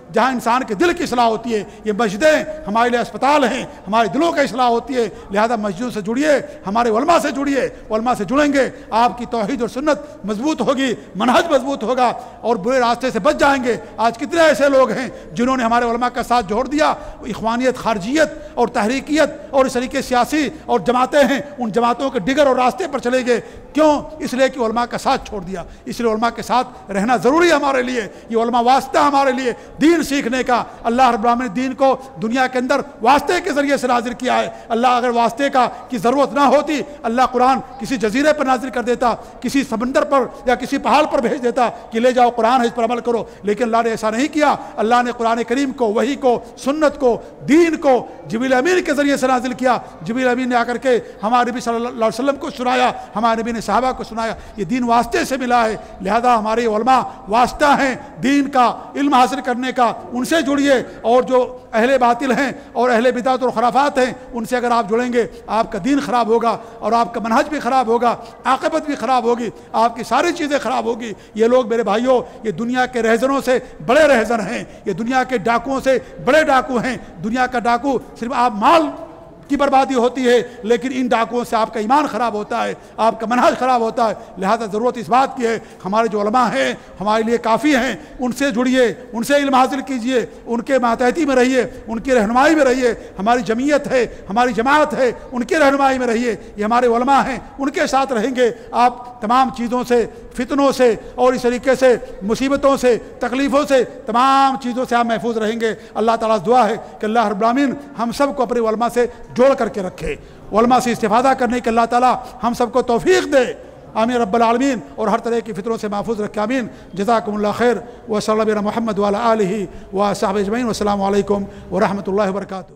جہاں انسان کے دل کی اصلاح ہوتی ہے۔ یہ مسجدیں ہمارے لیے اسپتال ہیں، ہمارے دلوں کی اصلاح ہوتی ہے۔ لہذا مسجدوں سے جڑیے، ہمارے علماء سے جڑیے، علماء سے جڑیں گے آپ کی توحید اور سنت مضبوط ہوگی، منہج مضبوط ہوگا، اور برے راستے سے بچ جائیں گے۔ آج کتنے ایسے لوگ ہیں جنہوں نے ہمارے علماء کا ساتھ جوڑ دیا، اخوانیت، خارجیت اور تحریکیت اور اس طریقے سیاسی اور جماعتیں ہیں، ان جماعتوں کے ڈگر اور راستے پر چلے گئے۔ کیوں؟ اس لیے کہ علماء کا ساتھ چھوڑ دیا۔ اس لیے علماء کے ساتھ رہنا ضروری ہے ہمارے لیے، یہ علماء واسطہ ہمارے لیے، دین سیکھنے کا۔ اللہ رب العالمین نے دین کو دنیا کے اندر واسطے کے ذریعے سے نازل کیا ہے۔ اللہ اگر واسطے کی ضرورت نہ ہوتی، اللہ قرآن کسی جزیرے پر نازل کر دیتا، کسی سمندر پر یا کسی پہاڑ پر بھیج دیتا کہ لے جاؤ قرآن ہے، اس پر عمل کرو، لیکن اللہ نے ایسا نہیں کیا۔ اللہ نے قرآن کریم کو، وحی کو، سنت کو، دین کو جبریل امین کے ذریعے سے نازل کیا۔ جبریل امین نے آ کر کے ہمارے نبی صلی اللہ علیہ وسلم کو سنایا، ہمارے نبی نے صحابہ کو سنایا۔ یہ دین واسطے سے ملا ہے، لہذا ہمارے علماء واسطہ ہیں دین کا علم حاصل کرنے کا، ان سے جڑیے۔ اور جو اہل باطل ہیں اور اہل بدعت اور خرافات ہیں، ان سے اگر آپ جڑیں گے آپ کا دین خراب ہوگا اور آپ کا منہج بھی خراب ہوگا، عاقبت بھی خراب ہوگی، آپ کی ساری چیزیں خراب ہوگی۔ یہ لوگ میرے بھائیوں، یہ دنیا کے رہزنوں سے بڑے رہزن ہیں، یہ دنیا کے ڈاکوؤں سے بڑے ڈاکو ہیں۔ دنیا کا ڈاکو صرف آپ مال کی بربادی ہوتی ہے، لیکن ان ڈاکوؤں سے آپ کا ایمان خراب ہوتا ہے، آپ کا منہج خراب ہوتا ہے۔ لہذا ضرورت اس بات کی ہے، ہمارے جو علماء ہیں ہمارے لیے کافی ہیں، ان سے جڑیے، ان سے علم حاصل کیجئے، ان کے ماتحتی میں رہیے، ان کی رہنمائی میں رہیے۔ ہماری جمعیت ہے، ہماری جماعت ہے، ان کی رہنمائی میں رہیے۔ یہ ہمارے علماء ہیں، ان کے ساتھ رہیں گے آپ تمام چیزوں سے، فتنوں سے اور اس طریقے سے مصیبتوں سے، تکلیفوں سے، تمام چیزوں سے آپ محفوظ رہیں گے۔ اللہ تعالیٰ سے دعا ہے کہ اللہ رب العالمین ہم سب کو اپنے علماء سے جوڑ کر کے رکھے، علماء سے استفادہ کرنے کے اللہ تعالیٰ ہم سب کو توفیق دے، آمین رب العالمین، اور ہر طرح کی فطروں سے محفوظ رکھے، آمین۔ جزاکم اللہ خیر، وصلی اللہ علی محمد وعلی آلہ وصحبہ اجمعین، والسلام علیکم ورحمۃ اللہ وبرکاتہ۔